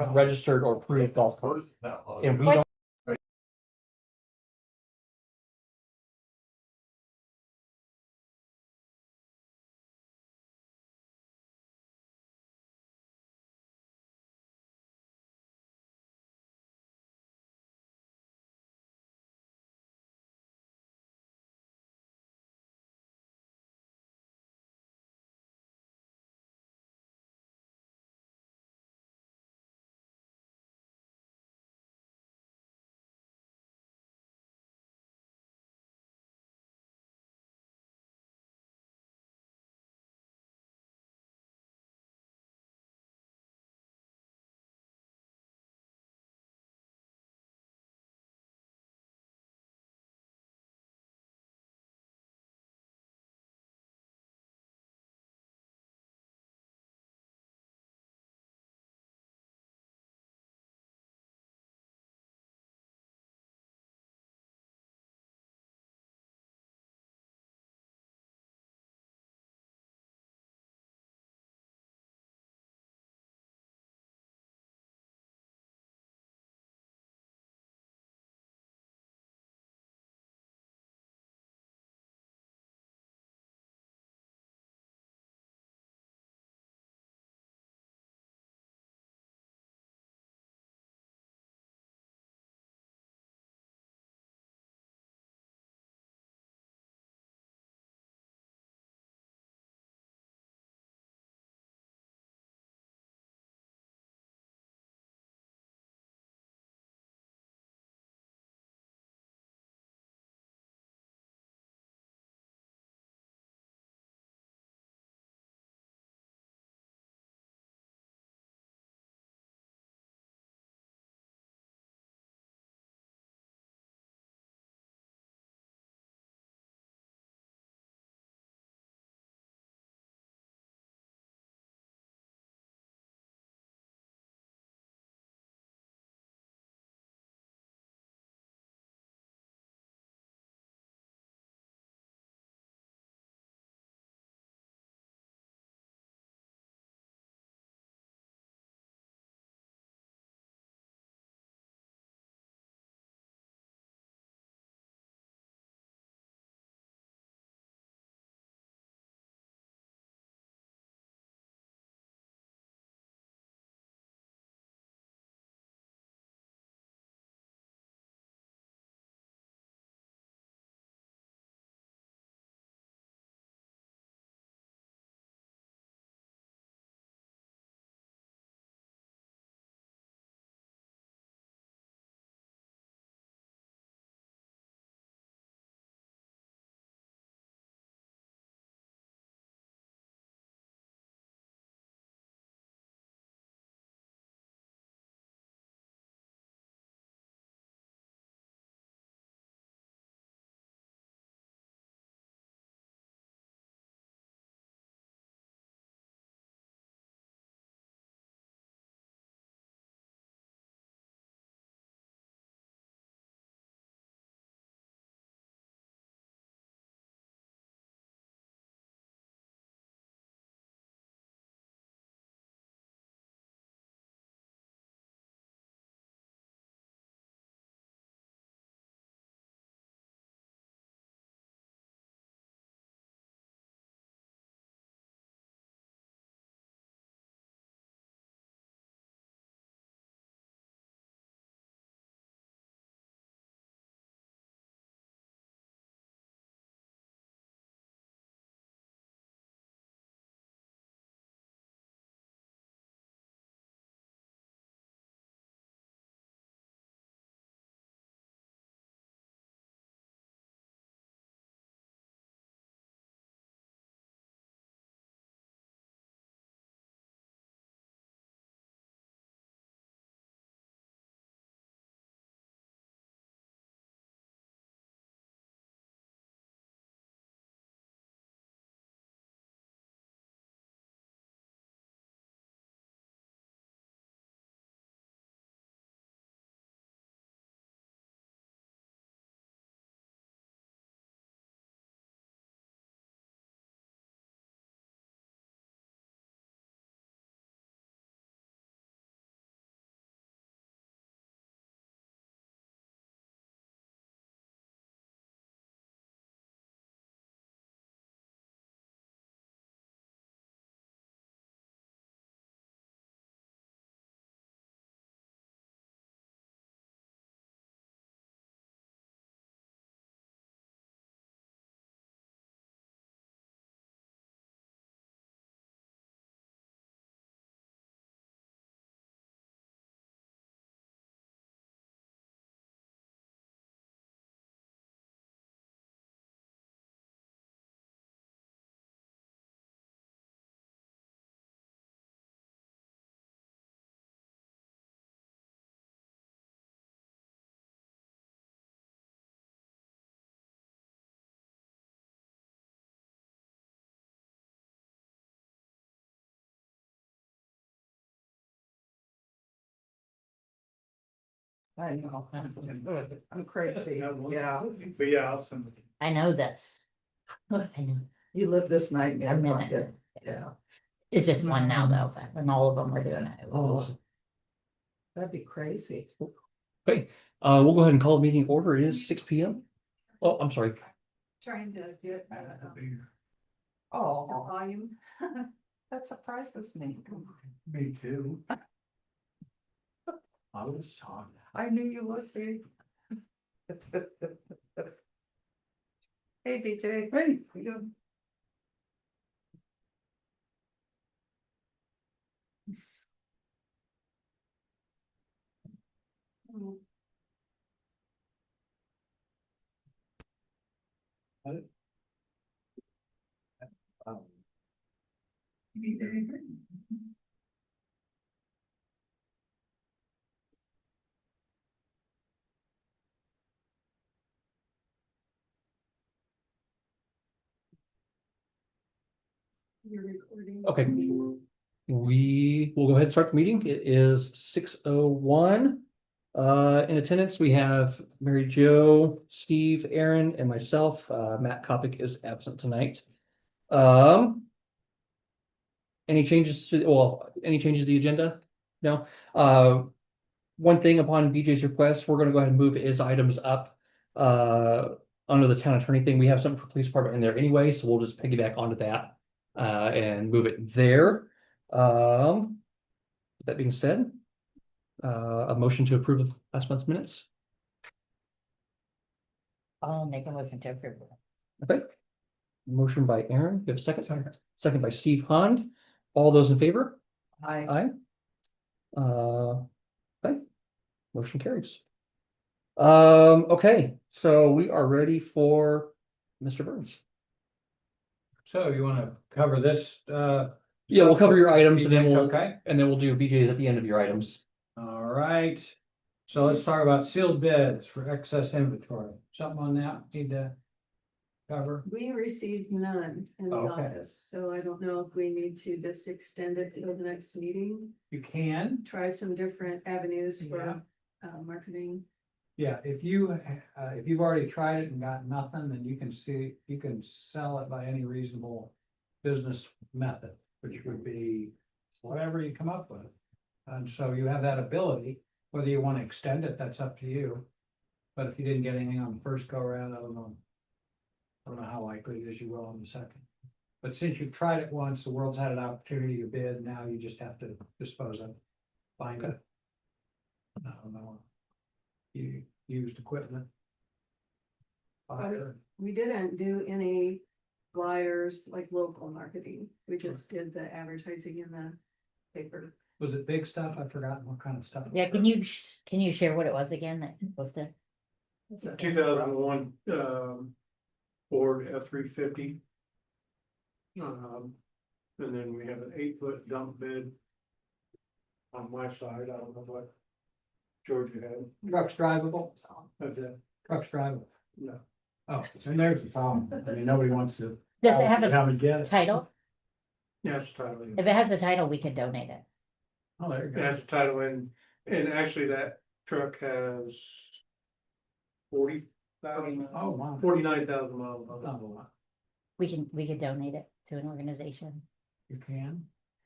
registered or approved golf cart. And we Wait. don't I know. I'm crazy, yeah. But yeah, I'll send it. I know this. I know. You live this night. A minute. Yeah, It's just one now though, and all of them are doing it. Oh. that'd be crazy. Okay, we'll go ahead and call the meeting order. It is 6 p.m. Oh, I'm sorry. Trying to get Oh, volume. that surprises me. Me too. I was talking. I knew you would be. Hey, BJ. Hey. You- BJ. You're recording. Okay. We will go ahead and start the meeting. It is 6:01. In attendance, we have Mary Jo, Steve, Aaron, and myself. Matt Kopic is absent tonight. Any changes to, any changes to the agenda? No. One thing upon BJ's request, we're gonna go ahead and move his items up. Under the town attorney thing, we have something for police department in there anyway, so we'll just piggyback onto that. And move it there. That being said. A motion to approve last month's minutes. I'll make a motion to approve. Okay. Motion by Aaron, you have a second? Second by Steve Hahn. All those in favor? I, Aye. Okay. Motion carries. Okay, so we are ready for Mr. Burns. So you wanna cover this, Yeah, we'll cover your items and then BJ's we'll, okay? and then we'll do BJ's at the end of your items. All right. So let's talk about sealed bids for excess inventory. Something on that need to cover? We received none in the Okay. office, so I don't know if we need to just extend it to the next meeting. You can. Try some different avenues Yeah. for marketing. Yeah, if you've already tried it and got nothing, then you can see, you can sell it by any reasonable business method, which would be whatever you come up with. And so you have that ability, whether you want to extend it, that's up to you. But if you didn't get anything on the first go around, I don't know. I don't know how likely it is you will on the second. But since you've tried it once, the world's had an opportunity to bid, now you just have to dispose of. Find it. I don't know. You used equipment. Fire. We didn't do any flyers like local marketing. We just did the advertising in the paper. Was it big stuff? I've forgotten what kind of stuff. Yeah, can you share what it was again that was the? 2001 Ford F-350. And then we have an 8-foot dump bed. On my side, I don't know what Georgia had. Truck's drivable? That's it. Truck's drivable. No. Oh, and there's the problem. I mean, nobody wants to. Does it have a How to get it. title? Yeah, it's a title. If it has a title, we could donate it. Oh, there you It go. has a title in, and actually that truck has 40,000, Oh, wow. 49,000 miles on Not it. a lot. We could donate it to an organization. You can,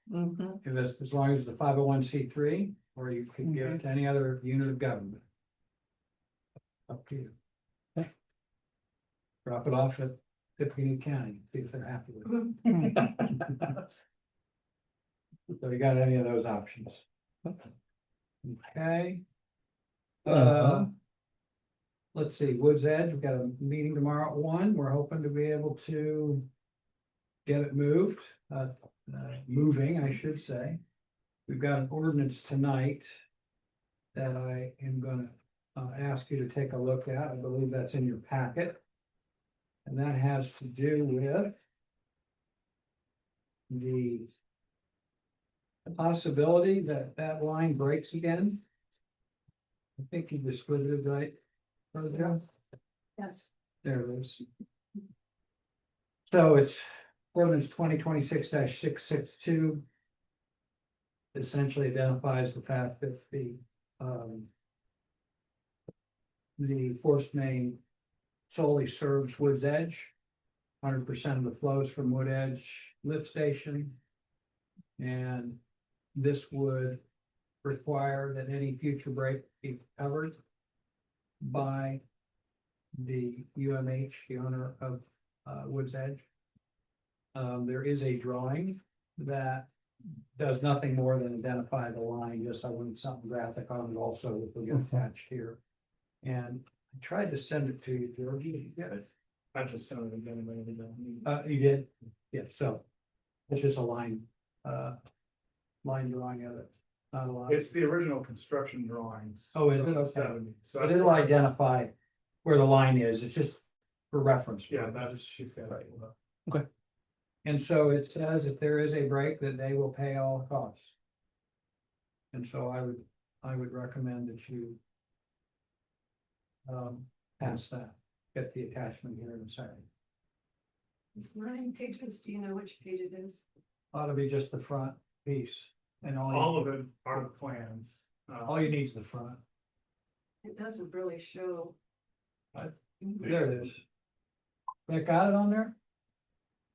mhm. if it's, as long as it's the 501(c)(3), or you can give it to any other unit of government. Up to you. Okay. Drop it off at Tippecanoe County, see if they're happy with it. So you got any of those options? Okay. Let's see, Woods Edge, we've got a meeting tomorrow at 1. We're hoping to be able to get it moved, moving, I should say. We've got an ordinance tonight that I am gonna ask you to take a look at. I believe that's in your packet. And that has to do with the possibility that that line breaks again. I think you just put it right. There Yes. it is. So it's ordinance 2026-662. Essentially identifies the fact that the the force main solely serves Woods Edge. 100% of the flows from Wood Edge lift station. And this would require that any future break be covered by the UMH, the owner of Woods Edge. There is a drawing that does nothing more than identify the line, just I wanted something graphic on it also, that will get attached here. And I tried to send it to you, George, you get it? I just sent it again, but we don't need. You did? Yeah, so it's just a line drawing of it, not a lot. It's the original construction drawings. Oh, is it? from the Okay. 70s. So But it'll identify where the line is, it's just for reference. yeah, that's, she's got it. And so it says if there is a break, that they will pay all costs. And so I would recommend that you pass that, get the attachment here in a second. It's 9 pages, do you know which page it is? Ought to be just the front piece, and All of it are the plans. all you need is the front. It doesn't really show. There it is. They got it on there?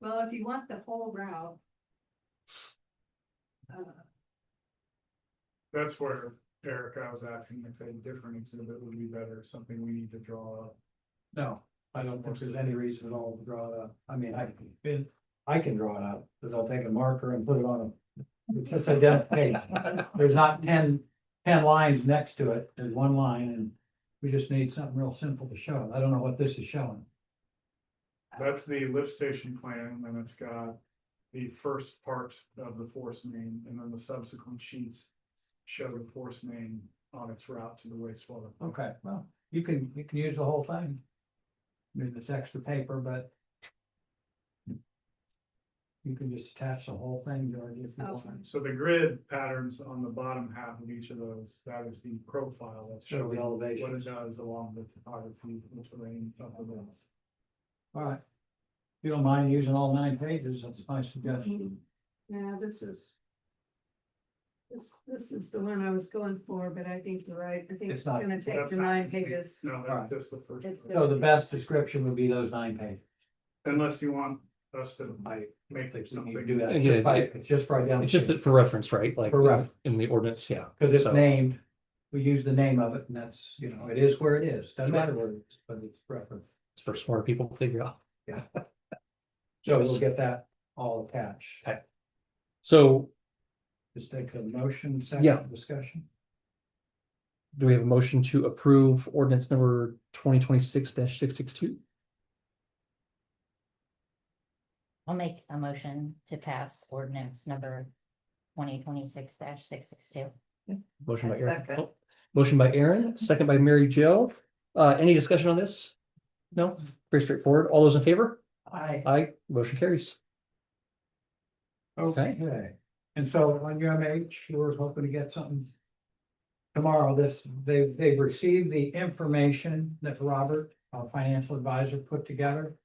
Well, if you want the whole route. That's where Eric, I was asking if a different exhibit would be better, something we need to draw up. No, I don't think there's any reason at all to draw it up. I mean, I can draw it up, because I'll take a marker and put it on it's just identification. There's not 10 lines next to it, there's one line, and we just need something real simple to show. I don't know what this is showing. That's the lift station plan, and it's got the first part of the force main, and then the subsequent sheets show the force main on its route to the wastewater. Okay, well, you can use the whole thing. I mean, it's extra paper, but you can just attach the whole thing, George, if you want. So the grid patterns on the bottom half of each of those, that is the profile that's Show the showing what it elevations. does along the topography, the terrain of the hills. All right. If you don't mind using all 9 pages, that's my suggestion. Yeah, this is. This is the one I was going for, but I think you're right, I think It's it's not- gonna take That's the not 9 complete. pages. No, Alright. that's just the first. It's one. So the best description would be those 9 pages. Unless you want us to make We something. can do that. Yeah, It's just for It's just identification, for reference, right? Like For reference. in the ordinance, yeah. because it's So- named, we use the name of it, and that's, it is where it is, doesn't matter where it is, but it's reference. It's for smart people to figure out. So we'll get that all attached. So Just take a motion, Yeah. second discussion. do we have a motion to approve ordinance number 2026-662? I'll make a motion to pass ordinance number 2026-662. Motion by Aaron. Second. Oh, motion by Aaron, second by Mary Jo. Any discussion on this? No, very straightforward. All those in favor? Aye, motion carries. Okay, and so on UMH, we're hoping to get something. Tomorrow, they've received the information that Robert, our financial advisor, put together.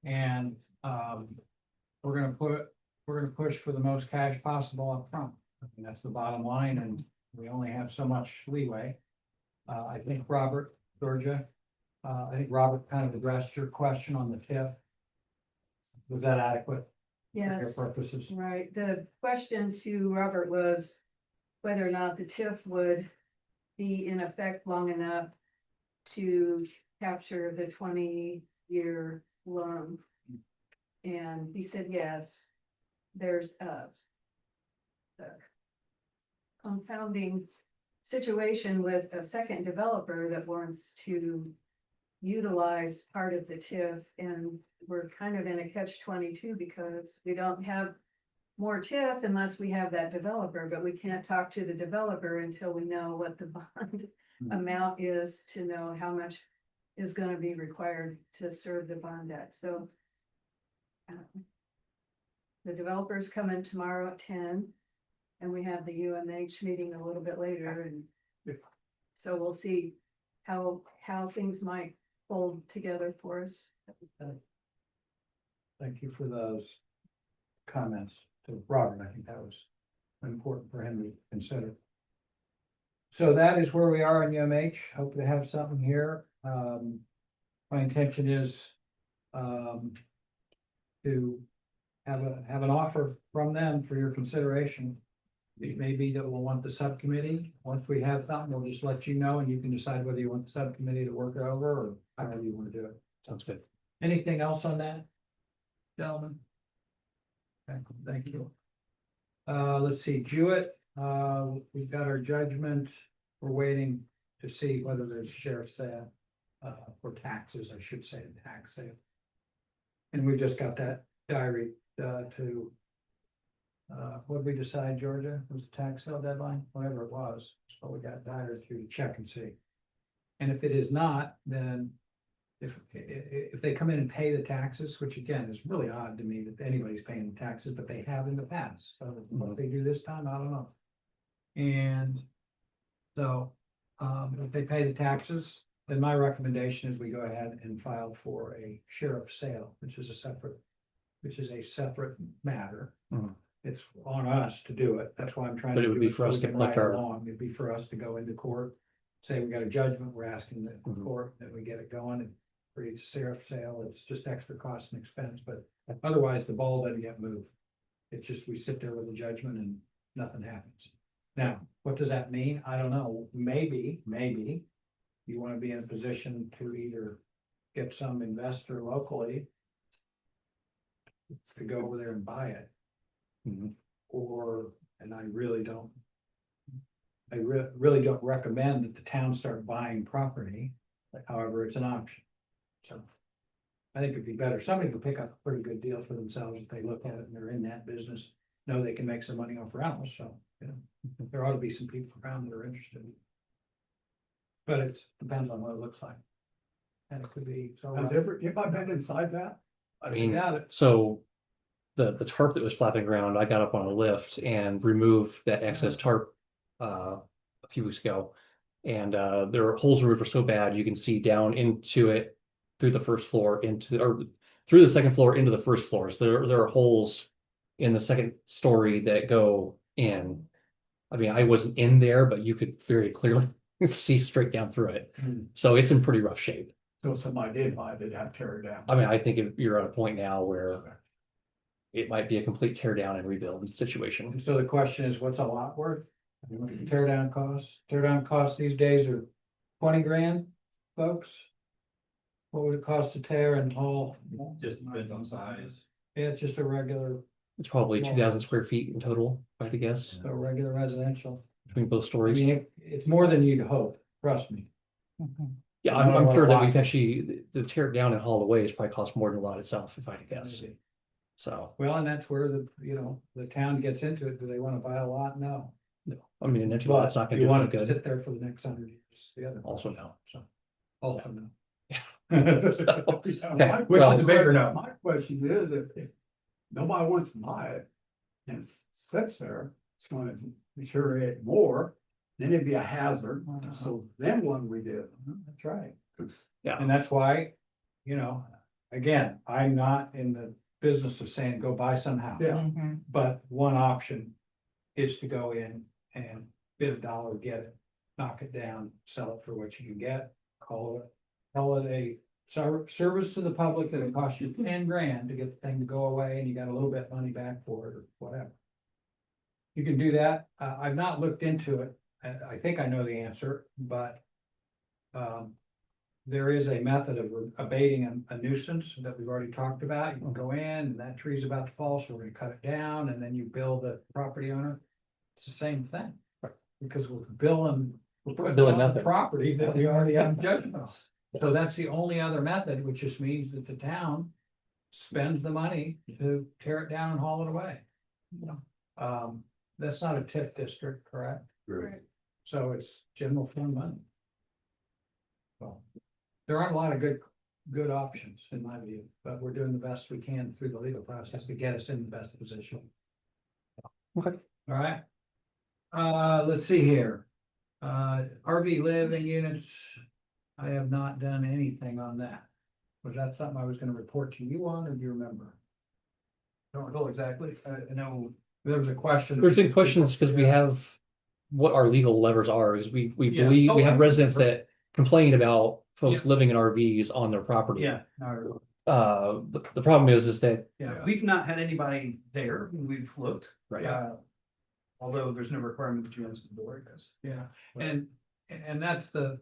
And, we're gonna push for the most cash possible up front. I mean, that's the bottom line, and we only have so much leeway. I think Robert, Georgia, I think Robert kind of addressed your question on the TIF. Was that adequate for your Yes, purposes? right, the question to Robert was whether or not the TIF would be in effect long enough to capture the 20-year loan. And he said, yes, there's a compounding situation with a second developer that wants to utilize part of the TIF, and we're kind of in a catch-22 because we don't have more TIF unless we have that developer, but we can't talk to the developer until we know what the bond amount is to know how much is gonna be required to serve the bond debt, so. The developers come in tomorrow at 10, and we have the UMH meeting a little bit later, and. So we'll see how things might fold together for us. Thank you for those comments to Robert. I think that was important for him to consider. So that is where we are in UMH. Hope to have something here. My intention is, to have an offer from them for your consideration. It may be that we'll want the subcommittee. Once we have something, we'll just let you know and you can decide whether you want the subcommittee to work it over or however you want to do it. Sounds good. Anything else on that? Gentlemen? Okay, thank you. Let's see, Jewett, we've got our judgment. We're waiting to see whether there's sheriff's sale, for taxes, I should say, tax sale. And we just got that diary, to. What did we decide, Georgia, was the tax sale deadline, whatever it was, so we got diary to check and see. And if it is not, then if they come in and pay the taxes, which again is really odd to me that anybody's paying the taxes, but they have in the past. So what they do this time, I don't know. And so, if they pay the taxes, then my recommendation is we go ahead and file for a sheriff's sale, which is a separate matter. Mhm. It's on us to do it. That's why I'm trying. But to it would do be so for us we to can collect ride our- along. It'd be for us to go into court, say we got a judgment, we're asking the Mhm. court that we get it going and creates a sheriff's sale. It's just extra cost and expense, but otherwise the ball doesn't get moved. It's just we sit there with a judgment and nothing happens. Now, what does that mean? I don't know. Maybe you want to be in a position to either get some investor locally to go over there and buy it. Mhm. Or, and I really don't. Really don't recommend that the town start buying property, however, it's an option. So. I think it'd be better, somebody could pick up a pretty good deal for themselves if they look at it and they're in that business. Know they can make some money off rentals, so, you know, there ought to be some people around that are interested. But it depends on what it looks like. And it could be, so. Has everybody been inside that? I mean, Got it. so the tarp that was flapping around, I got up on a lift and removed that excess tarp a few weeks ago. And there are holes in the roof are so bad, you can see down into it through the first floor through the second floor into the first floor. So there are holes in the second story that go in. I mean, I wasn't in there, but you could very clearly see straight down through it. So it's in pretty rough shape. So if somebody did buy it, they'd have to tear it down. I mean, I think you're at a point now where it might be a complete tear down and rebuild situation. And so the question is, what's a lot worth? I mean, what's the tear down costs? Tear down costs these days are 20 grand, folks. What would it cost to tear and haul? Just depends on size. Yeah, it's just a regular It's probably 2,000 square feet in total, if I had to guess, residential. between both I stories. mean, it's more than you'd hope, trust me. Yeah, I don't know I'm what sure a that lot- we've actually, to tear it down and haul it away is probably cost more than a lot itself, if I had to guess. So, Well, and that's where the town gets into it. Do they want to buy a lot? No. no, I mean, an empty lot's not But gonna you do want any it to good. sit there for the next 100 years. The other. Also no. So, also no. My well, bigger no. My question is, if nobody wants to buy it and it sits there, it's gonna deteriorate more, then it'd be a hazard. So then what do we do? That's right. Yeah. And that's why, again, I'm not in the business of saying go buy some house. Yeah. Mhm. But one option is to go in and bid a dollar, get it, knock it down, sell it for what you can get, call it a service to the public that it costs you 10 grand to get the thing to go away and you got a little bit money back for it or whatever. You can do that. I've not looked into it. I think I know the answer, but there is a method of abating a nuisance that we've already talked about. You can go in and that tree's about to fall, so we're gonna cut it down and then you bill the property owner. It's the same thing. Because we're billing Billing on the nothing. property that we already have judgment on. So that's the only other method, which just means that the town spends the money to tear it down and haul it away. That's not a TIF district, correct? Right. So it's general fund money. Well, there aren't a lot of good options in my view, but we're doing the best we can through the legal process to get us in the best position. Okay. All right. Let's see here. RV living units. I have not done anything on that. Was that something I was gonna report to you on, or do you remember? Don't recall exactly, I know. There was a question. There's been questions because we have what our legal levers are, is we Yeah. believe, we Oh, have I- residents that complain about folks Yeah. living in RVs on their property. Yeah, no, The problem is that, yeah, we've not had anybody there, we've looked. Right. Although there's no requirement that you answer the door, I guess. Yeah, and that's the,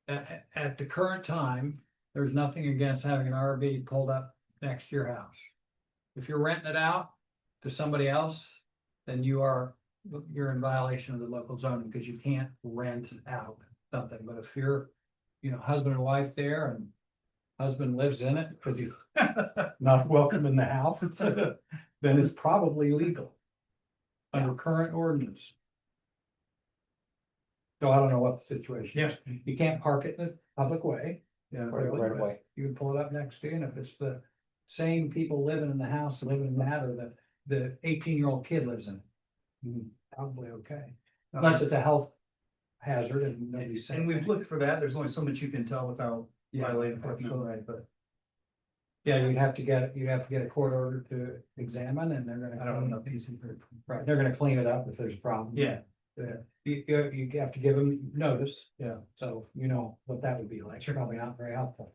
at the current time, there's nothing against having an RV pulled up next to your house. If you're renting it out to somebody else, then you're in violation of the local zoning, because you can't rent out something, but if you're, husband and wife there and husband lives in it because he's not welcome in the house, then it's probably legal under current ordinance. So I don't know what the situation is. You can't park it in a public way. Yeah. right away. You can pull it up next to you, and if it's the same people living in the house, living in that, or the 18-year-old kid lives in it. Probably okay, unless it's a health hazard and nobody's saying. And we've looked for that, there's only so much you can tell without Yeah, violating, absolutely. right, but Yeah, you'd have to get a court order to examine, and they're gonna. I don't know. Right, they're gonna clean it up if there's a problem. Yeah. You have to give them notice. Yeah. So you know what that would be like, it's probably not very helpful.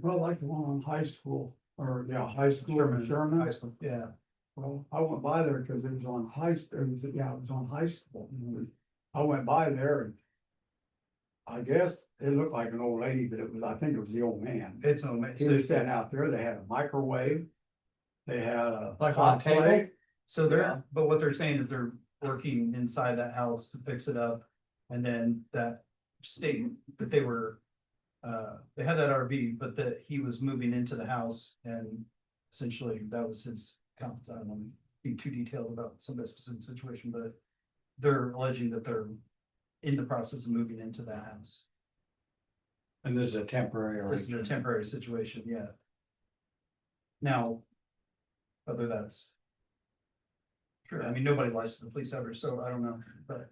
Well, like the one on high school, or high school in Sherman. High school, yeah. Well, I went by there because it was on it was on high school. I went by there and I guess it looked like an old lady, but I think it was the old man. It's no. He was sitting out there, they had a microwave. They had a Like on hot a table? plate. So Yeah. but what they're saying is they're working inside that house to fix it up. And then that state that they were, they had that RV, but that he was moving into the house and essentially that was his comments. I don't want to be too detailed about some specific situation, but they're alleging that they're in the process of moving into that house. And this is a temporary. This is a temporary situation, yeah. Now, whether that's true, I mean, nobody lies to the police ever, so I don't know, but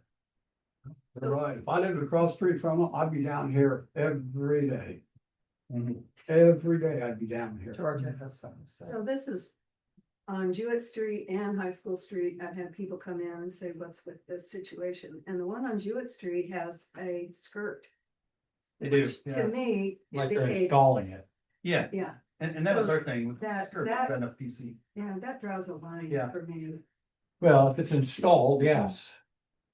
Right, if I lived across the street from them, I'd be down here every day. Mhm. Every day I'd be down here. Georgia has something to say. So this is on Jewett Street and High School Street. I've had people come in and say, what's with this situation? And the one on Jewett Street has a skirt. they do, which To yeah, me, Like they're indicates, installing it. yeah, yeah, and that was our thing with That- skirt, that- been a PC. yeah, that draws a line Yeah. for me. Well, if it's installed, yes.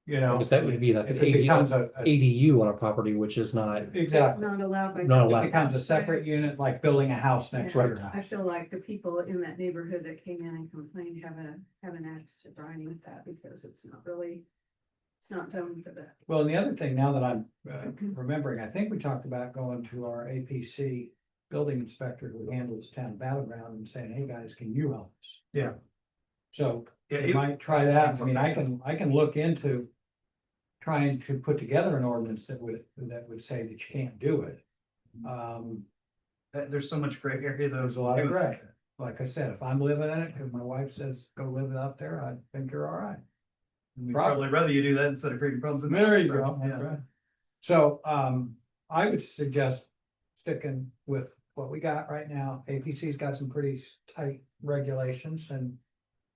You know. because that would be like If it becomes a, ADU on a property, which is not, It's exactly, not allowed by. Not it allowed. becomes a separate unit, like building a house next to your I house. feel like the people in that neighborhood that came in and complained have an axe to grind with that because it's not really. It's not done for that. Well, and the other thing, now that I'm remembering, I think we talked about going to our APC building inspector who handles town battleground and saying, hey, guys, can you help us? Yeah. So Yeah, we might try that. I mean, I can look into trying to put together an ordinance that would say that you can't do it. There's so much gray area, There's a lot of gray. Like I said, if I'm living in it, if my wife says, go live out there, I think you're all right. We'd probably rather you do that instead of creating problems. in the There you house, go. so, That's yeah. right. So, I would suggest sticking with what we got right now. APC's got some pretty tight regulations and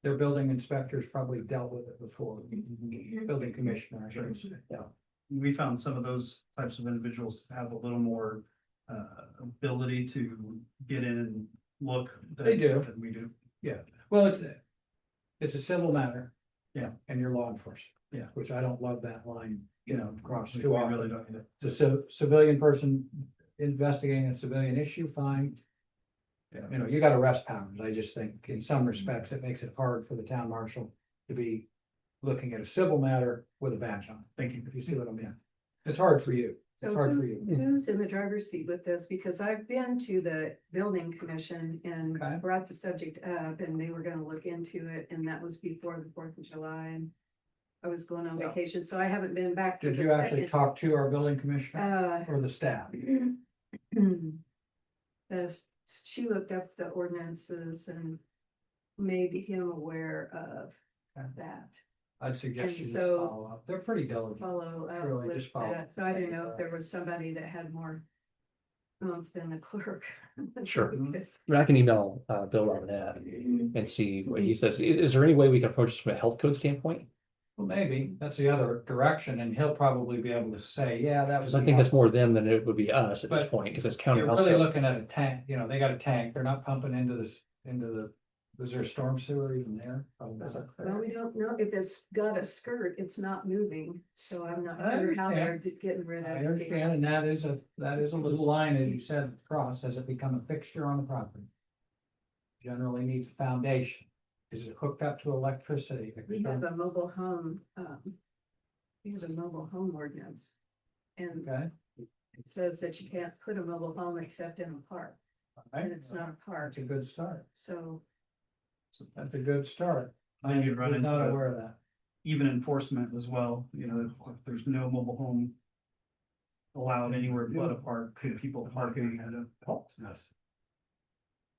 their building inspectors probably dealt with it before. Building commissioner, I should say. Yeah. We found some of those types of individuals have a little more ability to get in and look. They do. Than we do. Well, it's a civil matter. Yeah. And you're law enforcement. Yeah. Which I don't love that line, you know, across We too really often. don't need it. It's a civilian person investigating a civilian issue, fine. Yeah. You know, you got arrest powers. I just think in some respects, it makes it hard for the town marshal to be looking at a civil matter with a badge on. Thank you, if you see what I mean. It's hard for you. It's So hard for you. who's in the driver's seat with this? Because I've been to the building commission and Okay. brought the subject up and they were gonna look into it and that was before the 4th of July and. I was going on Yeah. vacation, so I haven't been back. to Did the you actually second- talk to our building commissioner or the staff? She looked up the ordinances and made him aware of Okay. that. I'd suggest And you just so- follow up. They're pretty diligent. Follow Really, up just with follow that, so I didn't know if there was somebody that had more oomph than the clerk. Sure. I mean, I can email Bill on that and see what he says. Is there any way we can approach this from a health code standpoint? Well, maybe, that's the other direction, and he'll probably be able to say, yeah, that was. Because I think that's more them than it would be us at this But point, because it's county. You're health really code. looking at a tank, they got a tank, they're not pumping into this, was there a storm sewer even there? Probably not. Well, we don't know if it's got a skirt, it's not moving, so I'm not I sure how they're understand. getting rid I of it. understand, and that is a little line, as you said, across, as it become a fixture on the property. Generally needs a foundation. Is it hooked up to electricity? We have a mobile home, we have a mobile home ordinance. And Okay. it says that you can't put a mobile home except in a park, and it's not a park, That's a good start. so. That's a good start. I Then you'd run was not into- aware of that. Even enforcement as well, if there's no mobile home. Allowed anywhere but a park, could people parking at a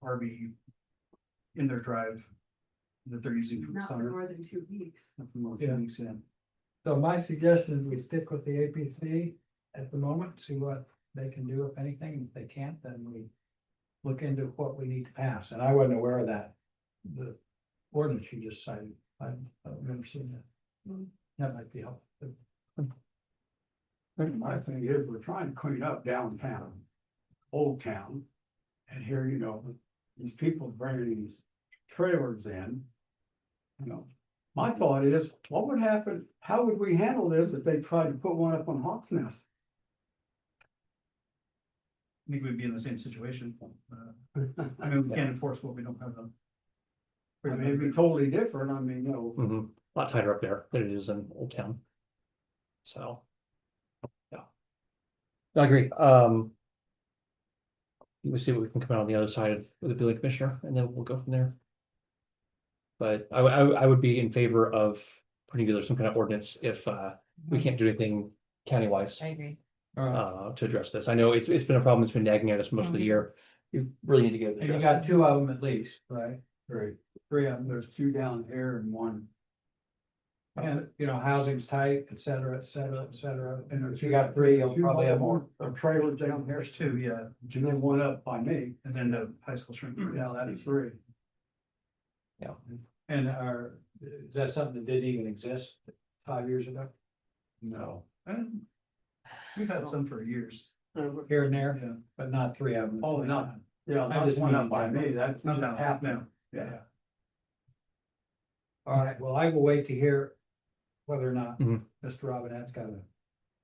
RV. In their drive. That they're using for the Not for summer. more than 2 weeks. Yeah. So my suggestion is we stick with the APC at the moment, see what they can do, if anything. If they can't, then we look into what we need to pass. And I wasn't aware of that. The ordinance you just cited, I've never seen that. Mm. That might be helpful. My thing is, we're trying to clean up downtown, Old Town. And here, these people bringing these trailers in. My thought is, what would happen, how would we handle this if they tried to put one up on Hawks Nest? I think we'd be in the same situation. I mean, we can't enforce what we don't have them. I mean, it'd be totally different, Mhm. A lot tighter up there than it is in Old Town. So. Yeah. I agree. We'll see what we can come out on the other side with the building commissioner, and then we'll go from there. But I would be in favor of putting together some kind of ordinance if we can't do anything county-wise I agree. to address this. I know it's been a problem, it's been nagging at us most of the Mhm. year. You really need to get it And you addressed. got two of them at least, right? Right, Three of them. there's two down here and one. And, housing's tight, et cetera, et cetera, et cetera. And if you got three, you'll probably have more. A trailer down here, There's two, yeah, and then one up by me, and then the high school shrink. yeah, that's three. And is that something that didn't even exist 5 years ago? No. And we've had some for years, Here and there, yeah. but not three of them. Oh, not, yeah, I not just one mean up by me, general. that's Not not that happening, one, yeah. All right, well, I will wait to hear whether or not Mhm. Mr. Robinette's got a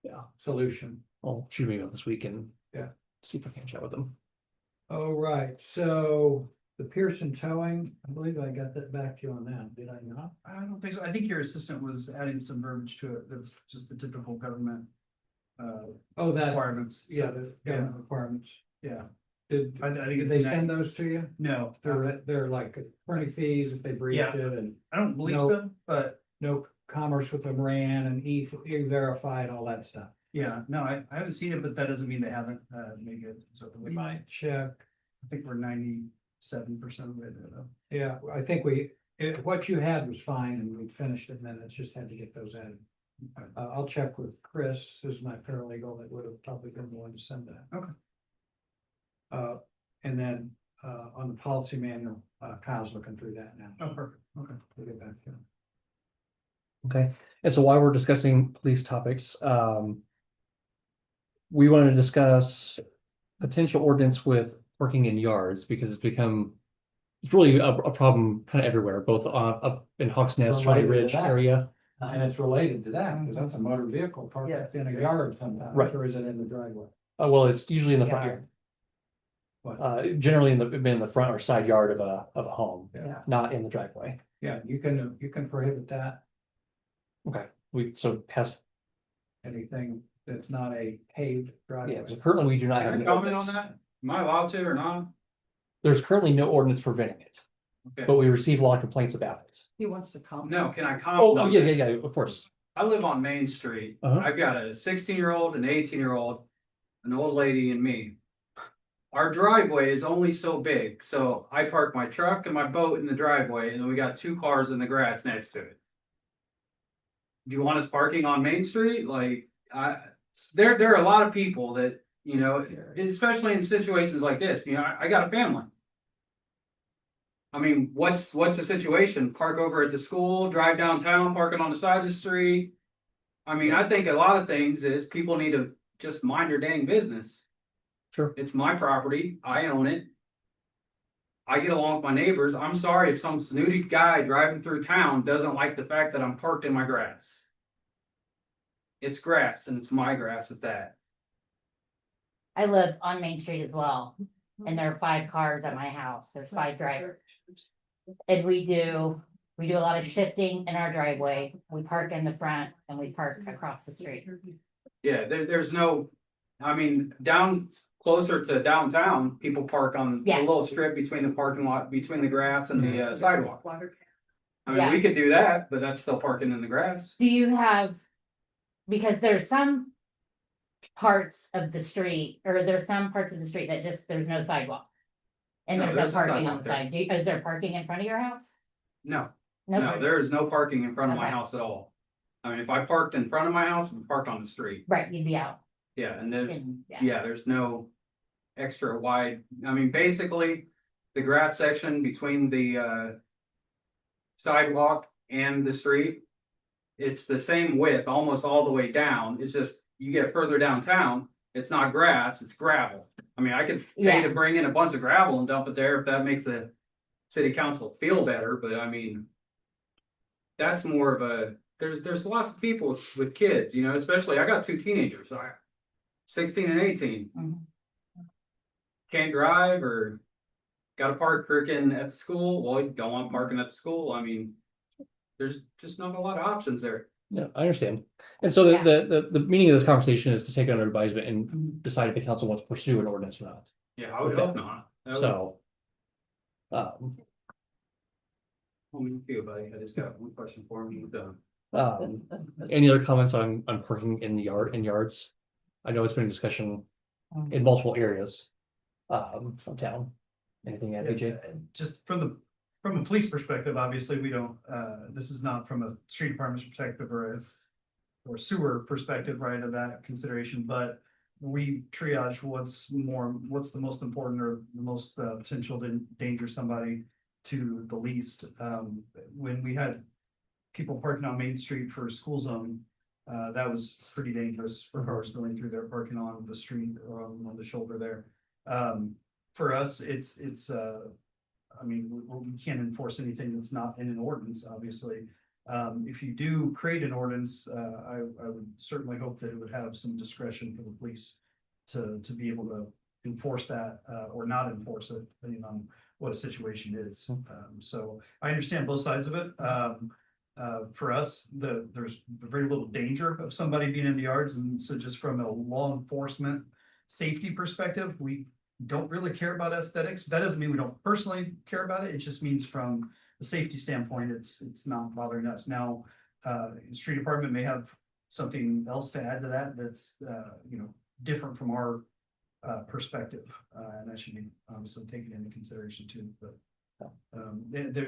Yeah. solution. I'll shoot me this week and Yeah. see if I can chat with them. All right, so the Pearson towing, I believe I got that back to you on that, did I not? I don't think so. I think your assistant was adding some verbiage to it. That's just the typical government. Oh, that, Requirements. yeah, the government requirements. Yeah, Did, I think did it's. they in send that- those to you? No, They're like attorney fees if they breached Yeah. it and I don't believe No. so, but no commerce with them ran and E-Verify and all that stuff. yeah, no, I haven't seen it, but that doesn't mean they haven't, made it. So We might check. I think we're 97% of the way there though. Yeah, I think what you had was fine and we finished it and then it's just had to get those added. I'll check with Chris, who's my paralegal, that would have probably been the one to send that. Okay. And then, on the policy manual, Kyle's looking through that now. Oh, perfect. Okay. We'll get back to him. Okay, and so while we're discussing police topics, we want to discuss potential ordinance with parking in yards because it's become. It's really a problem kind of everywhere, both up in Hawks Nest, Charlie Related to Ridge that. area. And it's related to that, because that's a motor vehicle parked Yes. in a yard sometimes, Right. or is it in the driveway? Well, it's usually in the front yard. What? Generally in the front or side yard of a home, Yeah, not in the driveway. yeah, you can prohibit that, So past, anything that's not a paved yeah, driveway. so currently we do not have. Can I an comment on ordinance. that? Am I allowed to or not? There's currently no ordinance preventing it, Okay. but we receive a lot of complaints about it. He wants to come. No, can I Oh, comment? oh, on yeah, that? yeah, of course. I live on Main Street. Uh-huh. I've got a 16-year-old, an 18-year-old, an old lady and me. Our driveway is only so big, so I park my truck and my boat in the driveway, and then we got 2 cars in the grass next to it. Do you want us parking on Main Street? Like, there are a lot of people that, especially in situations like this, I got a family. I mean, what's the situation? Park over at the school, drive downtown, parking on the side of the street? I mean, I think a lot of things is people need to just mind their dang business. Sure. It's my property, I own it. I get along with my neighbors. I'm sorry if some snooty guy driving through town doesn't like the fact that I'm parked in my grass. It's grass and it's my grass at that. I live on Main Street as well, and there are 5 cars at my house, there's 5 drivers. And we do a lot of shifting in our driveway, we park in the front and we park across the street. Yeah, there's no, I mean, down closer to downtown, people park on the Yeah. little strip between the parking lot, between the grass and the sidewalk. Water. I mean, we could do that, but that's still parking in the grass. Do you have, because there's some parts of the street, or there's some parts of the street that just, there's no sidewalk. And No, there's no there's a parking sidewalk on the there. side, is there parking in front of your house? No, No, no, parking. there is no parking in front of my Okay. house at all. I mean, if I parked in front of my house, I'm parked on the street. Right, you'd be out. Yeah, and there's, And, yeah. yeah, there's no extra wide, I mean, basically, the grass section between the sidewalk and the street. It's the same width, almost all the way down, it's just, you get further downtown, it's not grass, it's gravel. I mean, I could pay Yeah. to bring in a bunch of gravel and dump it there if that makes the city council feel better, but I mean. That's more of a, there's lots of people with kids, you know, especially, I got 2 teenagers, 16 and 18. Mhm. Can't drive or gotta park freaking at the school, well, you don't want parking at the school, I mean. There's just not a lot of options there. Yeah, I understand. And so Yeah. the meaning of this conversation is to take it under advisement and decide if the council wants to pursue an ordinance or not. Yeah, I would Okay. hope not. That would- So. How do you feel, buddy? I just got one question for him, done. Any other comments on parking in the yards? I know it's been a discussion in multiple areas. From town. Anything at BJ? Just from a police perspective, obviously, we don't, this is not from a street department's perspective or sewer perspective, right, of that consideration, but we triage what's the most important or the most potential to endanger somebody to the least. When we had people parking on Main Street for school zone, that was pretty dangerous for cars going through there, parking on the street or on the shoulder there. For us, I mean, we can't enforce anything that's not in an ordinance, obviously. If you do create an ordinance, I would certainly hope that it would have some discretion for the police to be able to enforce that, or not enforce it, depending on what a situation is. So I understand both sides of it. For us, there's very little danger of somebody being in the yards, and so just from a law enforcement safety perspective, we don't really care about aesthetics. That doesn't mean we don't personally care about it. It just means from the safety standpoint, it's not bothering us. Now, street department may have something else to add to that that's different from our perspective, and that should be obviously taken into consideration too. But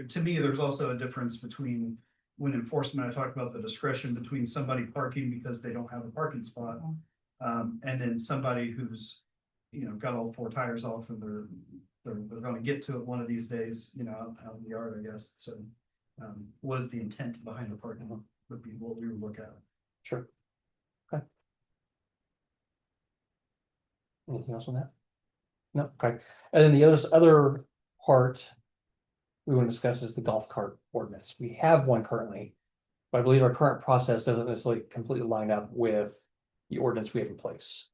to me, there's also a difference between when enforcement, I talked about the discretion between somebody parking because they don't have a parking spot, and then somebody who's got all 4 tires off and they're gonna get to it one of these days, out in the yard, I guess. So what is the intent behind the parking lot would be what we would look at. Sure. Okay. Anything else on that? No, okay. And then the other part we want to discuss is the golf cart ordinance. We have one currently, but I believe our current process doesn't necessarily completely line up with the ordinance we have in place.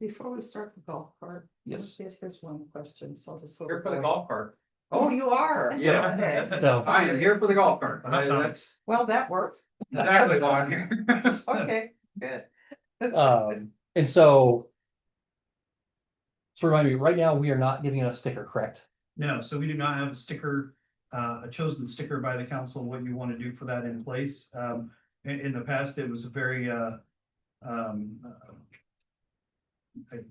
Before we start the golf cart. Yes. Here's one question, so this. Here for the golf cart. Oh, you are? Yeah. Okay. So, I am here for the golf cart. That's Well, that works. exactly why I'm here. Okay, good. and so. So remind me, right now, we are not giving a sticker, correct? No, so we do not have a sticker, a chosen sticker by the council, what you want to do for that in place. In the past, it was a very,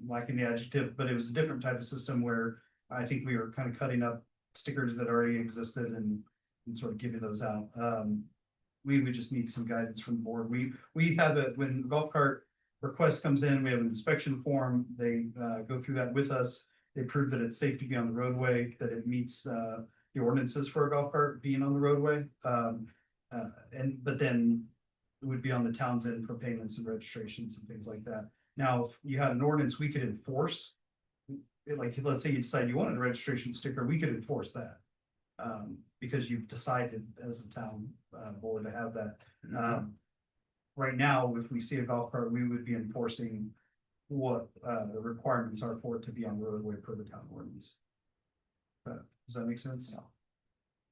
liking the adjective, but it was a different type of system where I think we were kind of cutting up stickers that already existed and sort of giving those out. We would just need some guidance from the board. We have it when the golf cart request comes in, we have an inspection form. They go through that with us. They prove that it's safe to be on the roadway, that it meets the ordinances for a golf cart being on the roadway. But then it would be on the town's end for payments and registrations and things like that. Now, if you had an ordinance we could enforce. Like, let's say you decide you wanted a registration sticker, we could enforce that. Because you've decided as a town, board to have that. Right now, if we see a golf cart, we would be enforcing what, the requirements are for it to be on the roadway per the town ordinance. Does that make sense?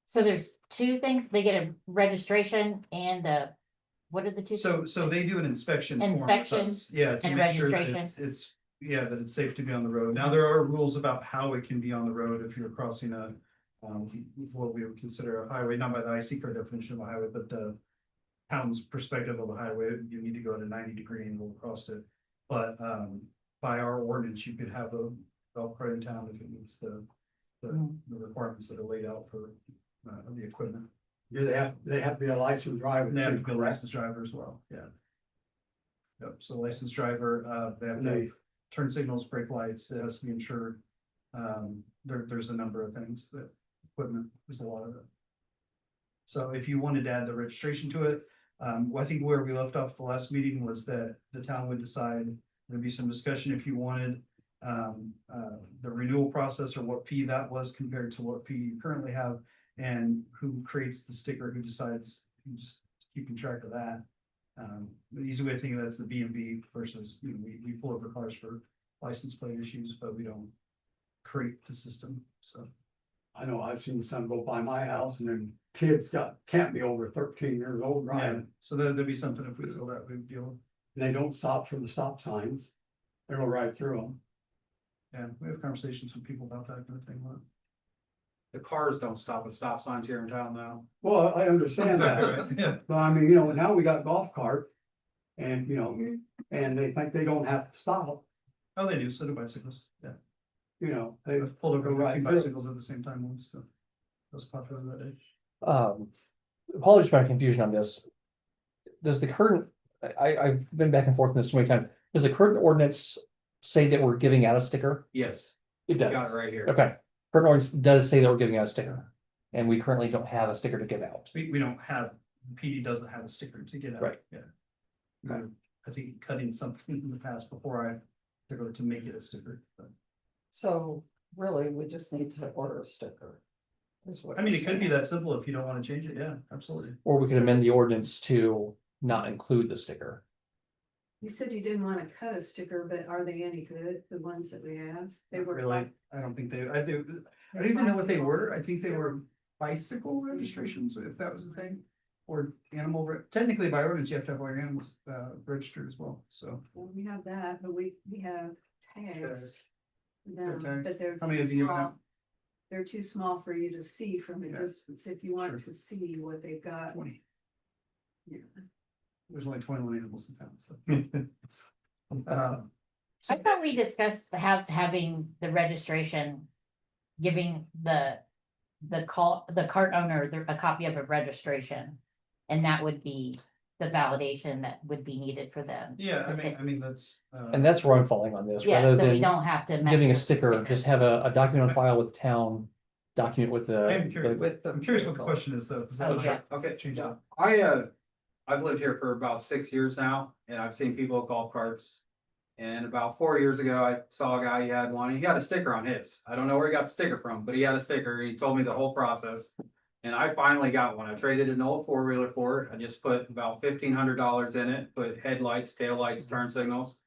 So there's two things, they get a registration and what are the two? So they do an inspection. form with Inspection us. Yeah, to and make sure that registration. it's, yeah, that it's safe to be on the road. Now, there are rules about how it can be on the road if you're crossing a. What we would consider a highway, not by the IC car definition of a highway, but the. Town's perspective of a highway, you need to go at a 90-degree angle across it. But by our ordinance, you could have a golf cart in town if it meets the requirements that are laid out for the equipment. Do they have to be a licensed driver? And they have to too, be a correct? licensed driver as well, yeah. Yep, so licensed driver, they have And to they- turn signals, brake lights, it has to be insured. There's a number of things that equipment, there's a lot of it. So if you wanted to add the registration to it, I think where we left off the last meeting was that the town would decide, there'd be some discussion if you wanted. The renewal process or what fee that was compared to what fee you currently have. And who creates the sticker, who decides, who's keeping track of that. The easy way to think of that's the B&B versus, you know, we pull over cars for license plate issues, but we don't create the system, so. I know I've seen some go by my house and then kids can't be over 13 years old Yeah, driving. so there'd be something if we saw that, we would deal with. They don't stop for the stop signs. They go right through them. Yeah, we have conversations with people about that kind of thing. The cars don't stop at stop signs here in town now. Well, I understand Exactly that, right, yeah. but I mean, you know, now we got golf cart. And, you know, and they think they don't have to stop, Oh, they do, so do bicycles, yeah. you know, they I've pulled over go right 50 through. bicycles at the same time once, so. That was popular that day. Apologies for my confusion on this. Does the current, I've been back and forth on this so many times, does the current ordinance say that we're giving out a sticker? Yes, It does, got it right here. okay, current ordinance does say that we're giving out a sticker. And we currently don't have a sticker to give out. We don't have, PD doesn't have a sticker to get out. Right. Yeah. Okay. I think cutting something in the past before I took over to make it a sticker, but. So really, we just need to order a sticker. Is what I mean, you're it could be saying. that simple if you don't wanna change it, yeah, absolutely. Or we could amend the ordinance to not include the sticker. You said you didn't want to cut a sticker, but are they any good, the ones that we have? They Not were really, I don't think they, I don't even know what they were, I think they were bicycle registrations, if that was the thing. Or animal, technically by ordinance, you have to have all your animals registered as well, so. Well, we have that, but we have tags. They're Them, but tags. they're How many too have you given small. out? They're too small for you to see from a Yeah. distance, if you want Sure. to see what they've got. 20. Yeah. There's only 21 animals in town, so. I thought we discussed having the registration. Giving the cart owner a copy of a registration. And that would be the validation that would be needed for them. Yeah, to say- I mean, that's. And that's where I'm falling on this, Yeah, rather so we than don't have to. mess giving a with the sticker, just have a document on file with the town. Document with I'm curious, the, I'm curious what the question is though, because that Oh, was. yeah. Okay, Change that. I've lived here for about 6 years now, and I've seen people with golf carts. And about 4 years ago, I saw a guy, he had one, he had a sticker on his. I don't know where he got the sticker from, but he had a sticker, he told me the whole process. And I finally got one, I traded an old 4-wheeler for it, I just put about $1,500 in it, put headlights, taillights, turn signals.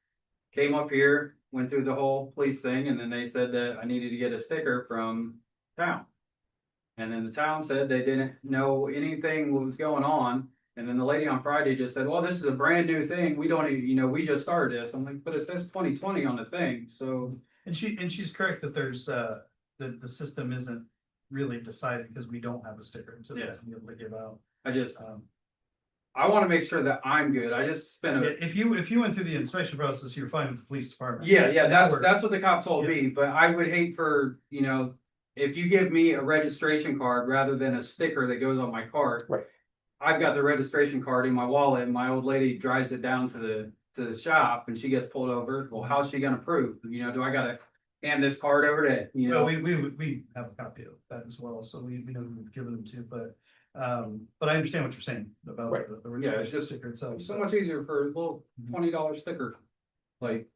Came up here, went through the whole police thing, and then they said that I needed to get a sticker from town. And then the town said they didn't know anything what was going on. And then the lady on Friday just said, well, this is a brand new thing. We don't even, we just started this. I'm like, but it says 2020 on the thing. So And she's correct that there's, the system isn't really decided because we don't have a sticker, so Yeah. that's be able to give out. I I want to make sure that I'm good. I just spent Yeah, a, if you went through the inspection process, you're fine with the police department. yeah, That worked. that's what the cop told me, but I would hate for, if you give me a registration card rather than a sticker that goes on my cart. Right. I've got the registration card in my wallet and my old lady drives it down to the shop and she gets pulled over. Well, how's she gonna prove? Do I gotta hand this card over to, you Well, know. we have a copy of that as well, so we know who we've given them to, but I understand what you're saying about Right. the Yeah, it's registration just sticker itself. So much easier for a little $20 sticker. Like,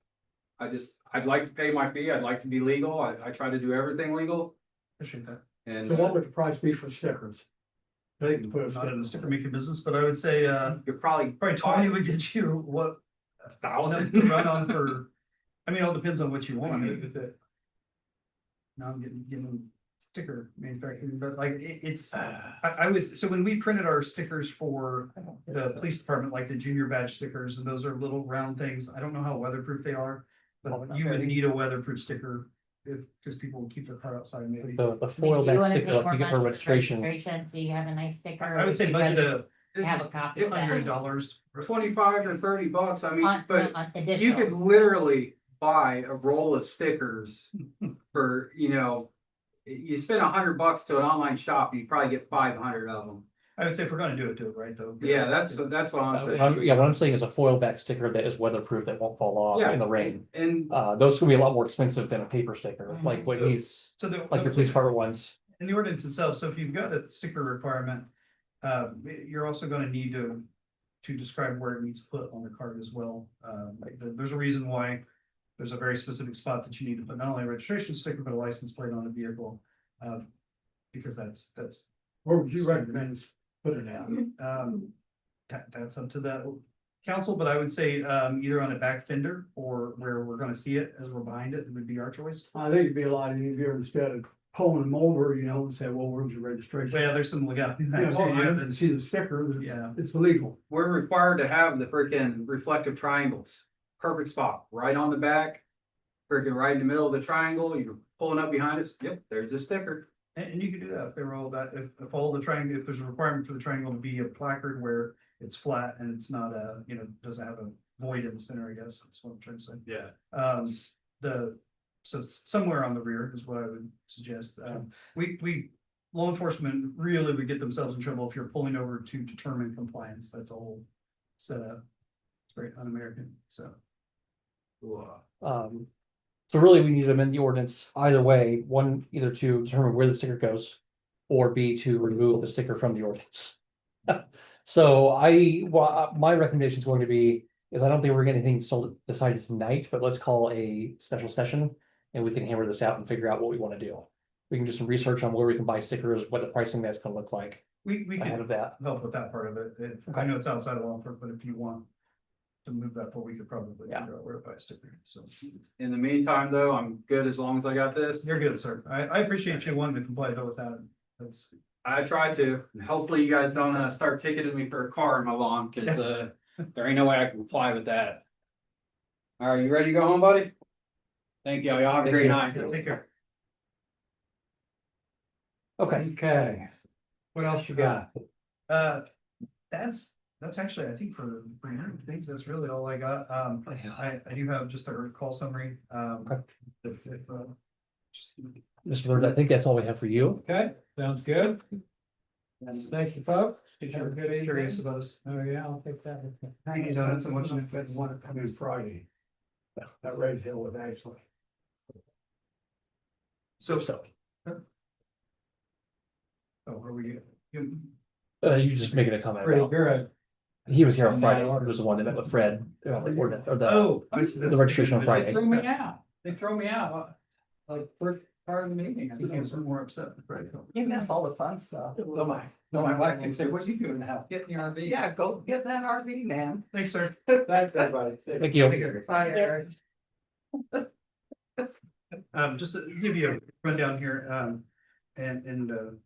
I'd like to pay my fee, I'd like to be legal, I try to do everything legal, Appreciate that. and. So what would the price be for stickers? They can put a Not in the sticker. sticker making business, but I would say, You're probably probably 20 would get you what? enough to 1,000. Run on for, I mean, it all depends on what you want, if it. Now I'm getting sticker manufacturing, but like, it's, I was, so when we printed our stickers for the police department, like the junior badge stickers, and those are little round things, I don't know how weatherproof they are. But you would need a weatherproof sticker, because people will keep their car outside maybe. The I mean, foil do you back wanna sticker, pay like more you get money for for registration. So you have a nice sticker. I would say or budget you of have a copy of that. $100. 25 or 30 bucks, I mean, but you could Additional, literally buy a roll of stickers for, you know. You spend $100 to an online shop, you probably get 500 of them. I would say if we're gonna do it right though. Yeah, that's what I'm saying. Yeah, what I'm saying is a foil back sticker that is weatherproof, that won't fall off Yeah. in the rain. And Those could be a lot more expensive than a paper sticker, like what he's, So the. like the police department ones. In the ordinance itself, so if you've got a sticker requirement, you're also gonna need to describe where it needs put on the card as well. There's a reason why there's a very specific spot that you need to put not only a registration sticker, but a license plate on the vehicle. Because that's, Where would you recommend putting it out? that's up to the council, but I would say, either on a back fender or where we're gonna see it as we're behind it, would be our choice. I think it'd be a lot easier instead of pulling them over, you know, and say, well, where's your registration? But yeah, there's some legality. in that Yeah, too, well, yeah, I can that's- see the sticker, Yeah. it's illegal. we're required to have the freaking reflective triangles. Perfect spot, right on the back. Freaking right in the middle of the triangle, you're pulling up behind us, yep, there's the sticker. And you can do that if they roll that, if all the triangle, if there's a requirement for the triangle to be a placard where it's flat and it's not a, doesn't have a void in the center, I guess, that's what I'm trying to say. Yeah. So somewhere on the rear is what I would suggest. Law enforcement really would get themselves in trouble if you're pulling over to determine compliance, that's a whole setup. It's very un-American, so. So really, we need to amend the ordinance either way, one, either to determine where the sticker goes. Or B, to remove the sticker from the ordinance. So my recommendation is going to be, is I don't think we're getting anything decided tonight, but let's call a special session. And we can hammer this out and figure out what we want to do. We can do some research on where we can buy stickers, what the pricing that's gonna look like We ahead can of that. help with that part of it. I know it's outside of law enforcement, but if you want to move that forward, we could probably figure out where to buy a sticker, so. In the meantime, though, I'm good as long as I got this. You're good, sir. I appreciate you wanting to comply though with that. That's, I try to. Hopefully you guys don't start ticketing me for a car in my lawn, cause there ain't no way I can comply with that. All right, you ready to go home, buddy? Thank you. Y'all have a great night. take care. Okay, Okay. What else you got? That's actually, I think for things, that's really all I got. I do have just a call summary. Just- Mr. Bird, I think that's all we have for you. Okay, sounds good. Thank you, folks. Did you have a good evening? Curious about us. Oh, yeah, I'll take that. Thank you, Don, so much. I want to come in Friday. That Red Hill with Ashley. So. Oh, where were you? You just making a comment Pretty about, good. he was here on Friday, he was the one that met with Fred, the ordinance, or the, Oh. I see, that's- the registration on They Friday. threw me out. They threw me out. Like first part of the meeting. I He think was more upset, right? You miss all the fun stuff. So my wife can say, what's he doing now? Get in the RV. Yeah, go get that RV, man. Thanks, sir. Thanks, everybody. Thank you. Take care. Bye, Eric. Just to give you a rundown here, and the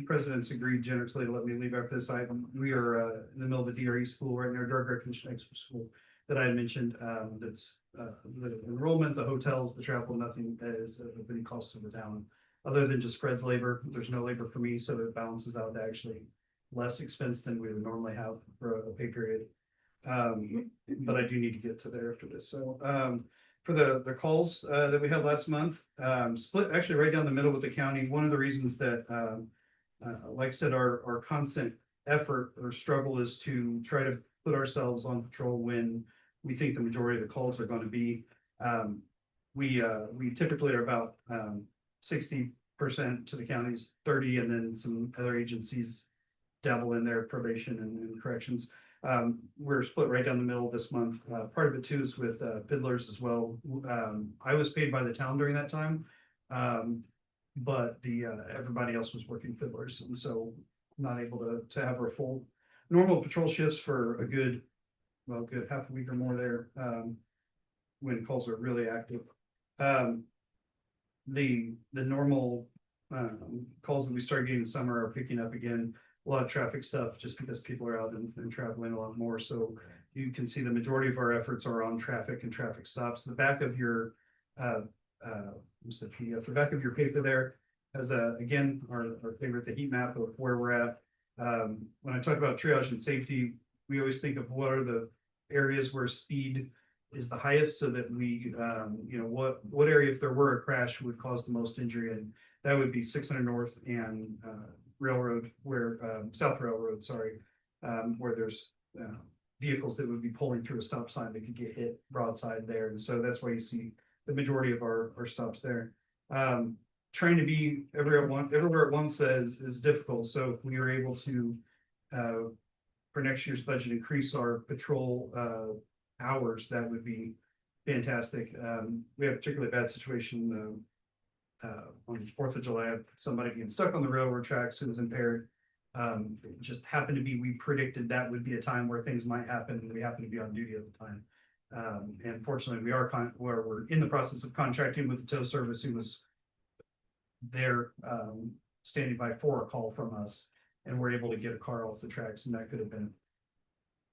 president's agreed generously to let me leave after this item. We are in the middle of a DRE school right now, drug recognition expert school that I had mentioned. That's the enrollment, the hotels, the travel, nothing is of any cost to the town. Other than just Fred's labor, there's no labor for me, so it balances out to actually less expense than we would normally have for a pay period. But I do need to get to there after this, so for the calls that we had last month, split actually right down the middle with the county. One of the reasons that like I said, our constant effort or struggle is to try to put ourselves on patrol when we think the majority of the calls are going to be. we typically are about 60% to the counties, 30, and then some other agencies dabble in their probation and corrections. We're split right down the middle this month. Part of it too is with fiddlers as well. I was paid by the town during that time. But the everybody else was working fiddlers, and so not able to have our full normal patrol shifts for a good half a week or more there. When calls are really active. The normal calls that we started getting in the summer are picking up again. A lot of traffic stuff just because people are out and traveling a lot more. So you can see the majority of our efforts are on traffic and traffic stops. The back of your what's the PDF? The back of your paper there has again our favorite, the heat map of where we're at. When I talk about triage and safety, we always think of what are the areas where speed is the highest, so that we you know what area, if there were a crash, would cause the most injury, and that would be 600 North and Railroad, where South Railroad, sorry, where there's vehicles that would be pulling through a stop sign that could get hit broadside there, and so that's why you see the majority of our stops there. Trying to be everywhere at once is difficult. So if we are able to for next year's budget increase our patrol hours, that would be fantastic. We have a particularly bad situation on the 4th of July, somebody getting stuck on the railroad tracks who was impaired. It just happened to be, we predicted that would be a time where things might happen, and we happened to be on duty at the time. And fortunately, we're in the process of contracting with the tow service, who was there standing by for a call from us, and we're able to get a car off the tracks, and that could have been,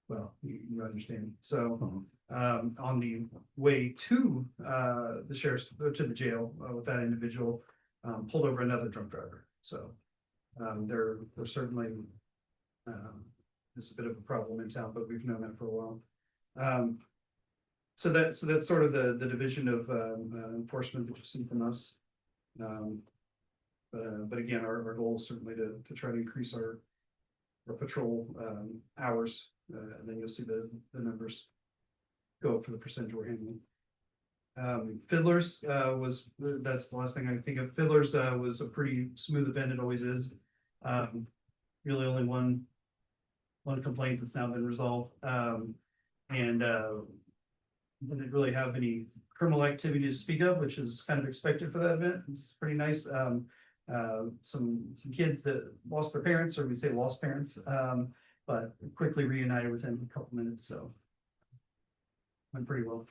well, you understand. So on the way to the sheriff's, to the jail with that individual, pulled over another drunk driver. So they're certainly it's a bit of a problem in town, but we've known that for a while. So that's sort of the division of enforcement that you see from us. But again, our goal is certainly to try to increase our patrol hours, and then you'll see the numbers go up for the percentage we're handling. Fiddlers that's the last thing I can think of. Fiddlers was a pretty smooth event. It always is. Really only one complaint that's now been resolved. And didn't really have any criminal activity to speak of, which is kind of expected for that event. It's pretty nice. Some kids that lost their parents, or we say lost parents, but quickly reunited within a couple minutes. So went pretty well.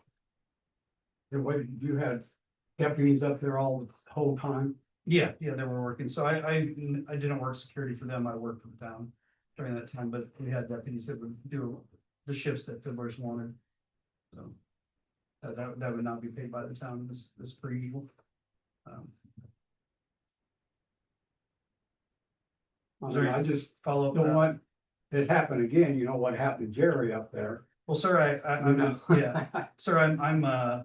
And what, you had deputies up there all the whole time? Yeah, they were working. So I didn't work security for them. I worked for the town during that time, but we had deputies that would do the shifts that fiddlers wanted. So that would not be paid by the town. This pretty evil. I just Follow up. don't want it happen again. You know what happened to Jerry up there? Well, sir, I'm know? yeah, sir, I'm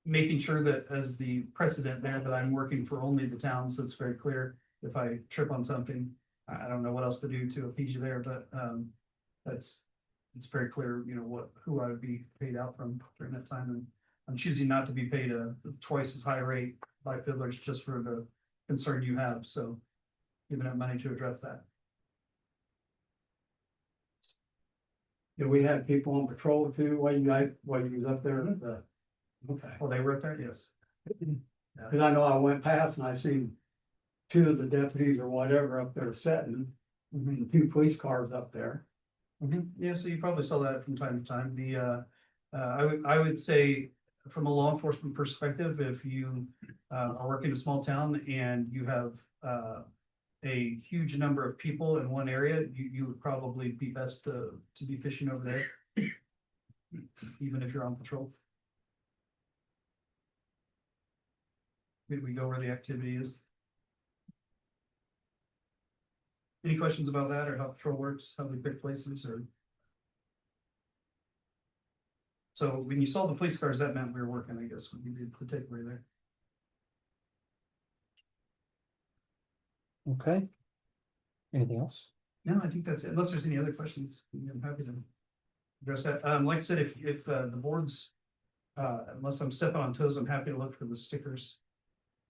making sure that as the precedent there, that I'm working for only the town, so it's very clear. If I trip on something, I don't know what else to do to appease you there, but it's very clear, you know, who I would be paid out from during that time, and I'm choosing not to be paid a twice as high rate by fiddlers just for the concern you have. So giving up money to address that. Did we have people on patrol too while you was up there? Okay. Oh, they were up there? Yes. Cause I know I went past and I seen two of the deputies or whatever up there sitting, and two police cars up there. Yeah, so you probably saw that from time to time. I would say from a law enforcement perspective, if you are working in a small town and you have a huge number of people in one area, you would probably be best to be fishing over there, even if you're on patrol. We go where the activity is. Any questions about that, or how patrol works, how we pick places, or? So when you saw the police cars, that meant we were working, I guess, would be the takeaway there. Okay. Anything else? No, I think that's it, unless there's any other questions, I'm happy to address that. Like I said, if the board's Unless I'm stepping on toes, I'm happy to look for the stickers.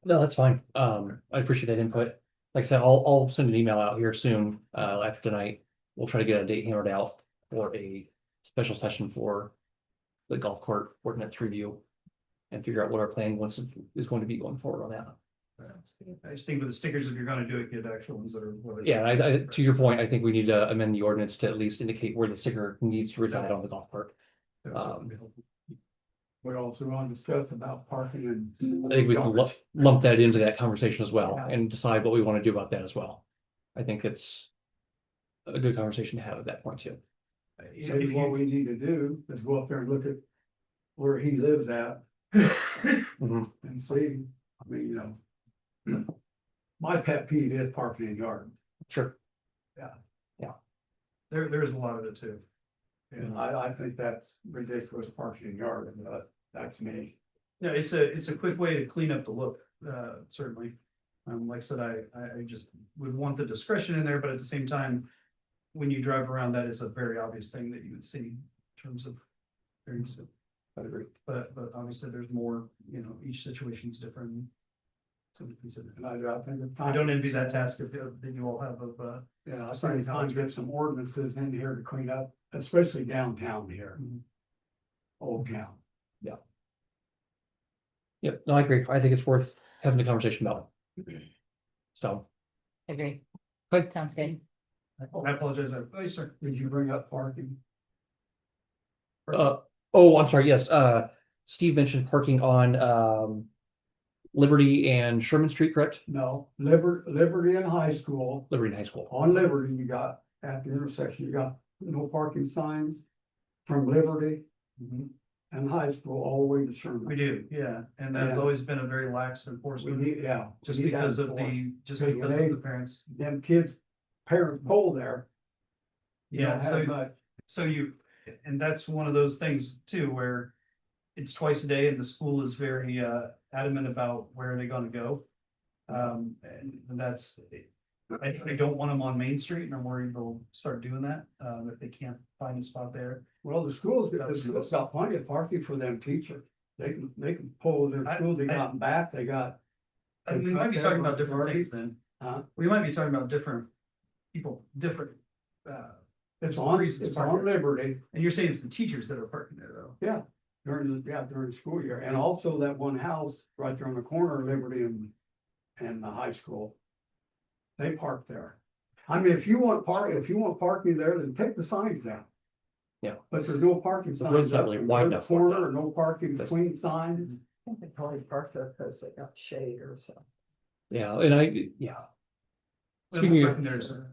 No, that's fine. I appreciate that input. Like I said, I'll send an email out here soon, after tonight. We'll try to get a date hammered out for a special session for the golf court ordinance review. And figure out what our plan is going to be going forward on that. I just think with the stickers, if you're gonna do it, get actual ones that are. Yeah, to your point, I think we need to amend the ordinance to at least indicate where the sticker needs to reside on the golf cart. We also want to discuss about parking and. I think we can lump that into that conversation as well and decide what we want to do about that as well. I think it's a good conversation to have at that point too. So what we need to do is go up there and look at where he lives at and see, I mean, you know. My pet peeve is parking in yards, Sure. There is a lot of it too. and I think that's ridiculous parking in yard, but that's me. Yeah, it's a quick way to clean up the look, certainly. Like I said, I just would want the discretion in there, but at the same time. When you drive around, that is a very obvious thing that you would see in terms of. I agree. But obviously there's more, you know, each situation's different. So to consider. And I think. it's I time- don't envy that task that you all have of, Yeah, I think it's time to get some ordinances in here to clean up, especially downtown here. Old town. Yep, no, I agree. I think it's worth having a conversation about. So, Agree. Good. Sounds good. I apologize, sir. Did you bring up parking? oh, I'm sorry, yes, Steve mentioned parking on, Liberty and Sherman Street, correct? No, Liberty and High School, Liberty High School. on Liberty, you got, at the intersection, you got no parking signs. From Liberty and High School all the way to Sherman. We do, yeah, and that's Yeah. always been a very lax We enforcement, need, yeah. just we need because that of enforced. the parents. Them kids, parents pull there. You Yeah, don't have much. So and that's one of those things too, where it's twice a day and the school is very adamant about where they're gonna go. And that's, I don't want them on Main Street and I'm worried they'll start doing that, if they can't find a spot there. Well, the school's got plenty of parking for them teachers. They can pull their school, they got back, they got. And we might be talking about different things then. Huh? We might be talking about different people, different. It's on reasons to park there. Liberty. And you're saying it's the teachers that are parking there though? During the school year, and also that one house right there on the corner of Liberty and the high school. They park there. I mean, if you want parking there, then take the signs down. Yeah. But there's no parking The road's signs not up really in wide the enough for corner, or no parking That's- between signs. I think they probably parked there because they got shade or something. Yeah, and yeah. Speaking of,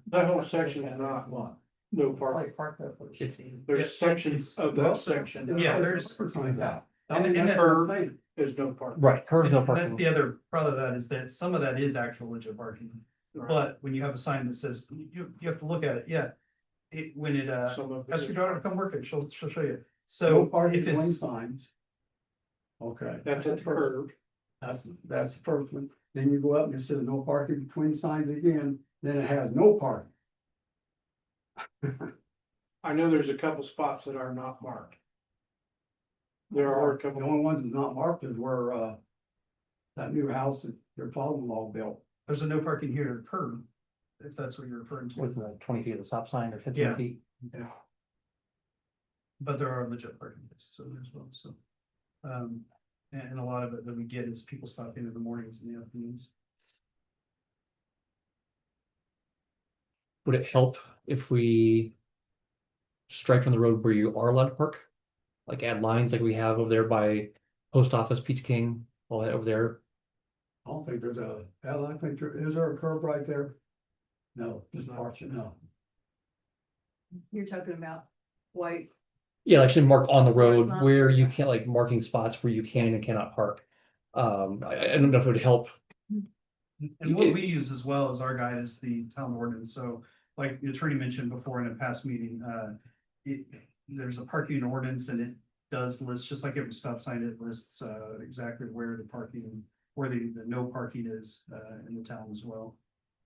That whole section is not one, no parking. Probably parked there for It's- shade. There's sections of that section. Yeah, there's- Yeah. And that's that- what I'm saying. There's no parking. right, there's no And that's the parking. other part of that is that some of that is actual legit parking. Right. But when you have a sign that says, you have to look at it, yeah. When it, Some of it ask is- your daughter to come work it, she'll show you. No So parking if between it's, signs. Okay. That's at the curve. That's the first one. Then you go up and it says no parking between signs again, then it has no parking. I know there's a couple spots that are not marked. There are a The couple. only ones that's not marked is where, that new house that your father-in-law built. there's a no parking here at the curb. If that's what you're referring to, With the 20 feet of the stop sign or 15 Yeah. feet. but there are legit parking places, so there's one, so. And a lot of it that we get is people stopping in the mornings and the afternoons. Would it help if we strike from the road where you are allowed to park? Like add lines like we have over there by Post Office, Pizza King, all that over there. I don't think there's is there a curb right there? No, just parking, no. You're talking about white, Yeah, like should mark on the Where it's road not where parked. you can't, like marking spots where you can and cannot park. I don't know if it would help. And what we use as well as our guide is the town ordinance, so like the attorney mentioned before in a past meeting, there's a parking ordinance and it does list, just like every stop sign, it lists exactly where the parking, where the no parking is in the town as well.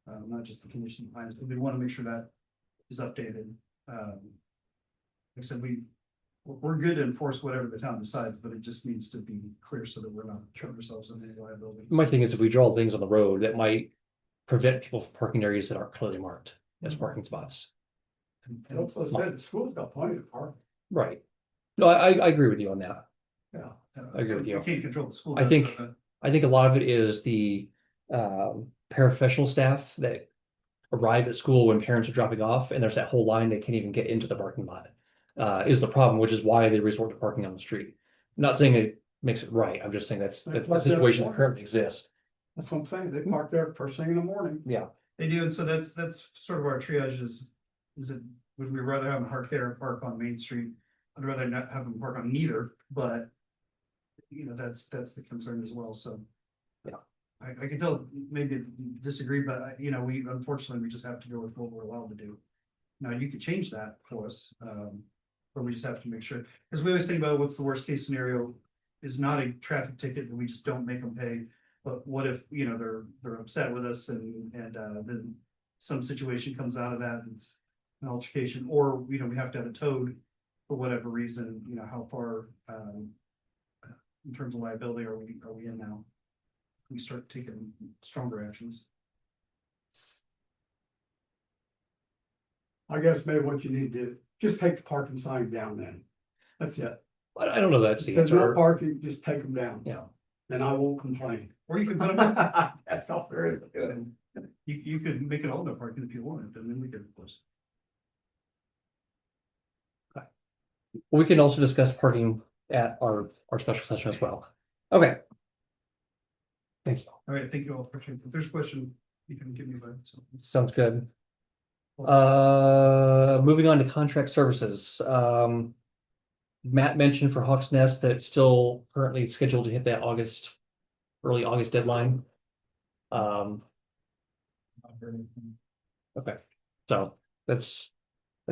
Not just the condition behind it, but we want to make sure that is updated. Like I said, we're good to enforce whatever the town decides, but it just needs to be clear so that we're not showing ourselves in any liability. My thing is if we draw things on the road, that might prevent people from parking areas that aren't clearly marked as parking spots. And also said, the school's got plenty of parking. Right. No, I agree with you on that. Yeah. I agree with you. We can't control the school. I think- I think a lot of it is the paraprofessional staff that arrive at school when parents are dropping off, and there's that whole line, they can't even get into the parking lot. Is the problem, which is why they resort to parking on the street. I'm not saying it makes it right, I'm just saying that's the situation that currently exists. That's what I'm saying. They park there first thing in the morning. Yeah, They do, and so that's sort of our triage is it, would we rather have them park there or park on Main Street? I'd rather not have them park on neither, but. You know, that's the concern as well, so. Yeah. I can tell, maybe disagree, but you know, we unfortunately, we just have to go with what we're allowed to do. Now, you could change that for us, but we just have to make sure, because we always think about what's the worst case scenario. Is not a traffic ticket that we just don't make them pay, but what if, you know, they're upset with us and then. Some situation comes out of that, and it's an altercation, or, you know, we have to have it towed for whatever reason, you know, how far, in terms of liability are we in now? We start taking stronger actions. I guess maybe what you need to do, just take the parking sign down then. That's it. I don't know that that's It the says no answer. parking, just take them down. Yeah. Then I won't complain. Or you could put them, That's all there is to it. you could make it all no parking if you wanted, and then we could, of course. We can also discuss parking at our special session as well. Okay. Thank you. All right, thank you all. Appreciate it. If there's a question, you can give me that, so. Sounds good. Moving on to contract services, Matt mentioned for Hawks Nest that it's still currently scheduled to hit that early August deadline. Okay, so that's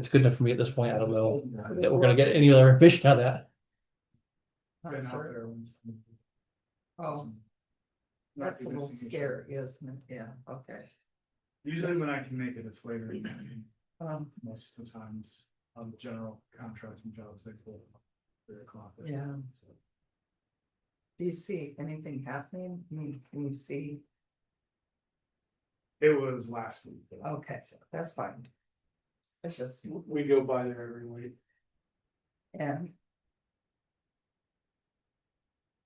good enough for me at this point. I don't know that we're gonna get any other information out of that. Been out there once. Oh, Not that's a little missing each scary, isn't it? Yeah, okay. other. Usually when I can make it, it's later in the evening. Um, Most of the times on the general contracting jobs, they pull 3 o'clock. or Yeah. something, so. do you see anything happening? Can you see? It was last week. Okay, so that's fine. It's just, We go by there every week. and.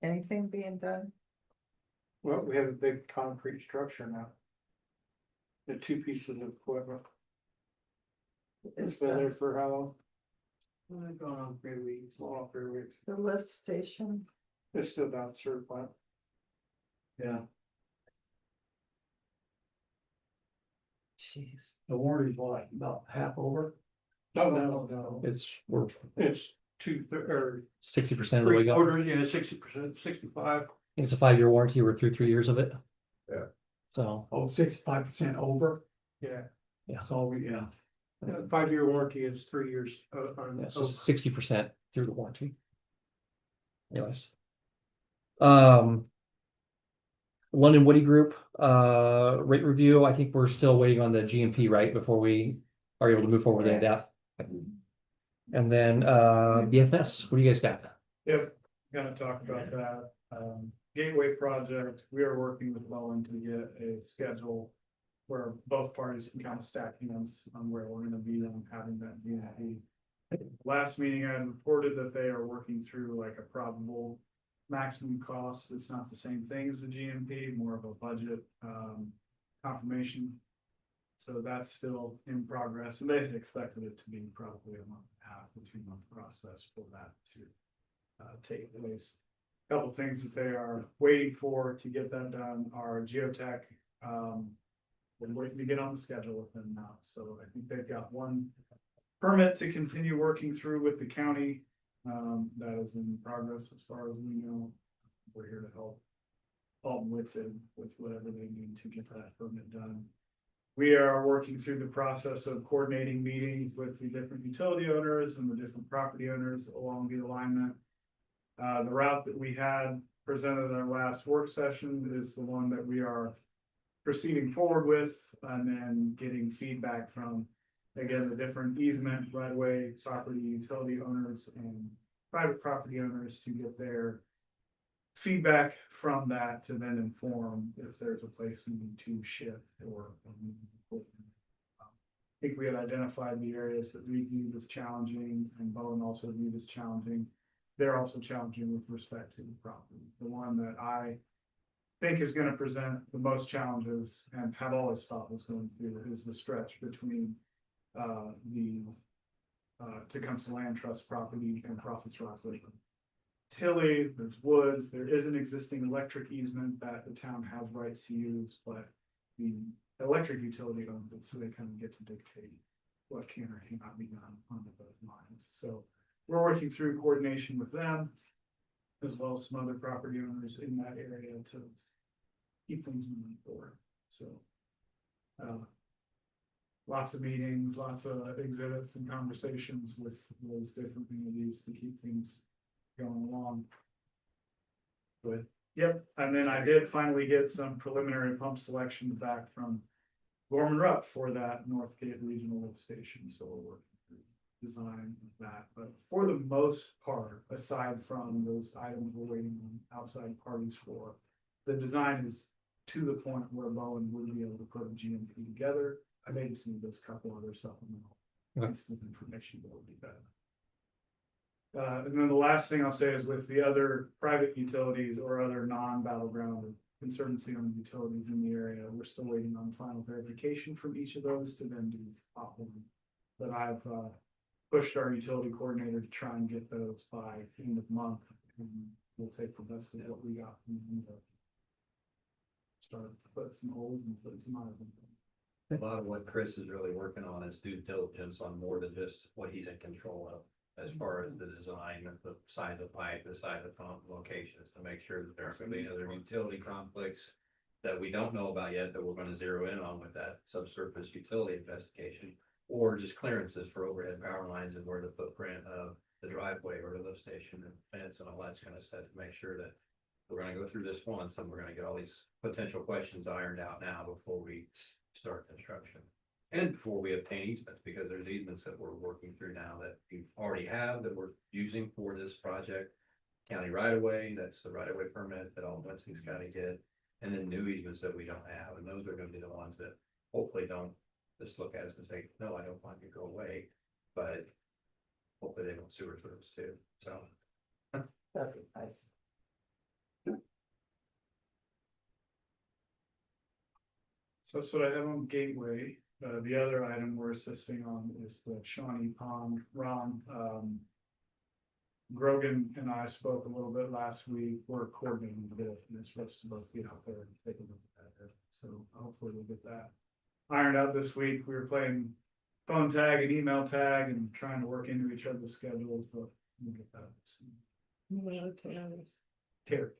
Anything being done? Well, we have a big concrete structure now. The 2 pieces of equipment. It's Is been the, there for how long? Going on 3 weeks, long 3 weeks. the lift station? It's still down certified. Yeah. Jeez. The warranty's what, about half over? No. We're It's 2/3 60% of the way or up. 3/4, yeah, 60%, 65. It's a 5-year warranty. We're through 3 years of it. Yeah. So, Oh, 65% over, Yeah, that's all we, yeah. 5-year warranty is 3 years. On yeah, so over. 60% through the warranty. Anyways. London Woody Group, rate review, I think we're still waiting on the GMP, right, before we are able to move forward with that. And then, BFS, what do you guys got? Yep, gonna talk about that. Gateway project, we are working with Welland to get a schedule. Where both parties can kind of stack hands on where we're gonna be on having that GMP. Last meeting, I reported that they are working through like a probable maximum cost. It's not the same thing as the GMP, more of a budget confirmation. So that's still in progress, and they expected it to be probably a month and a half, a 2-month process for that to take place. Couple things that they are waiting for to get that done are geotech. We're waiting to get on the schedule with them now, so I think they've got one permit to continue working through with the county. That is in progress as far as we know. We're here to help Alton Whitson with whatever they need to get that permit done. We are working through the process of coordinating meetings with the different utility owners and the different property owners along the alignment. The route that we had presented in our last work session is the one that we are proceeding forward with, and then getting feedback from again, the different easement, right of way, property, utility owners and private property owners to get their feedback from that to then inform if there's a place we need to shift or. I think we had identified the areas that we viewed as challenging and Bowen also viewed as challenging. They're also challenging with respect to the property. The one that I think is gonna present the most challenges and have always thought was going to is the stretch between the Tecumseh Land Trust property and Prophets Rock Lake. Tilly, there's woods, there is an existing electric easement that the town has rights to use, but the electric utility owns it, so they kind of get to dictate what can or cannot be done on those lines. So we're working through coordination with them, as well as some other property owners in that area to keep things moving forward. So lots of meetings, lots of exhibits and conversations with those different communities to keep things going along. But yep, and then I did finally get some preliminary pump selections back from Gorman Rupp for that Northgate Regional Lift Station, so we're working through design of that. But for the most part, aside from those items we're waiting on outside parties for, the design is to the point where Bowen would be able to put a GMP together. I may just need those couple other supplemental pieces of information that would be better. And then the last thing I'll say is with the other private utilities or other non-battleground or conservancy owned utilities in the area, we're still waiting on final verification from each of those to then do top one. But I've pushed our utility coordinator to try and get those by end of month, and we'll take the best of what we got from the start, put some holes and put some eyes in. A lot of what Chris is really working on is due diligence on more than just what he's in control of. As far as the design of the size of pipe, the size of pump locations, to make sure that there aren't gonna be other utility conflicts that we don't know about yet, that we're gonna zero in on with that subsurface utility investigation. Or just clearances for overhead power lines and where the footprint of the driveway or the lift station and fence and all that's gonna set to make sure that we're gonna go through this once and we're gonna get all these potential questions ironed out now before we start construction. And before we obtain easements, because there's easements that we're working through now that we already have that we're using for this project. County right of way, that's the right of way permit that all Winston's County did. And then new easements that we don't have, and those are gonna be the ones that hopefully don't just look at us and say, no, I don't want you to go away. But hopefully they don't sue us for those too, so. That'd be nice. So that's what I have on Gateway. The other item we're assisting on is the Shawnee Pond Ron. Grogan and I spoke a little bit last week. We're coordinating a bit, and it's supposed to both get out there and take a look at it. So hopefully we'll get that ironed out this week. We were playing phone tag and email tag and trying to work into each other's schedules, but we'll get that soon. Terry.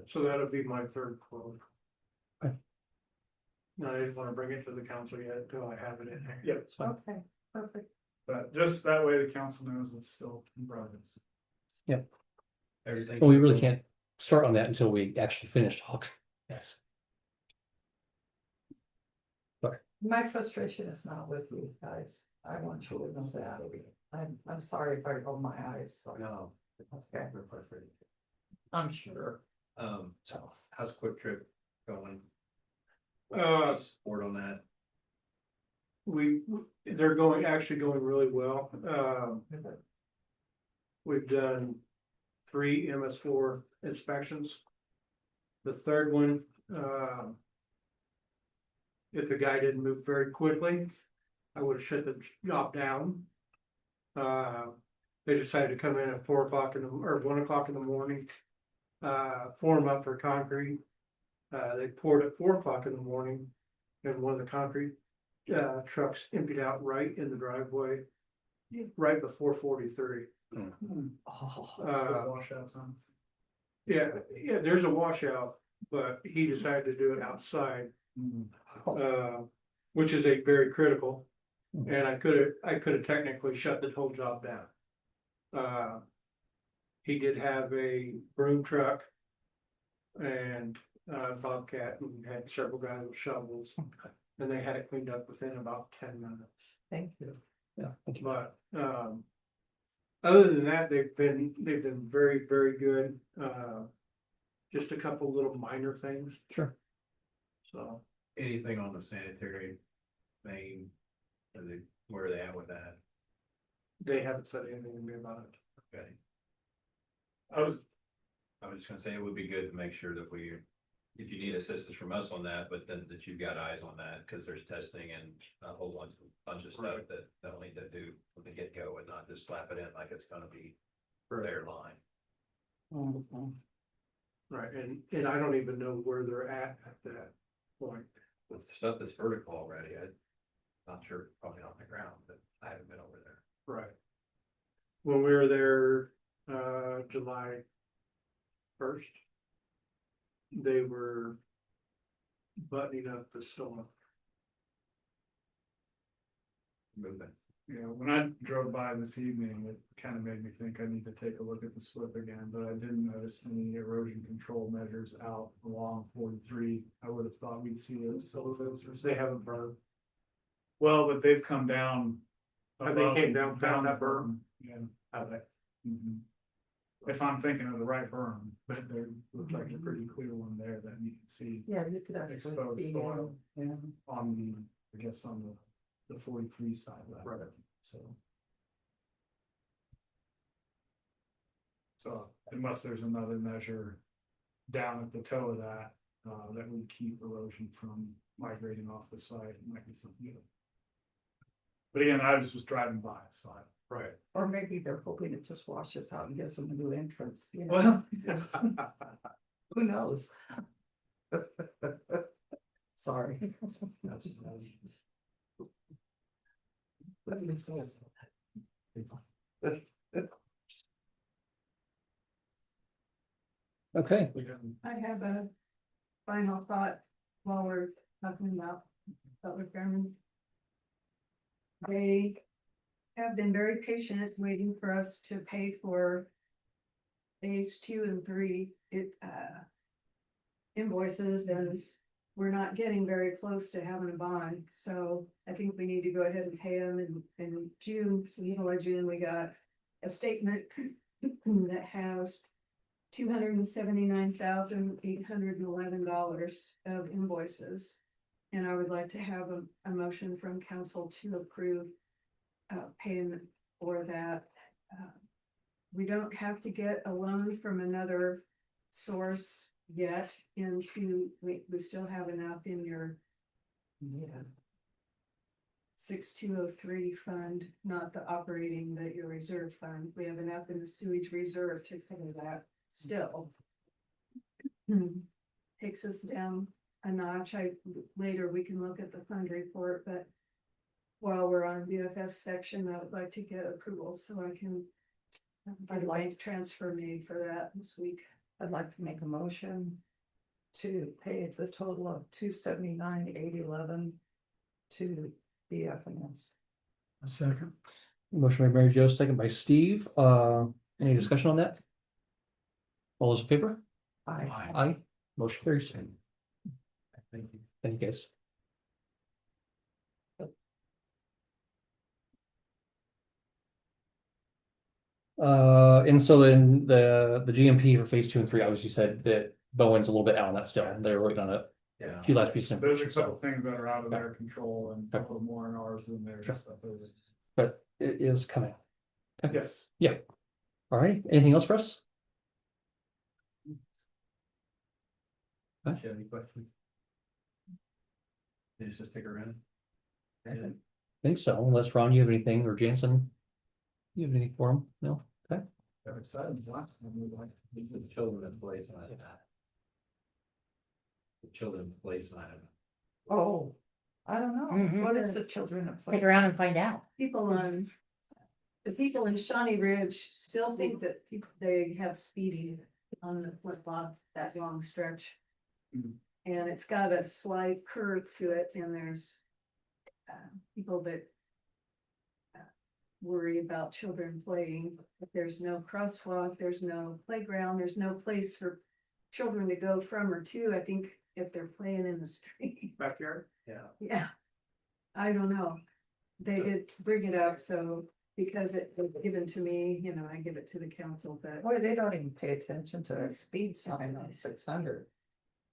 So that'll be my third quote. Okay. No, I didn't wanna bring it to the council yet until I have it in there. Yep, it's fine. Okay, perfect. But just that way the council knows it's still in progress. Everything. Well, we really can't start on that until we actually finish talks. Yes. My frustration is not with you guys. I want you to know that. I'm sorry if I roll my eyes. No. Okay. We're frustrated. I'm sure. So how's Quick Trip going? Support on that. They're actually going really well. We've done 3 MS4 inspections. The third one, if the guy didn't move very quickly, I would have shut the job down. They decided to come in at 4 o'clock or 1 o'clock in the morning. Form up for concrete. They poured at 4 o'clock in the morning, and one of the concrete trucks emptied out right in the driveway, right before 43. Washouts on. Yeah, there's a washout, but he decided to do it outside, which is a very critical. And I could have technically shut the whole job down. He did have a broom truck and Bobcat, and had several guys with shovels. And they had it cleaned up within about 10 minutes. Thank you. Yeah, thank you. But, other than that, they've been very, very good. Just a couple little minor things, Sure. so. Anything on the sanitary main, where are they at with that? They haven't said anything to me about it. Okay. I was, I was just gonna say it would be good to make sure that we, if you need assistance from us on that, but then that you've got eyes on that, cause there's testing and a whole bunch of stuff that they'll need to do from the get-go and not just slap it in like it's gonna be their line. Right, and I don't even know where they're at that point. With the stuff that's vertical already, I'm not sure, probably on the ground, but I haven't been over there. Right. When we were there, July 1st. They were buttoning up the storm. Moving. you know, when I drove by this evening, it kind of made me think I need to take a look at the slip again, but I didn't notice any erosion control measures out along 43. I would have thought we'd see it, so They haven't burned. well, but they've come down. Have they above- came down past that berm? Yeah. Have they? Mhm. If I'm thinking of the right berm, but there looks like a pretty clear one there that you can see Yeah, you could actually exposed see, soil yeah. on the, I guess, on the 43 side of that. Right. So. So unless there's another measure down at the toe of that, that would keep erosion from migrating off the site, it might be something good. But again, I was just driving by, so I. Right. Or maybe they're hoping it just washes out and gives them a new entrance, you know, Well. who knows? Sorry. Let me see. Okay, I have a final thought while we're talking about Butler Fairman. They have been very patient waiting for us to pay for phase 2 and 3 invoices, and we're not getting very close to having a bond, so I think we need to go ahead and pay them in June. June, we got a statement that has $279,811 of invoices. And I would like to have a motion from council to approve payment for that. We don't have to get a loan from another source yet we still have enough in your 6203 fund, not the operating, but your reserve fund. We have enough in the sewage reserve to cover that still. Takes us down a notch. Later we can look at the fund report, but while we're on BFS section, I would like to get approval so I can I'd like to transfer me for that this week. I'd like to make a motion to pay the total of $279,811 to BFNS. A second. motion by Mary Jo, second by Steve. Any discussion on that? All those in favor? Aye. Aye. Motion carries. Thank you. Thank you, guys. And so then the GMP for phase 2 and 3, obviously said that Bowen's a little bit out on that still. They're waiting on a Yeah. few last pieces. of There's a information, couple things that are out of their control and a Okay. couple more in ours than theirs. Sure. Stuff that was- But it is coming. Yes. All right, anything else for us? Do you have any questions? Can you just stick around? I think so, unless Ron, you have anything, or Jansen? You have anything for him? No? Okay. They're excited. Last time we like. The children place on it. The children place on it. Oh, I don't know. Mhm. What is the children of? Stick around and find out. The people in Shawnee Ridge still think that they have speeding on the flip flop, that long stretch. Mhm. And it's got a slight curve to it, and there's people that worry about children playing, but there's no crosswalk, there's no playground, there's no place for children to go from or to. I think if they're playing in the street. Backyard? Yeah. Yeah. I don't know. They did bring it up, so because it was given to me, you know, I give it to the council, but Boy, they don't even pay attention to a speed sign on 600.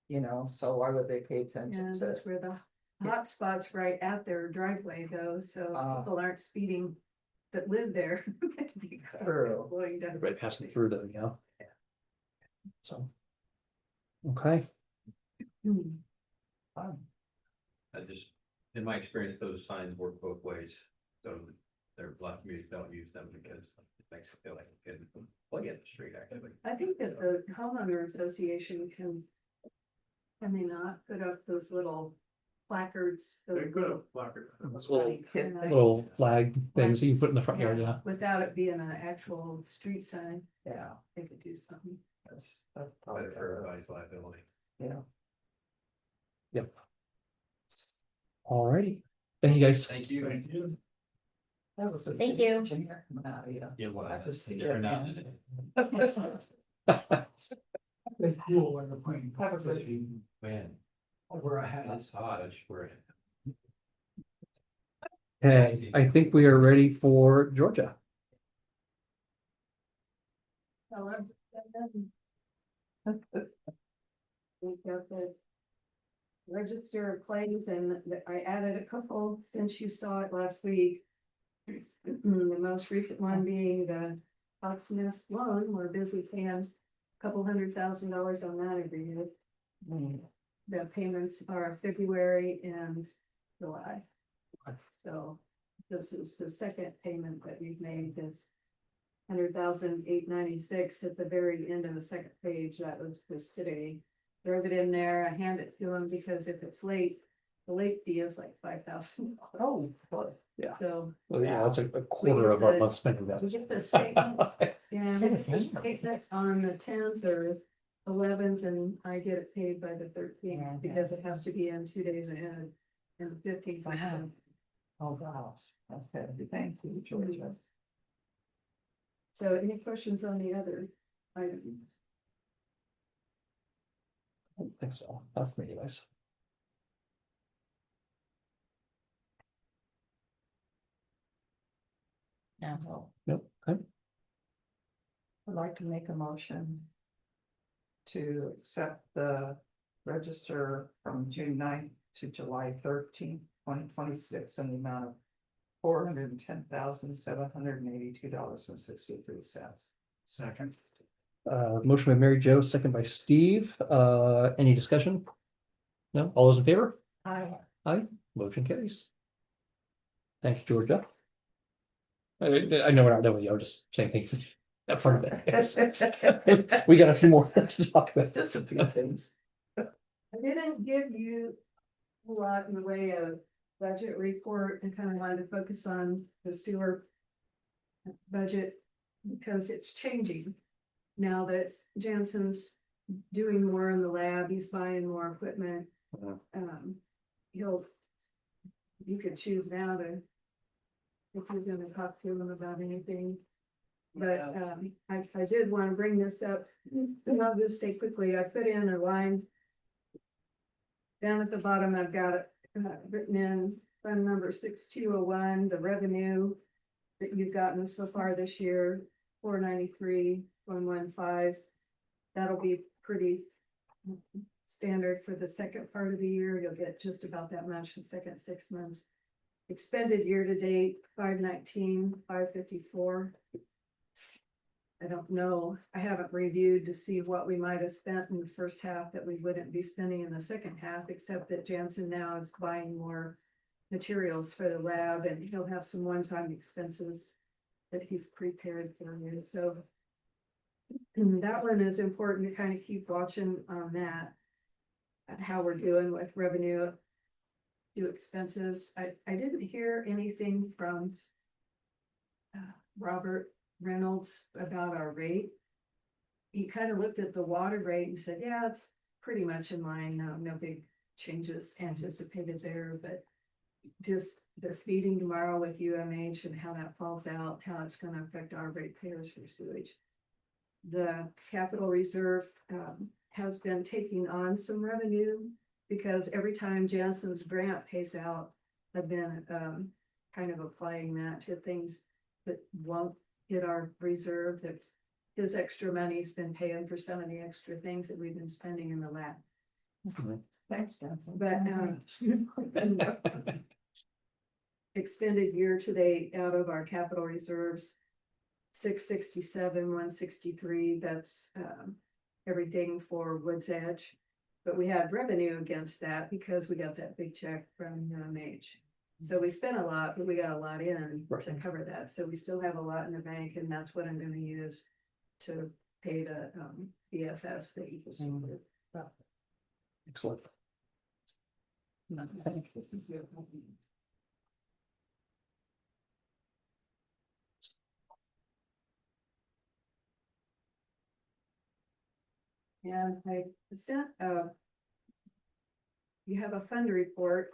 You know, so why would they pay yeah, attention to that's it? where the hot spots right at their driveway go, so Ah. people aren't speeding that live there. True. Going down. Right passing through them, you know? So. Okay, Hmm. I just, in my experience, those signs work both ways, so they're black communities don't use them because it makes it feel like a kid play in the street actually. I think that the homeowner association can they not put up those little placards? They those could have placard. Those little, Funny kid Yeah. things. little flag things that you put in the front yard, yeah. Without it being an actual street sign, Yeah. they could do something. That's probably Better for everybody's liability. Yeah. Yep. Alrighty, thank you guys. Thank you. Thank you. That was a Thank you. engineer coming out of you. Yeah, well, I could see they're it, not- man. They cool when they're playing. Have a good- competition Man, Where I had. it's hot, I just wear it. Okay, I think we are ready for Georgia. We've got the register of claims and I added a couple since you saw it last week. The most recent one being the Hawks Nest loan, we're busy paying a couple $100,000 on that every year. The payments are February and July. So this is the second payment that we've made, this 100,896 at the very end of the second page. That was today. Drove it in there, I hand it to them because if it's late, the late fee is like $5,000. Oh, boy. Yeah. So Well, yeah, that's a quarter of our month spending. we That. get the statement, and Is it a we get the thing? statement on the 10th or 11th, and I get it paid by the 13th because it has to be in 2 days ahead. And the 15th. is Wow. the- Oh, wow. Okay, thank you, Georgia. So any questions on the other items? I don't think so, not for me anyways. No. Nope, okay, I'd like to make a motion to accept the register from June 9th to July 13th, 2026, in the amount of $410,782.63. Second. motion by Mary Jo, second by Steve, any discussion? No, all those in favor? Aye. Aye, motion carries. Thank you, Georgia. I know we're not done with you, I'm just saying thank you for that part of it. We got a few more to talk about. Just a few things. I didn't give you a lot in the way of budget report and kind of wanted to focus on the sewer budget because it's changing. Now that Jansen's doing more in the lab, he's buying more equipment. You could choose now to, if you're gonna talk to him about anything. But I did want to bring this up, and I'll just say quickly, I put in a line. Down at the bottom, I've got it written in fund number 6201, the revenue that you've gotten so far this year, 493,115. That'll be pretty standard for the second part of the year. You'll get just about that much the second 6 months. Expended year to date, 519,554. I don't know, I haven't reviewed to see what we might have spent in the first half that we wouldn't be spending in the second half, except that Jansen now is buying more materials for the lab and he'll have some one-time expenses that he's prepared for you, so that one is important to kind of keep watching on that, at how we're doing with revenue to expenses. I didn't hear anything from Robert Reynolds about our rate. He kind of looked at the water rate and said, yeah, it's pretty much in line, no big changes anticipated there, but just this meeting tomorrow with UMH and how that falls out, how it's gonna affect our ratepayers for sewage. The capital reserve has been taking on some revenue. Because every time Jansen's grant pays out, I've been, kind of applying that to things that won't hit our reserve, that his extra money's been paying for some of the extra things that we've been spending in the lab. Thanks, Johnson. But, expended year to date out of our capital reserves, 667, 163, that's, everything for Woods Edge. But we had revenue against that because we got that big check from UMH. So we spent a lot, but we got a lot in to Right. cover that. So we still have a lot in the bank, and that's what I'm gonna use to pay the, BFS that you just. Excellent. And I sent, you have a fund report.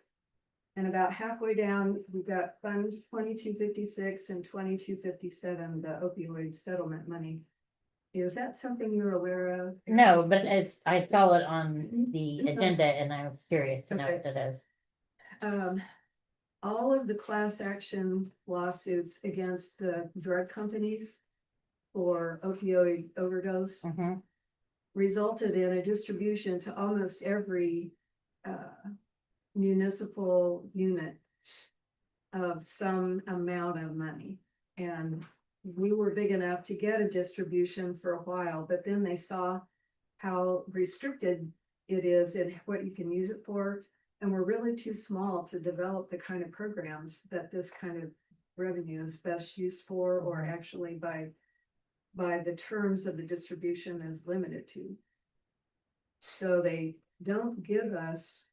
And about halfway down, we've got funds 2256 and 2257, the opioid settlement money. Is that something you're aware of? No, but it's, I saw it on the agenda and I was curious to know what it is. All of the class action lawsuits against the drug companies for opioid overdose Mhm. resulted in a distribution to almost every municipal unit of some amount of money. And we were big enough to get a distribution for a while, but then they saw how restricted it is and what you can use it for. And we're really too small to develop the kind of programs that this kind of revenue is best used for, or actually by the terms of the distribution is limited to. So they don't give us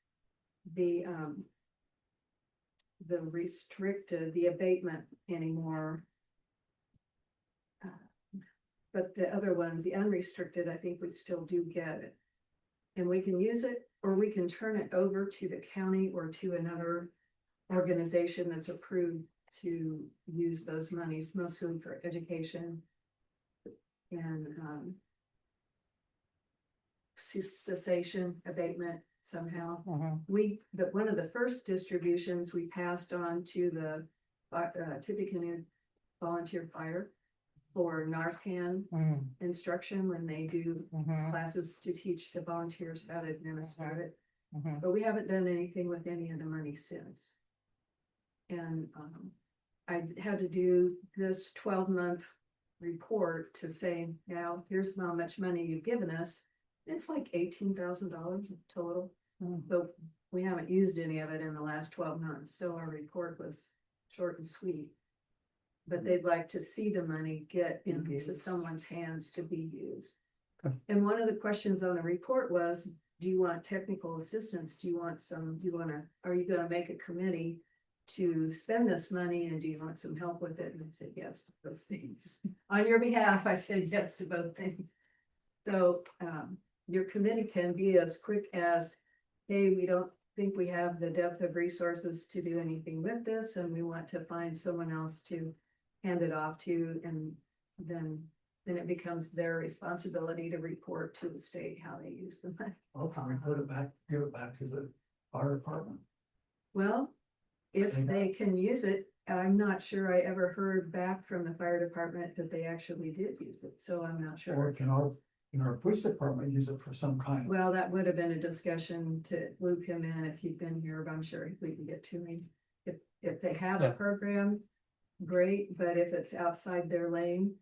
the restricted, the abatement anymore. But the other ones, the unrestricted, I think we still do get it. And we can use it, or we can turn it over to the county or to another organization that's approved to use those monies, mostly for education. And cessation abatement somehow. Mhm. One of the first distributions we passed on to the Tippecanoe Volunteer Fire for Narcan Mhm. instruction when they do Mhm. classes to teach the volunteers how to administer it. Mhm. But we haven't done anything with any of the money since. And I had to do this 12-month report to say, now here's how much money you've given us. It's like $18,000 total, Mm. but we haven't used any of it in the last 12 months, so our report was short and sweet. But they'd like to see the money get into used. someone's hands to be used. Okay. And one of the questions on the report was, do you want technical assistance? Are you gonna make a committee to spend this money, and do you want some help with it? And I said yes to both things. On your behalf, I said yes to both things. So, your committee can be as quick as, hey, we don't think we have the depth of resources to do anything with this, and we want to find someone else to hand it off to, and then it becomes their responsibility to report to the state how they use the money. Okay, we put it back, give it back to the fire department. Well, if they can use it, I'm not sure I ever heard back from the fire department that they actually did use it, so I'm not Or sure. can our police department use it for some kind of? Well, that would have been a discussion to loop him in if he'd been here, but I'm sure we can get to him. If they have a Yeah. program, great, but if it's outside their lane.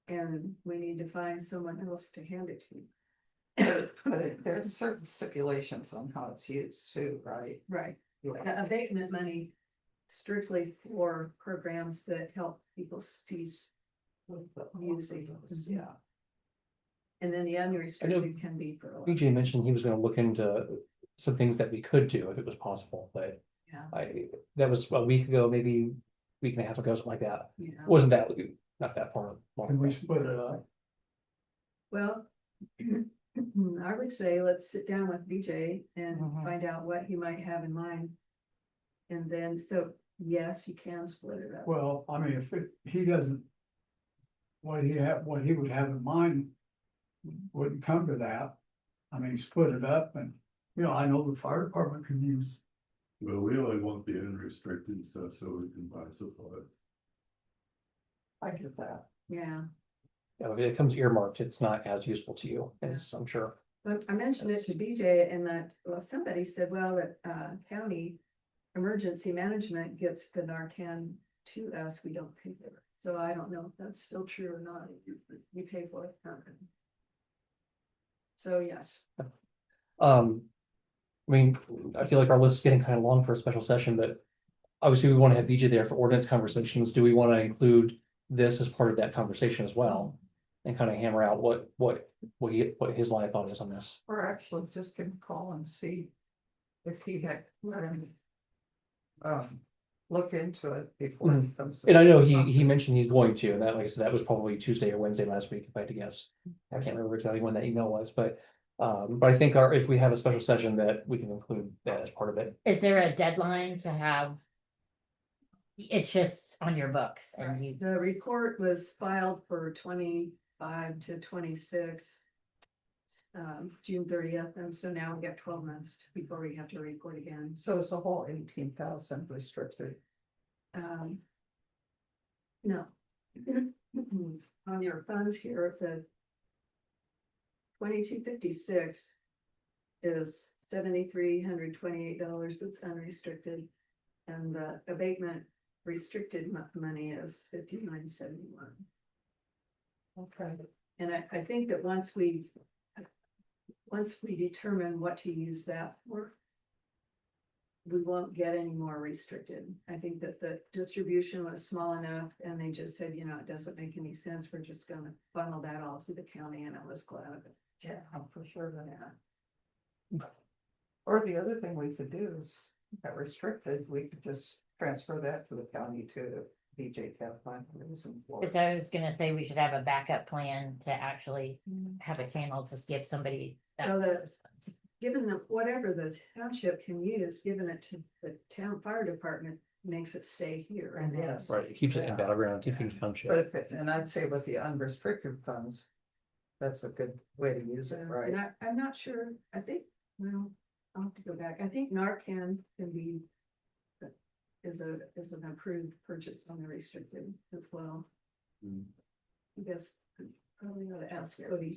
And we need to find someone else to hand it to. But there's certain stipulations on how it's used too, right? Right, Yeah. the abatement money strictly for programs that help people cease using those. Yeah. And then the unrestricted can be for. a lot. BJ mentioned he was gonna look into some things that we could do if it was possible, but Yeah, that was a week ago, maybe week and a half ago, something like that. yeah, Wasn't that, not that far. long Can we ago. split it up? well. I would say let's sit down with BJ and Mhm. find out what he might have in mind. And then, so, yes, you can split it up. Well, I mean, he doesn't. What he would have in mind wouldn't come to that. I mean, split it up and, you know, I know the fire department can use. Well, we only want the unrestricted stuff so we can buy supplies. I get that. Yeah, If it comes earmarked, it's not as useful to you, as I'm sure. but I mentioned it to BJ and that, well, somebody said, well, that county emergency management gets the Narcan to us, we don't pay for it. So I don't know if that's still true or not. You pay for it. So yes, I mean, I feel like our list is getting kind of long for a special session, but obviously we want to have BJ there for ordinance conversations. Do we want to include this as part of that conversation as well? And kind of hammer out what his line of thought is on this. Or actually just give him a call and see if he had let him look into it before it comes. And I know he mentioned he's going to, and that, like I said, that was probably Tuesday or Wednesday last week, if I had to guess. I can't remember exactly when that email was, but I think if we have a special session that we can include that as part of it. Is there a deadline to have? It's just on your books and you, the report was filed for 25 to 26. June 30th, and so now we got 12 months before we have to report again. So it's a whole 18,000 restricted. No. On your funds here, the 2256 is $7,328 that's unrestricted. And the abatement restricted money is $59.71. Okay. And I think that once we determine what to use that for, we won't get any more restricted. I think that the distribution was small enough and they just said, you know, it doesn't make any sense. We're just gonna funnel that all to the county, and I was glad of it. Yeah, for sure. Or the other thing we could do is that restricted, we could just transfer that to the county to BJ Cap find a reason for it. so I was gonna say we should have a backup plan to actually have a channel to give somebody. So that- Given that whatever the township can use, giving it to the town fire department makes it stay here. And yes. Right, it keeps it in Yeah. battleground, Tiffany But Township. if it, and I'd say with the unrestricted funds, that's a good way to use it, right? And I'm not sure, I think, well, I'll have to go back. I think Narcan can be. Is an approved purchase on the restricted as well. I guess I probably ought to ask Cody.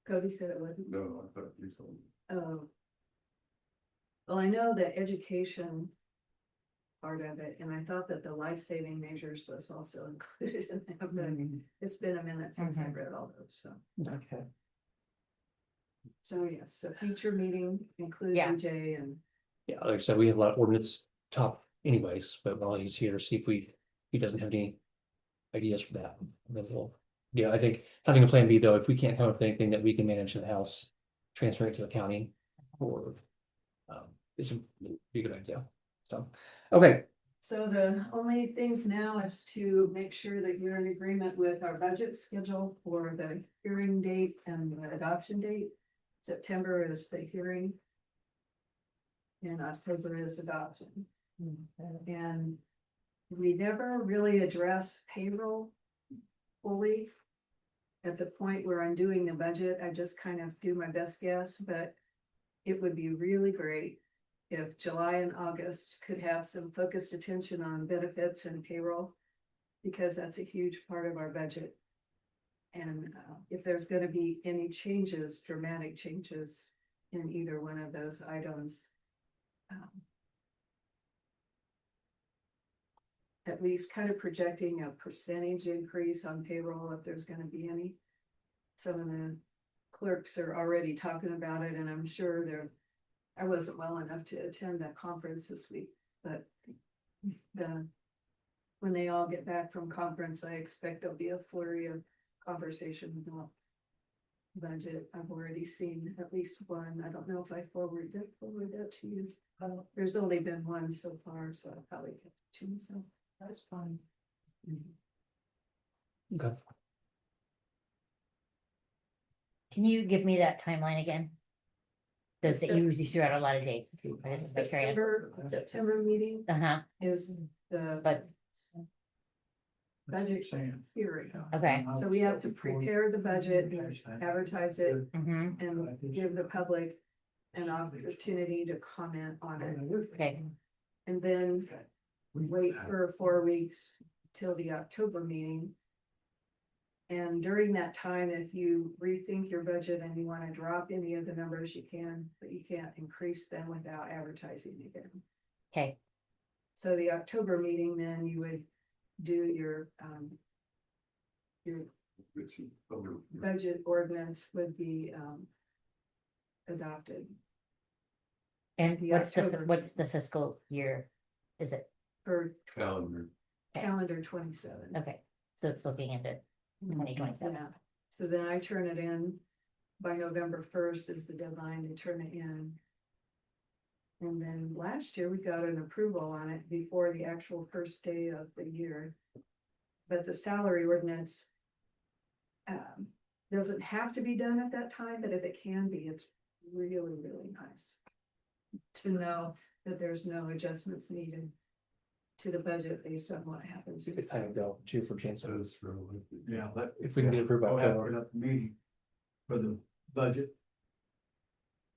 Cody said it wasn't. No, I thought you told me. Oh. Well, I know the education part of it, and I thought that the life-saving measures was also included in that, but it's been a minute since I read all those, so. Okay. So yes, so future meeting include Yeah. BJ and, Yeah, like I said, we have a lot of ordinance top anyways, but while he's here, see if he doesn't have any ideas for that. That's all. Yeah, I think having a plan B though, if we can't come up with anything that we can manage in the house, transfer it to the county or this would be a good idea. So, okay, so the only things now is to make sure that you're in agreement with our budget schedule for the hearing date and the adoption date. September is the hearing. And October is adoption. And we never really address payroll fully. At the point where I'm doing the budget, I just kind of do my best guess, but it would be really great if July and August could have some focused attention on benefits and payroll, because that's a huge part of our budget. And if there's gonna be any changes, dramatic changes in either one of those items, at least kind of projecting a percentage increase on payroll if there's gonna be any. Some of the clerks are already talking about it, and I'm sure I wasn't well enough to attend that conference this week, but when they all get back from conference, I expect there'll be a flurry of conversation about budget. I've already seen at least one. I don't know if I forwarded that to you. There's only been one so far, so I probably kept it to myself. That's fine. okay. Can you give me that timeline again? Does it usually threw out a lot of dates? I just make sure I- September meeting Uh-huh, is the but budget Saying. hearing. Okay. So we have to prepare the budget, advertise it, Mhm. and give the public an opportunity to comment on it. Okay, And then wait for 4 weeks till the October meeting. And during that time, if you rethink your budget and you wanna drop any of the numbers, you can, but you can't increase them without advertising again. okay, So the October meeting, then you would do your Which is other- budget ordinance would be, adopted and The what's October what's the fiscal year? Is it, for Calendar. calendar 27. okay, so it's looking into 2027. Yeah, so then I turn it in by November 1st is the deadline to turn it in. And then last year we got an approval on it before the actual first day of the year. But the salary ordinance doesn't have to be done at that time, but if it can be, it's really, really nice to know that there's no adjustments needed to the budget based on what happens. We could kind of go too for Jansen, That's really. Yeah, that. if we can get approved by We'll have to October. put up a meeting for the budget.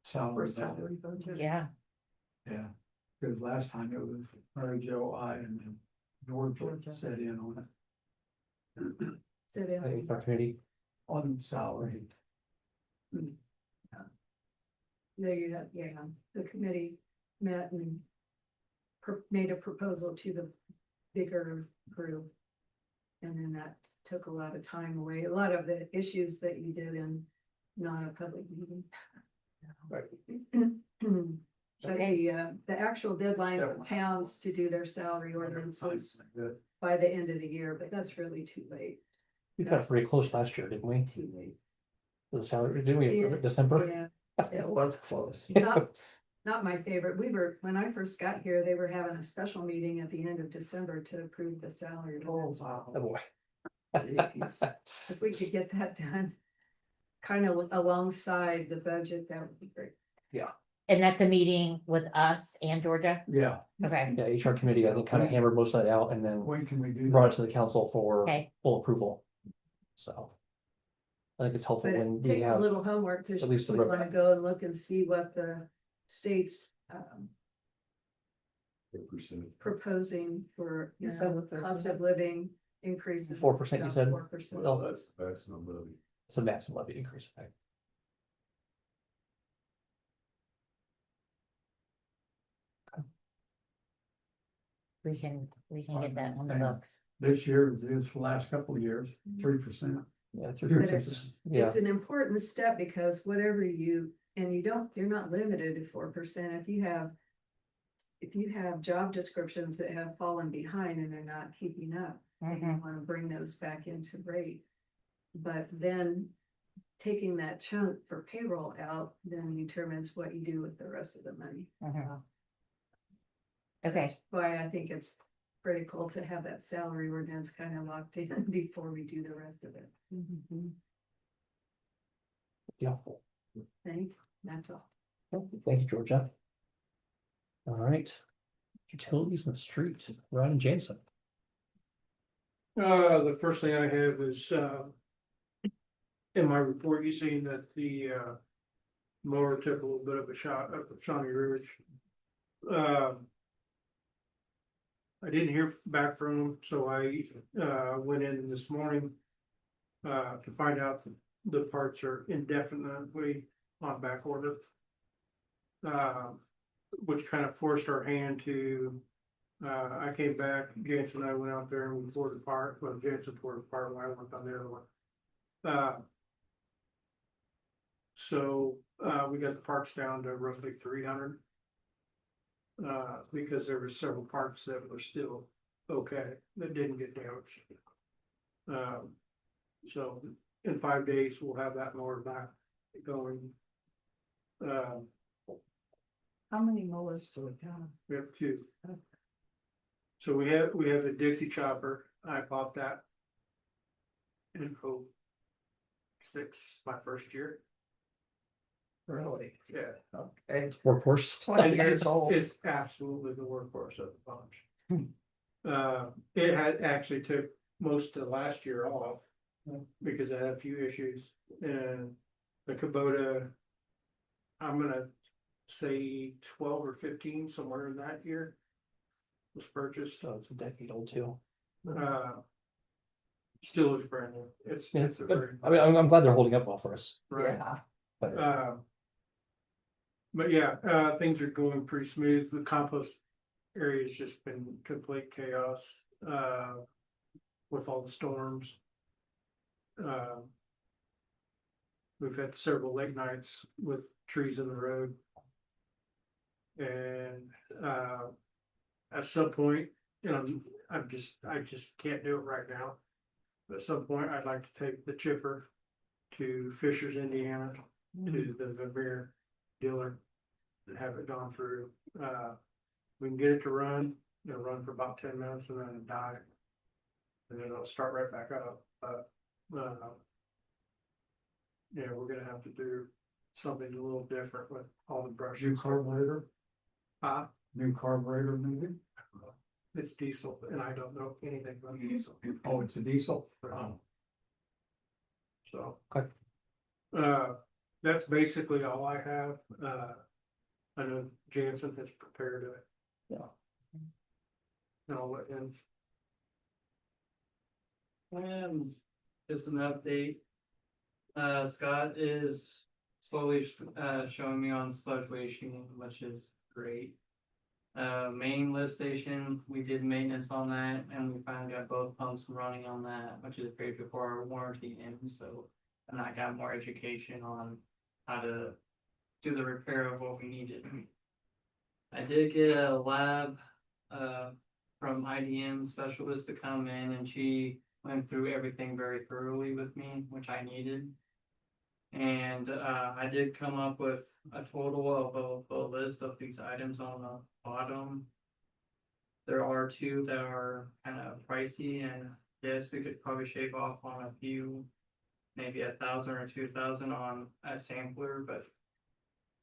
For Salary. salary budget. Yeah, Yeah, because last time it was Mary Jo, I, and then Georgia Georgia. set in on it. So then, HR committee, On salary. there you have, yeah, the committee met and made a proposal to the bigger group. And then that took a lot of time away, a lot of the issues that you did in not a public meeting. Right. But Okay. the actual deadline for towns to do their salary ordinance was by the end of the year, but that's really too late, we got pretty close last year, didn't we? too late. The salary, didn't we, approve it December? Yeah, It was close. not my favorite. When I first got here, they were having a special meeting at the end of December to approve the salary. ordinance. Oh, boy. If we could get that done, kind of alongside the budget, that would be great. and that's a meeting with us and Georgia, Yeah, okay, Yeah, HR committee, I think, kind of hammered most of that out and then when can we do? brought it to the council for okay, full approval. So. I think it's helpful But when we take a have, little homework, because at least a we want to roadmap. go and look and see what the state's Percent. proposing for, you You said know, what they're- cost of living increases. 4%, you said? 4%. Well, That's the maximum levy. it's a maximum levy increase, right? we can get that on the books. This year, this for the last couple of years, 3%. Yeah, it's, But yeah, It's an important step because whatever you're not limited to 4%. If you have job descriptions that have fallen behind and they're not keeping up, then you Mhm. want to bring those back into rate. But then taking that chunk for payroll out, then determines what you do with the rest of the money. Mhm. Okay, That's why I think it's critical to have that salary ordinance kind of locked in before we do the rest of it. yeah. That's all. Thank you, Georgia. All right. Utilities in the street, Ryan Jansen. The first thing I have is, in my report, you seen that the, mower took a little bit of a shot up at Shawnee Ridge. I didn't hear back from him, so I, went in this morning, to find out the parts are indefinitely on back order. Which kind of forced our hand to, I came back, Jansen and I went out there and we tore the part, well, Jansen tore the part, when I went on the other one. So, we got the parts down to roughly 300. Because there were several parts that were still okay, that didn't get damaged. So in 5 days, we'll have that mower back going. How many mowers do we have? We have two. So we have a Dixie chopper, I bought that. In 06, my first year, Really? yeah. Okay, Workforce. 20 years old. It's absolutely the workhorse of the bunch. It had actually took most of last year off. Because I had a few issues and the Kubota. I'm gonna say 12 or 15, somewhere in that year. Was purchased, So it's a decade old too. still looks brand new, Yeah, it's a but, very. I mean, I'm glad they're holding up well for us. Right. Yeah, But But yeah, things are going pretty smooth. The compost area's just been complete chaos, with all the storms. We've had several late nights with trees in the road. And, at some point, you know, I just can't do it right now. But at some point, I'd like to take the chipper to Fishers, Indiana, to the Vermeer dealer. And have it gone through, we can get it to run, it'll run for about 10 minutes and then it'll die. And then it'll start right back up, but, yeah, we're gonna have to do something a little different with all the brush. New carburetor, new carburetor maybe? It's diesel and I don't know anything about diesel, Oh, it's a diesel? so. Okay. That's basically all I have, I know Jansen has prepared it. Yeah. And I'll let him. Just an update. Scott is slowly showing me on sludge washing, which is great. Main lift station, we did maintenance on that and we finally got both pumps running on that, which is great before our warranty ends, so. And I got more education on how to do the repair of what we needed. I did get a lab, from IDM specialist to come in and she went through everything very thoroughly with me, which I needed. And I did come up with a total of a list of these items on the bottom. There are two that are kind of pricey, and yes, we could probably shave off on a few, maybe 1,000 or 2,000 on a sampler, but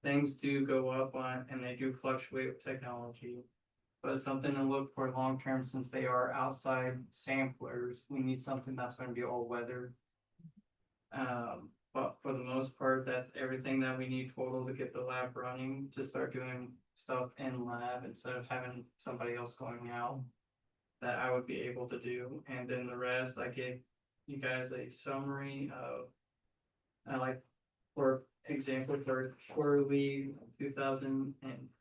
things do go up on and they do fluctuate with technology. But it's something to look for long term, since they are outside samplers. We need something that's going to be all weather. But for the most part, that's everything that we need total to get the lab running, to start doing stuff in lab instead of having somebody else going out. That I would be able to do, and then the rest I gave you guys a summary of. I like, for example, for quarterly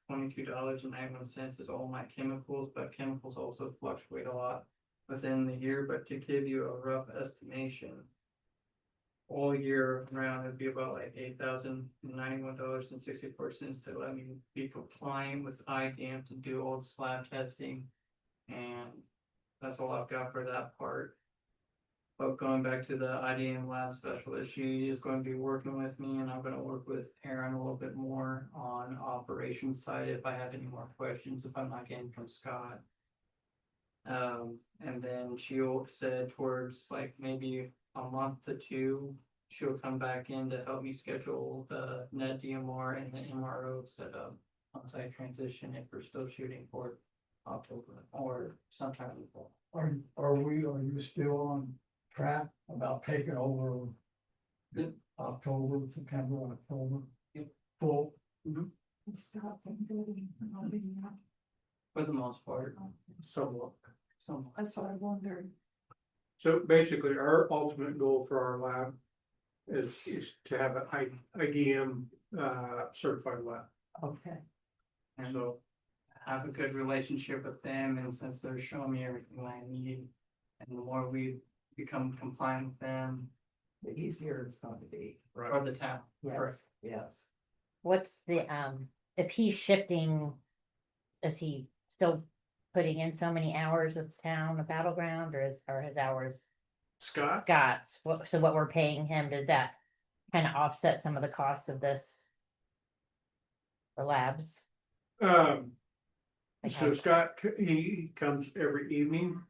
$2,022.91 is all my chemicals, but chemicals also fluctuate a lot within the year. But to give you a rough estimation, all year round, it'd be about like $8,091.64 to let me be compliant with IDAM to do all the slab testing. And that's all I've got for that part. But going back to the IDM lab specialist, she is going to be working with me, and I'm going to work with Aaron a little bit more on operations side if I have any more questions, if I'm not getting from Scott. And then she'll said towards like maybe a month to two, she'll come back in to help me schedule the net DMR and the MRO setup once I transition, if we're still shooting for October or sometime in the fall. Are you still on track about taking over? Yep. October, September, October? Yep. Full? stop and do it. For the most part, Somewhat. some. That's what I wondered. So basically, our ultimate goal for our lab is to have an IDM certified lab. Okay. And So, have a good relationship with them, and since they're showing me everything I need, and the more we become compliant with them, The easier it's going to be. for the town. Yes, yes. What's the, if he's shifting, is he still putting in so many hours with the town, the battleground, or his hours? Scott, Scott's, so what we're paying him, does that kind of offset some of the costs of this? The labs? Like so how- Scott, he comes every evening.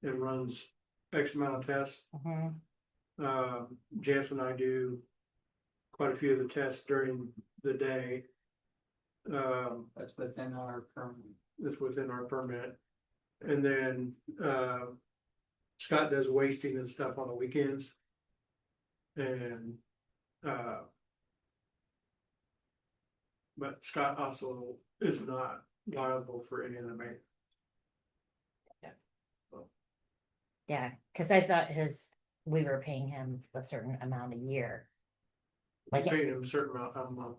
And runs X amount of tests. Mhm. Jansen and I do quite a few of the tests during the day. That's within our permit. That's within our permit. And then, Scott does wasting and stuff on the weekends. And, but Scott also is not liable for any of the maintenance. Yeah, cause I thought we were paying him a certain amount a year. Like Paying him a certain amount a month.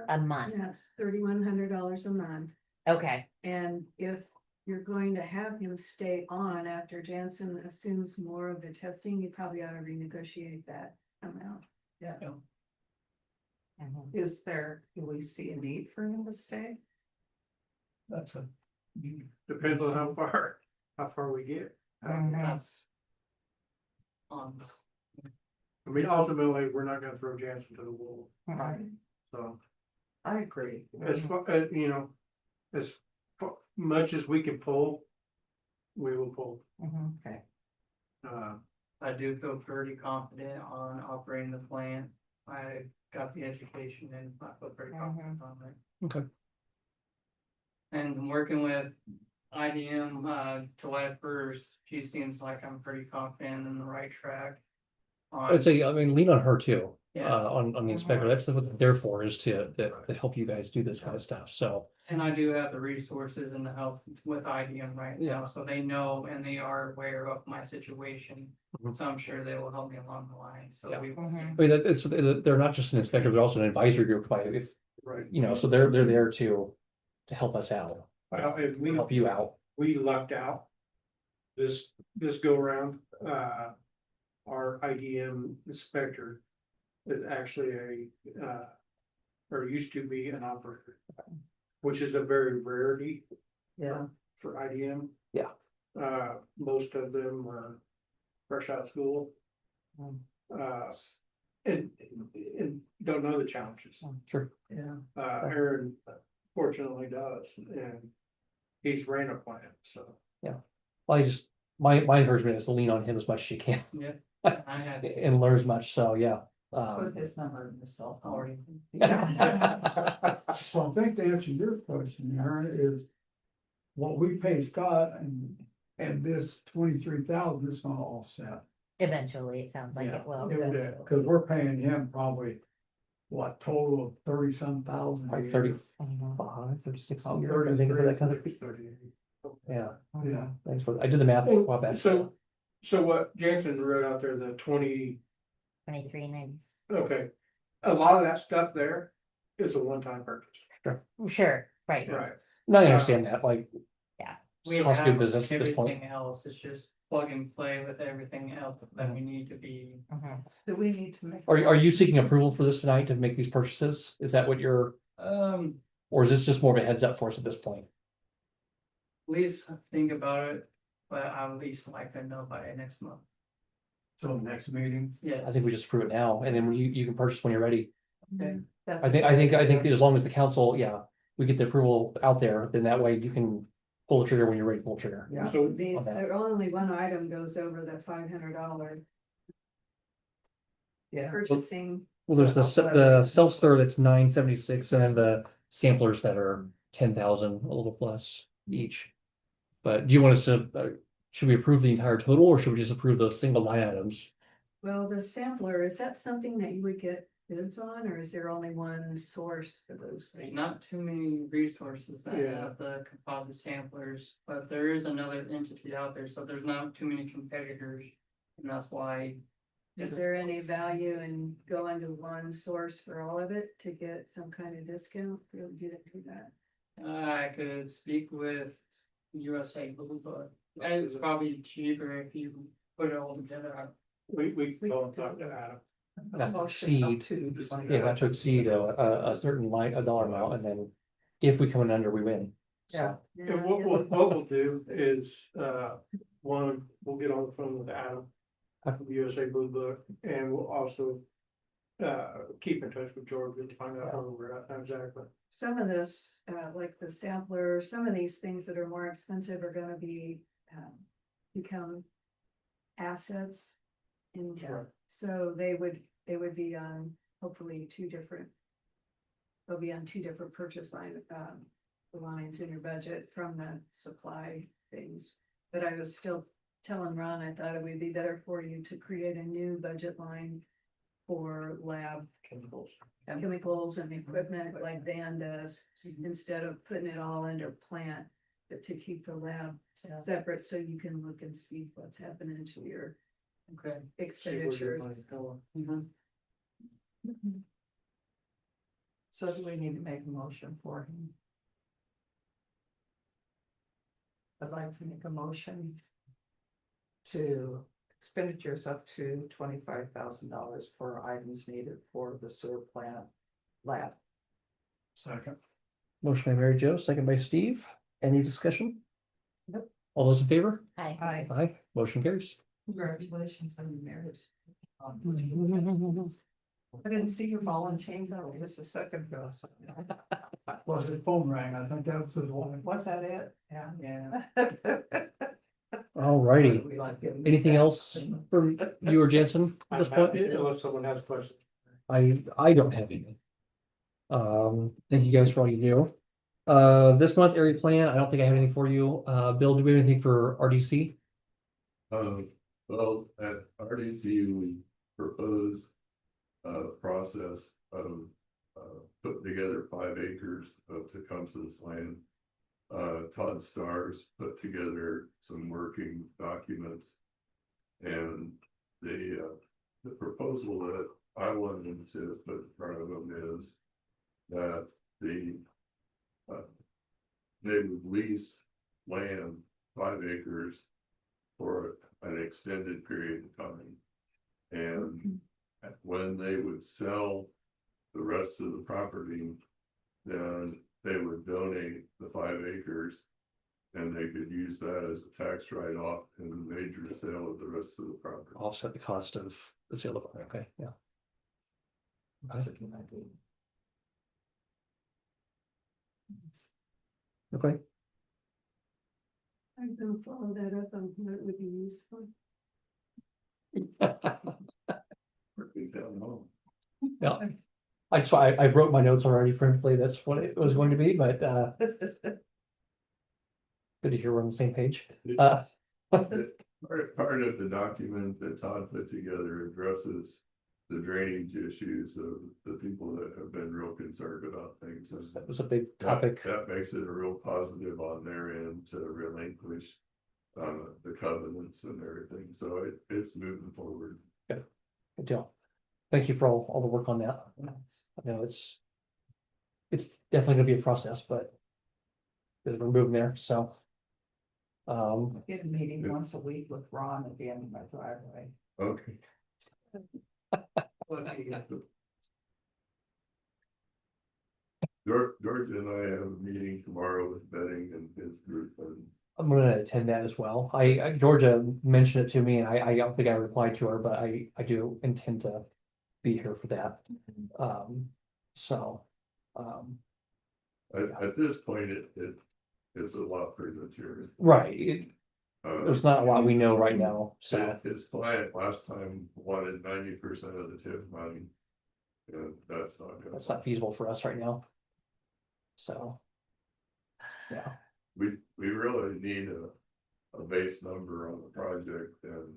a month, That's $3,100 a month. okay, And if you're going to have him stay on after Jansen assumes more of the testing, you probably ought to renegotiate that amount. Yeah, mhm. is there, do we see a need for him to stay? That's a. Depends on how far we get. Mhm. That's. I mean, ultimately, we're not gonna throw Jansen to the wall, Right, so I agree. as far, you know, as much as we can pull. We will pull. Mhm. Okay, I do feel pretty confident on operating the plant. I got the education and I feel pretty confident on it. Okay. And I'm working with IDM, July 1st, she seems like I'm pretty confident in the right track. I'd say, I mean, lean on her too, Yeah. on the inspector. That's what they're for, is to help you guys do this kind of stuff, so. And I do have the resources and the help with IDM right now, so they know and they are aware of my situation. Mhm. So I'm sure they will help me along the line, so Yeah. we. Mhm. I mean, they're not just an inspector, but also an advisory group, by if, right. you know, so they're there to help us out, Well, if we, help you out. we lucked out. This go around, our IDM inspector is actually or used to be an operator. Which is a very rarity yeah, for IDM. Yeah. Most of them are fresh out of school. And don't know the challenges. Sure. yeah, Aaron fortunately does, and he's ran a plant, so. Well, my encouragement is to lean on him as much as you can Yeah, I had. and learn as much, so, yeah. put his number in the cell phone. Already. So I think to answer your question, Aaron, is what we pay Scott and this 23,000 is gonna offset. Eventually, it sounds like Yeah. it will. Yeah. Cause we're paying him probably, what, total of 30-some thousand. a Like year. 35, 36 a Oh, year, I think, for that kind of. 38. Yeah, Yeah. thanks for, I did the math a while back. So what Jansen wrote out there, the 20, 23.90. okay, a lot of that stuff there is a one-time purchase. Sure, right, Right. No, I understand that, like. We It's cost of doing have business at this point. everything else, it's just plug and play with everything else that we need to be. Mhm. Do we need to make? Are you seeking approval for this tonight to make these purchases? Is that what you're, or is this just more of a heads up for us at this point? At least think about it, but I would at least like to know by next month. So next meeting, Yeah. I think we just approve it now, and then when you can purchase when you're ready. Okay. That's I think as long as the council, yeah, we get the approval out there, then that way you can pull the trigger when you're ready to pull the trigger. Yeah, So These, On that. there only one item goes over the $500 yeah, purchasing. Well, there's the self-stir that's $976, and then the samplers that are 10,000, a little plus each. But do you want us to, should we approve the entire total, or should we just approve those single line items? Well, the sampler, is that something that you would get bids on, or is there only one source for those There's things? not too many resources that Yeah. have the composite samplers, but there is another entity out there, so there's not too many competitors. And that's why. Is there any value in going to one source for all of it to get some kind of discount? You didn't do that. I could speak with USA Blue Book. It's probably cheaper if you put it all together. we can go and talk to Adam. Not to Motion up exceed, to yeah, not to exceed a certain line, a dollar amount, and then if we come in under, we win. Yeah. And what we'll do is, one, we'll get on the phone with Adam. Of USA Blue Book, and we'll also. Keep in touch with George to find out where we're at exactly. Some of this, like the sampler, some of these things that are more expensive are gonna be, become assets. And Sure. so they would be on hopefully they'll be on two different purchase lines in your budget from the supply things. But I was still telling Ron, I thought it would be better for you to create a new budget line for lab chemicals and equipment like Dan does, instead of putting it all under plant, but to keep the lab separate so you can look and see what's happening to your Okay. expenditures. So do we need to make a motion for him? I'd like to make a motion to expenditures up to $25,000 for items needed for the sewer plant lab. Second. Motion by Mary Jo, second by Steve. Any discussion? Nope. All those in favor? Hi. Aye. Aye, motion carries. Congratulations on your marriage. I didn't see your ball and chain though, just a second ago. so- Well, his phone rang, I think that was his wife. Was that it? Yeah. Yeah. Alrighty. We like getting- Anything else from you or Jensen at this point? Unless someone has questions. I don't have any. Thank you guys for all you do. This month area plan, I don't think I have anything for you. Bill, do we have anything for RDC? Well, at RDC, we propose a process of putting together 5 acres of Tecumseh's land. Todd Stars put together some working documents. And the proposal that I wanted to put in front of them is that they would lease land, 5 acres, for an extended period of time. And when they would sell the rest of the property, then they would donate the 5 acres. And they could use that as a tax write-off in the major sale of the rest of the property. Offset the cost of the sale of, okay, yeah. That's a good idea. Okay, I'm gonna follow that up on what would be useful. yeah. I wrote my notes already, frankly, that's what it was going to be, but good to hear we're on the same page. Part of the document that Todd put together addresses the drainage issues of the people that have been real concerned about things. And That was a big topic. that makes it a real positive on their end to relinquish the covenants and everything. So it's moving forward. Good deal. Thank you for all the work on that. I know it's definitely gonna be a process, but we're moving there, so. Get a meeting once a week with Ron at the end of my driveway. Okay. George and I have a meeting tomorrow with Betting and his group, and I'm gonna attend that as well. Georgia mentioned it to me and I don't think I replied to her, but I do intend to be here for that. So. at this point, it's a lot premature. Right, there's not a lot we know right now, so. His client last time wanted 90% of the TIF money. And that's not good. That's not feasible for us right now. So. Yeah, We really need a base number on the project and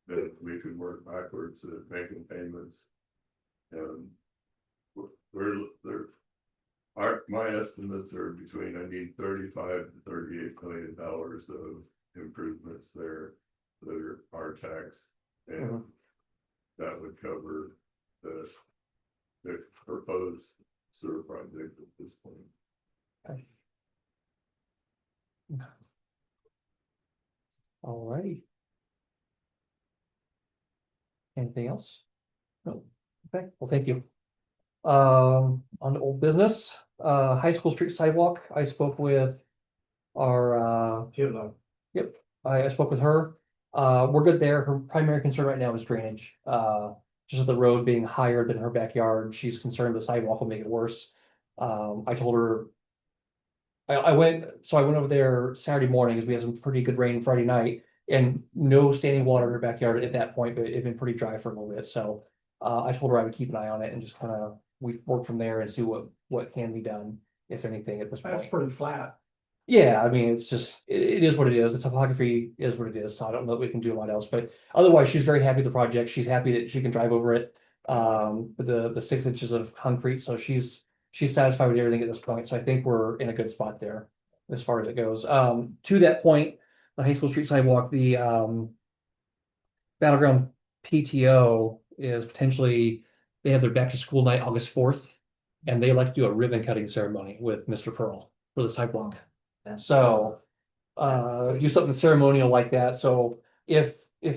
that we could work backwards at making payments. And my estimates are between, I need $35 to $38 million of improvements there that are our tax. And that would cover the proposed sewer project at this point. okay. All righty. Anything else? No, okay, well, thank you. On to old business, high school street sidewalk, I spoke with our, yep, I spoke with her. We're good there, her primary concern right now is drainage, just the road being higher than her backyard, she's concerned the sidewalk will make it worse. I told her. I went over there Saturday morning, as we had some pretty good rain Friday night, and no standing water in her backyard at that point, but it had been pretty dry for a little bit, so. I told her I would keep an eye on it and just kind of, we work from there and see what can be done, if anything, at this point. That's pretty flat. Yeah, I mean, it's just, it is what it is. The topography is what it is. So I don't know that we can do a lot else, but otherwise she's very happy with the project. She's happy that she can drive over it. With the 6 inches of concrete. So she's satisfied with everything at this point. So I think we're in a good spot there as far as it goes. To that point, the high school street sidewalk, the Battleground PTO is potentially, they have their back to school night August 4th. And they like to do a ribbon cutting ceremony with Mr. Pearl for the sidewalk. So, do something ceremonial like that. So if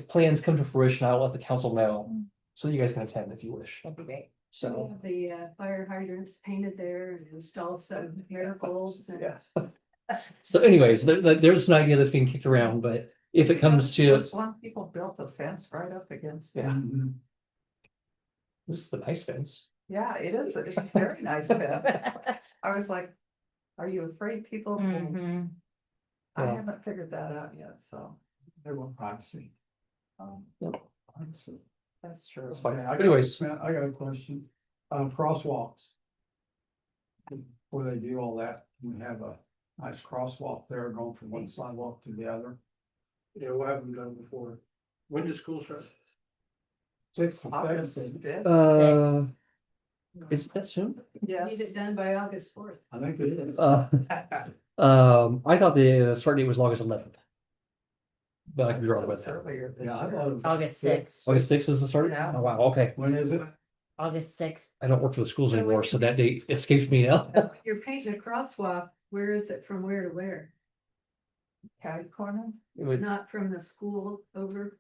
plans come to fruition, I'll let the council know. So you guys can attend if you wish. That'd be great. So, The fire hydrants painted there and installed some marigolds and. yes. So anyways, there's an idea that's being kicked around, but if it comes to, This one, people built a fence right up against it. yeah, this is the nice fence. Yeah, it is. It's a very nice fence. I was like, are you afraid people? will-" Mhm. I Yeah. haven't figured that out yet, so. They want privacy. Yep. Privacy. That's true. That's fine. Okay, I got- Anyways, I got a question. Crosswalks. Before they do all that, we have a nice crosswalk there going from one sidewalk to the other. Yeah, we'll have them done before. When does school start? 6th of August February. 5th. is that soon? Need Yes. it done by August 4th. I think it is. I thought the start date was August 11th. But I could be wrong about that. Earlier this Yeah, I year. thought it was. August 6th. August 6th is the start? Yeah. Oh, wow, okay. When is it? August 6th. I don't work for the schools anymore, so that date escapes me now. You're painting a crosswalk, where is it from where to where? Catty corner? It would- Not from the school over?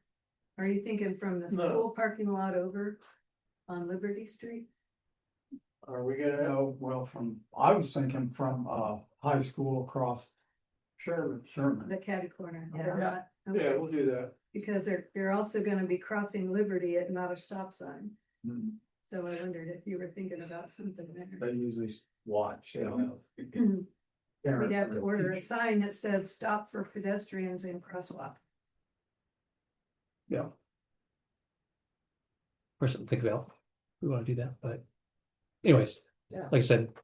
Are you thinking from the No. school parking lot over on Liberty Street? Are we gonna, No, well, I was thinking from, high school across Sherman. The catty corner? Yeah. They're not- yeah, we'll do that. Because they're also gonna be crossing Liberty at not a stop sign. Hmm, So I wondered if you were thinking about something there. They usually watch, you know. We'd have to order a sign that said stop for pedestrians in crosswalk. Yeah. Or something to think about. We want to do that, but anyways, Yeah. like I said,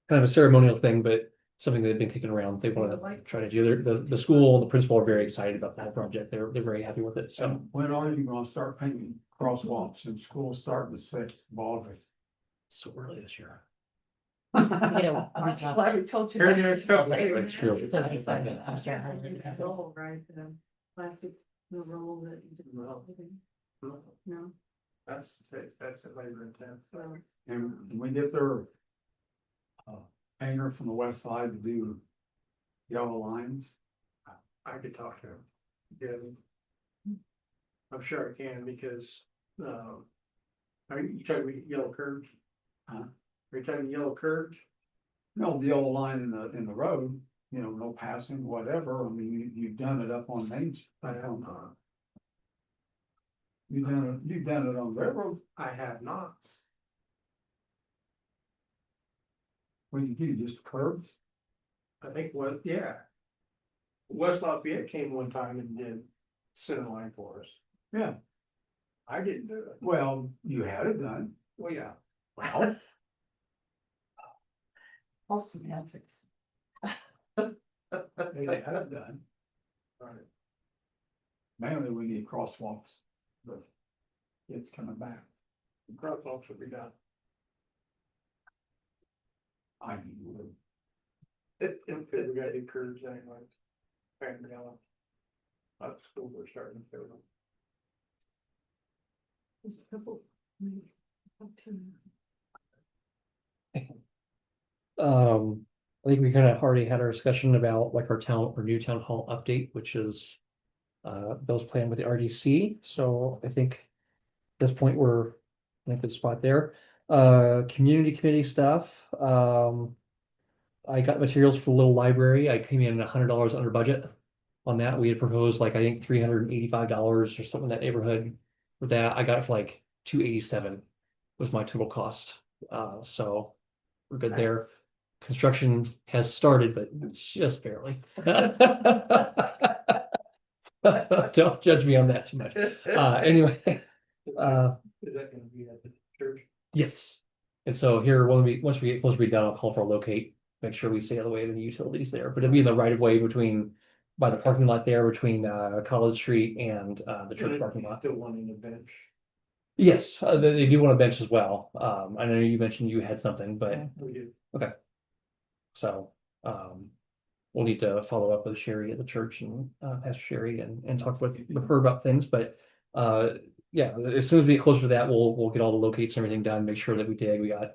kind of a ceremonial thing, but something that they've been kicking around. They want to try to do. The school, the principal are very excited about that project. They're very happy with it. So So when are you gonna start painting crosswalks and school starting the 6th of August? so early this year. We get a week Aren't you off. glad we told you? Here, that? here's couple. It's really- So they said, I'm sure. That's all right, the plastic, the roll that. No, That's a labor intense. so. And we get their painter from the west side to do yellow lines. I could talk to him. Yeah. I'm sure I can because, are you talking about yellow curves? Huh? Are you talking yellow curves? No, the yellow line in the road, you know, no passing, whatever. I mean, you've done it up on Main Street. I have not. You've done it on railroad. I have not. What do you do, just curbs? I think what, yeah. West Lafayette came one time and did center line for us. Yeah, I didn't do it. well, you had it done. Well, yeah. Well, All semantics. they had it done. Right. Mainly we need crosswalks, but it's coming back. The crosswalks will be done. I need Because we gotta do curves anyways. And yellow. That's school we're starting to fill them. Just a couple. Up to. I think we kind of already had our discussion about like our new town hall update, which is Bill's plan with the RDC. So I think at this point we're in a good spot there. Community committee stuff. I got materials for the little library. I came in $100 under budget on that. We had proposed like, I think $385 or something in that neighborhood. For that, I got it for like $287 was my total cost. So we're good there. Nice. Construction has started, but just barely. Don't judge me on that too much. Anyway, Is that gonna be at the church? yes. And so here, once we get closer to be done, I'll call for a locate make sure we stay out of the way of the utilities there, but it'll be in the right of way between. By the parking lot there between College Street and the church parking lot. Still wanting a bench. Yes, they do want a bench as well. I know you mentioned you had something, but We do. so we'll need to follow up with Sherry at the church and Pastor Sherry and talk with her about things, but yeah, as soon as we get closer to that, we'll get all the locates and everything done, make sure that we got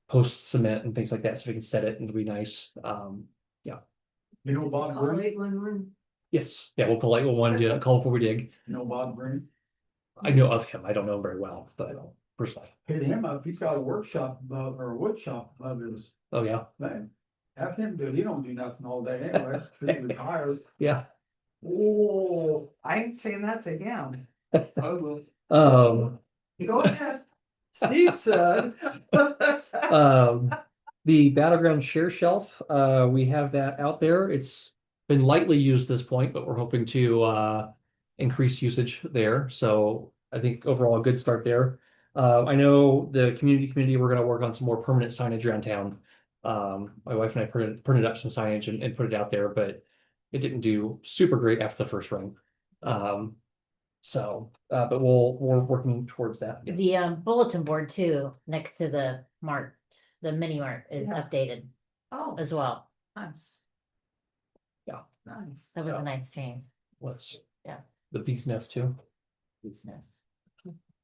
post cement and things like that, so we can set it and it'll be nice. You know Bob Call Green? 811. Yes, yeah, we'll polite one to call before we dig. You know Bob Green? I know of him, I don't know him very well, but personally. Hit him up, he's got a workshop above, or a wood shop above his Oh, yeah, thing. Have him do it, he don't do nothing all day anyway, he retires. yeah. Oh, I ain't saying that to him. I will. Go ahead. Steve said. The Battleground share shelf, we have that out there. It's been lightly used at this point, but we're hoping to increase usage there. So I think overall a good start there. I know the community committee, we're gonna work on some more permanent signage around town. My wife and I printed up some signage and put it out there, but it didn't do super great after the first ring. But we're working towards that. Yes. The bulletin board too, next to the mart, the mini mart is Yeah. updated Oh, as well. nice. Yeah. Nice. That was a nice change. Let's. Yeah. The bee's nest too. Business.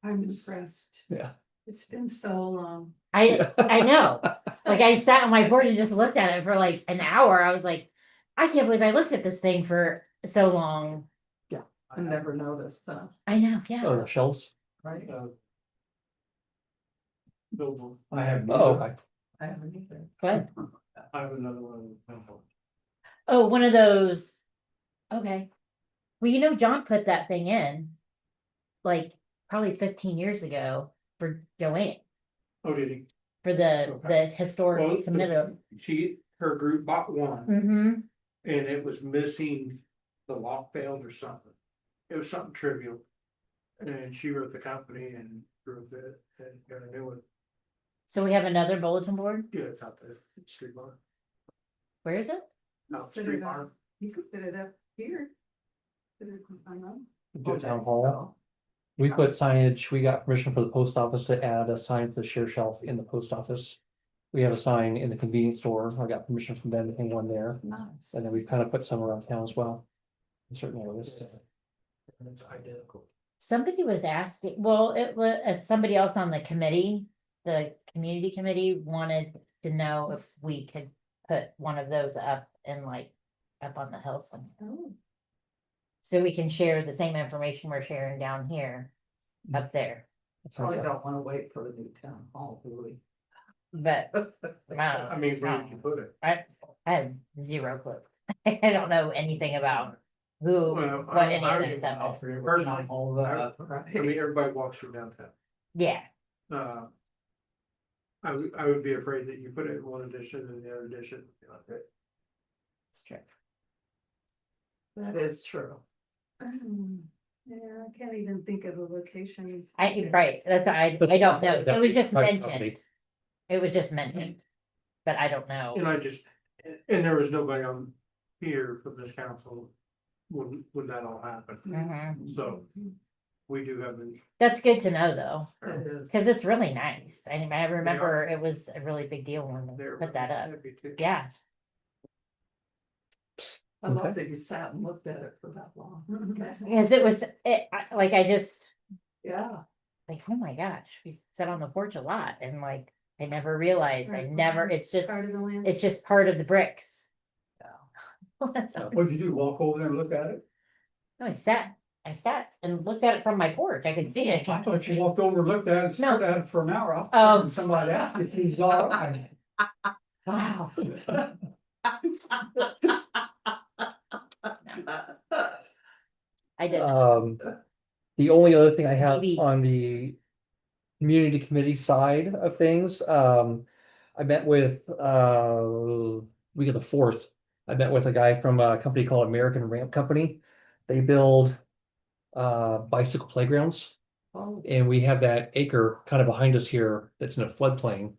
I'm impressed. Yeah. It's been so long. I know. Like I sat on my porch and just looked at it for like an hour. I was like, I can't believe I looked at this thing for so long. I never noticed, I know, Oh, yeah. the shells. right? Billboard. I have. Oh, okay. I haven't either. What? I have another one. Oh, one of those. Okay. Well, you know, John put that thing in. Like probably 15 years ago for Joanne, Oh, did he? for the Well, historic committee. her group bought one Mm-hmm. and it was missing the lock failed or something. It was something trivial. And she wrote the company and proved it and got a new one. So we have another bulletin board. Yeah, it's out there. It's Street Bar. Where is it? No, Put Street it Bar. up. You could put it up here. Put it on. Do town hall. We put signage, we got permission for the post office to add a sign to the share shelf in the post office. We have a sign in the convenience store. I got permission from them to hang one there. Nice. And then we kind of put some around town as well. In certain areas. It's identical. Somebody was asking, well, it was somebody else on the committee, the community committee wanted to know if we could put one of those up and like up on the hill somewhere. Oh, So we can share the same information we're sharing down here, up there, Probably don't wanna wait for the new town hall, do we? but I mean, where did you put it? I have zero clue. I don't know anything about who, Well, what any of that stuff is. Personally, All that. I mean, everybody walks through downtown. Yeah, I would be afraid that you put it in one edition and the other edition. it's true. That is true. Yeah, I can't even think of a location. Right, that's, I don't know, it was just Private mentioned, company. it was just mentioned, but I don't know. And and there was nobody on here from this council when that all happened. Mhm. So we do have a. That's good to know though, It is. cause it's really nice, I remember it was a really big deal when they they're put that up, happy to- yeah. I love that you sat and looked at it for that long. Because it was, like, I just, Yeah, like, oh my gosh, we sat on the porch a lot and like, I never realized, it's just, Part of the land. it's just part of the bricks. Well, that's, Yeah. What did you do, walk over there and look at it? no, I sat and looked at it from my porch, I could see it. I thought you walked over and looked at it, and stared at it for an hour. I Oh. thought somebody asked if he's all right. Wow. I did, The only other thing I have Maybe. on the community committee side of things, I met with, week of the 4th. I met with a guy from a company called American Ramp Company. They build bicycle playgrounds. oh, And we have that acre kind of behind us here that's in a floodplain.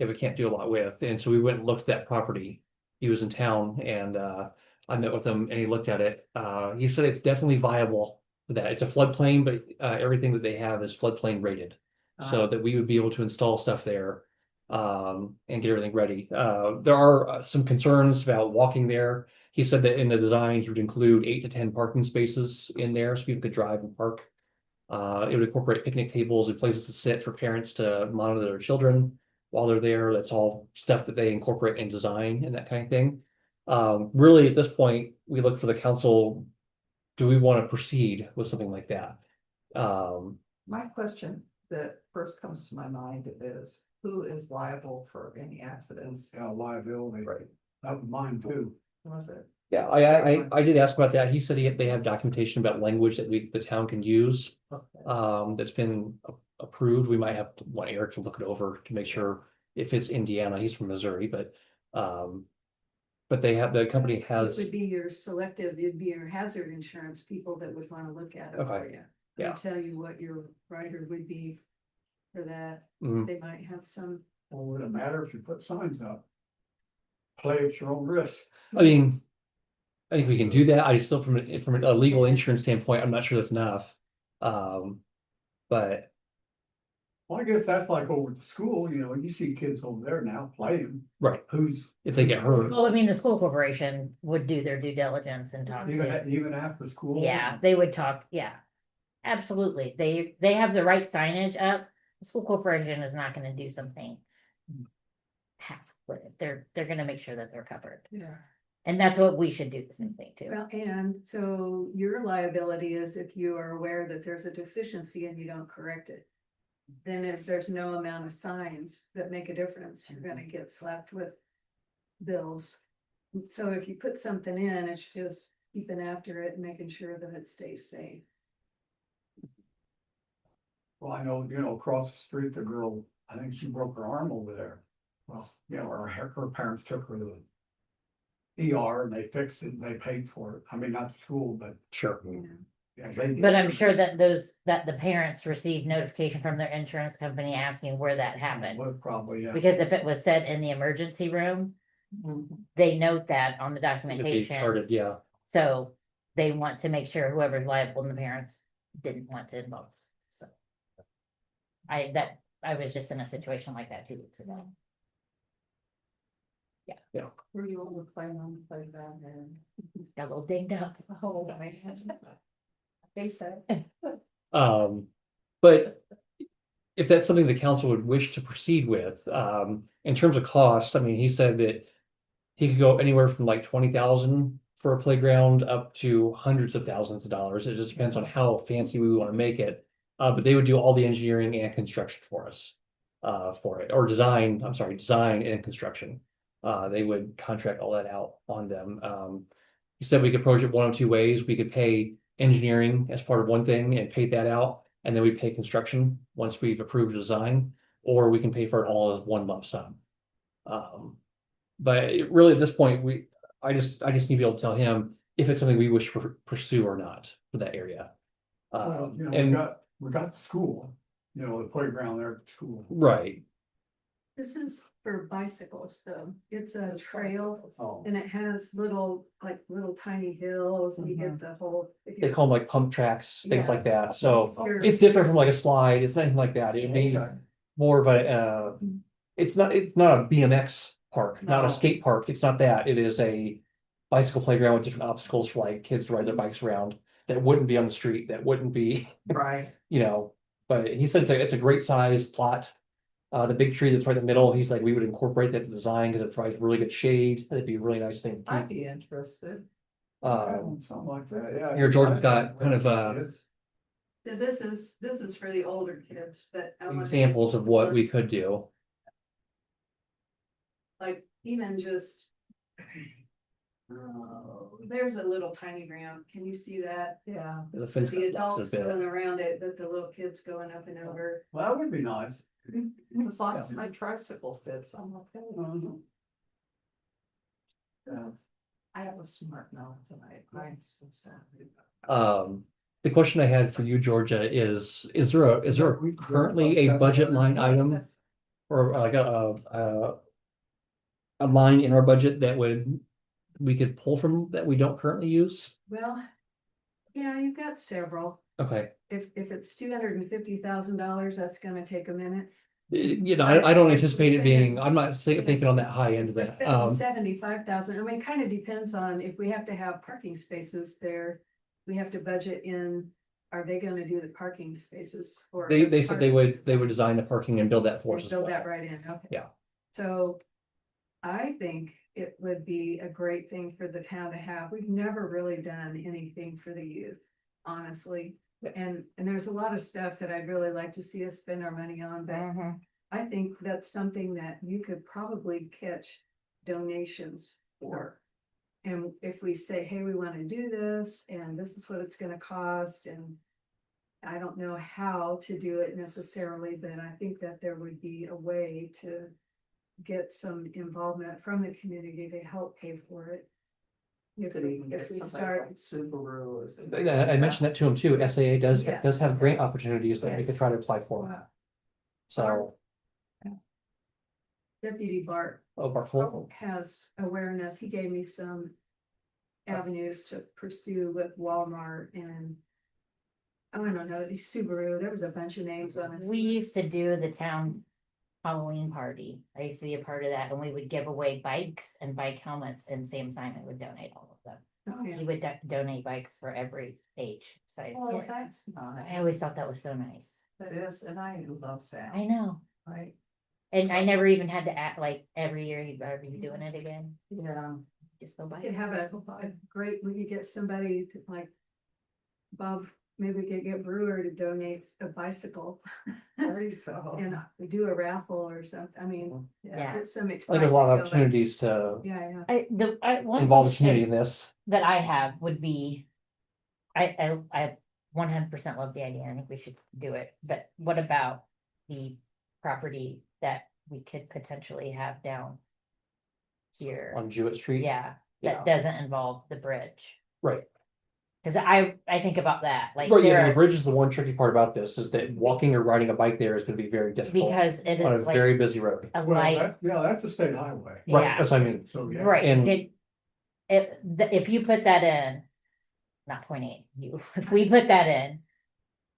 that we can't do a lot with. And so we went and looked at that property. He was in town and I met with him and he looked at it. He said it's definitely viable for that. It's a floodplain, but everything that they have is floodplain rated. So that we would be able to install stuff there and get everything ready. There are some concerns about walking there. He said that in the design, he would include 8 to 10 parking spaces in there so people could drive and park. It would incorporate picnic tables and places to sit for parents to monitor their children while they're there. That's all stuff that they incorporate in design and that kind of thing. Really, at this point, we look for the council. Do we want to proceed with something like that? My question that first comes to my mind is, who is liable for any accidents? Yeah, liability. Right. That was mine too. Was it? Yeah, I did ask about that. He said they have documentation about language that the town can use. Okay. That's been approved. We might have to want Eric to look it over to make sure if it's Indiana. He's from Missouri, but the company It has. would be your selective, it'd be your hazard insurance people that would wanna look at it for Okay. you. Yeah. And tell you what your rider would be for that. Mhm. They might have some. Well, would it matter if you put signs up? Play at your own risk. I mean, I think we can do that. I still, from a legal insurance standpoint, I'm not sure that's enough. But Well, I guess that's like over at the school, you know, you see kids over there now playing. right, Who's, if they get hurt, Well, I mean, the school corporation would do their due diligence and talk even, to, even after school? yeah, they would talk, yeah. Absolutely, they have the right signage up, the school corporation is not gonna do something. Half, they're gonna make sure that they're covered, Yeah. and that's what we should do the same thing too. Well, and so your liability is if you are aware that there's a deficiency and you don't correct it. Then if there's no amount of signs that make a difference, you're gonna get slapped with bills. So if you put something in, it's just keeping after it and making sure that it stays safe. Well, I know, you know, across the street, the girl, I think she broke her arm over there. Well, you know, her parents took her to the ER and they fixed it and they paid for it. I mean, not the school, but. sure. Yeah, they did. But I'm sure that the parents received notification from their insurance company asking where that happened. Well, probably, yeah. Because if it was said in the emergency room, they note that on the It'd be documentation, carded, yeah. so they want to make sure whoever's liable and the parents didn't want to involve us, so. I was just in a situation like that 2 weeks ago. Were you on the playground and? Got a little dinged up. Oh, man. I hate that. But if that's something the council would wish to proceed with, in terms of cost, I mean, he said that he could go anywhere from like 20,000 for a playground up to hundreds of thousands of dollars. It just depends on how fancy we want to make it. But they would do all the engineering and construction for us, for it, or design and construction. They would contract all that out on them. He said we could approach it one of two ways. We could pay engineering as part of one thing and pay that out, and then we pay construction once we've approved a design, or we can pay for it all as one lump sum. But really at this point, I just need to be able to tell him if it's something we wish to pursue or not for that area. Well, you know, And we got the school, you know, the playground there at the school. right, This is for bicycles though. It's a trail Oh, and it has little tiny hills. You get the whole. if they you're- call them like pump tracks, things Yeah. like that. So you're- it's different from like a slide. It's nothing like that. It may be okay. more of a it's not a BMX park, not No. a skate park. It's not that. It is a bicycle playground with different obstacles for like kids to ride their bikes around that wouldn't be on the street, that wouldn't be, Right. but he said it's a great size plot. The big tree that's right in the middle, he's like, we would incorporate that to the design because it provides really good shade. That'd be a really nice thing. to I'd keep. be interested. Something like that, yeah. Here, George's got kind of, So this is for the older kids, but. I wanna- examples of what we could do. Like even just. There's a little tiny ramp. Can you see that? Yeah. The fence The got adults a bit. going around it, but the little kids going up and over. Well, that would be nice. As long as my tricycle fits, I'm okay. I have a smart mouth tonight. I'm so sorry. The question I had for you, Georgia, is there currently a budget line item or like a line in our budget that we could pull from that we don't currently use? Well, yeah, you've got several. Okay, If it's $250,000, that's gonna take a minute. you know, I don't anticipate it being, I'm not Yeah. thinking on that high end of We're that. spending 75,000. I mean, it kind of depends on if we have to have parking spaces there. We have to budget in, are they gonna do the parking spaces? Or They said they would design the parking and build that for us as build well. that right in, okay. Yeah. So I think it would be a great thing for the town to have. We've never really done anything for the youth, honestly. Yeah. And there's a lot of stuff that I'd really like to see us spend our money on, but Mhm. I think that's something that you could probably catch donations for. And if we say, hey, we want to do this and this is what it's gonna cost, and I don't know how to do it necessarily, but I think that there would be a way to get some involvement from the community to help pay for it. If Could even we get somebody start, like Subaru or something. I mentioned that to him too. SAA does Yeah. have grant opportunities that we Yes. could try to apply for. Wow. So, Deputy Bart Bartle, has awareness. He gave me some avenues to pursue with Walmart and I don't know, Subaru, there was a bunch of names on it. We used to do the town Halloween party. I used to be a part of that, and we would give away bikes and bike helmets, and Sam Simon would donate all of them. Oh, yeah. He would donate bikes for every age size. Oh, kid. that's nice. I always thought that was so nice. That is, and I love I Sam, know, right? and I never even had to act like every year he'd better be doing it again. Yeah. Just go buy We could it. have a great, we could get somebody to like Bob, maybe we could get Brewer to donate a bicycle. There you go. And we do a raffle or something. I mean, Yeah. it's some I think excitement. there's a lot of going. opportunities to Yeah, One involve the question community in this. that I have would be. I 100% love the idea. I think we should do it, but what about the property that we could potentially have down here? On Jewett Street. Yeah, Yeah. that doesn't involve the bridge. Right. Cause I think about that, like, Right, yeah, there the are- bridge is the one tricky part about this, is that walking or riding a bike there is gonna be very difficult because it on a is like very busy road. a Well, light, yeah, that's a state highway. Right, yeah, that's what I mean. So, yeah. right, And- if you put that in. Not 0.8, if we put that in.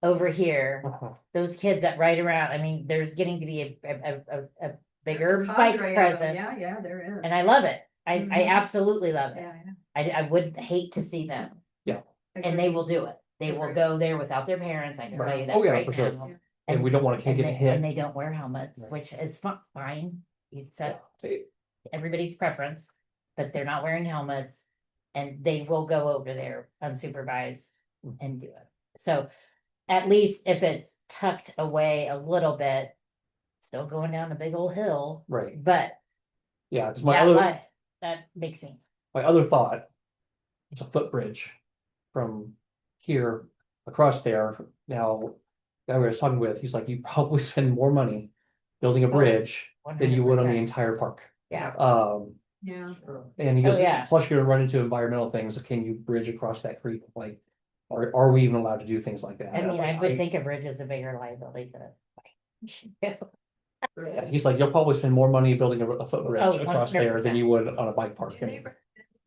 Over here, those kids that ride around, I mean, there's getting to be a bigger There's a bike cadre of them. presence, Yeah, there is. and I love it. I Mhm. absolutely love it. Yeah, I would hate to see them, and they will do it. They will Agreed. go there without their parents, I can tell you that Oh, yeah, right for sure. now. And we don't want a kid And getting they, and hit. they don't wear helmets, Right. which is fine, it's Yeah. everybody's preference, but they're not wearing helmets. And they will go over there unsupervised and do it. So at least if it's tucked away a little bit, still going down a big old hill, Right, but yeah, because that makes me, my other thought. It's a footbridge from here across there. Now, guy we was talking with, he's like, you probably spend more money building a bridge than you would on the 100%. entire park. yeah, yeah. And he goes, Oh, yeah. plus you're gonna run into environmental things. Can you bridge across that creek? Like, are we even allowed to do things like that? I mean, I would Like, think a bridge is a bigger liability than. yeah, he's like, you'll probably spend more money building a footbridge Oh, across there than 100%. you would on a bike park. Do they recommend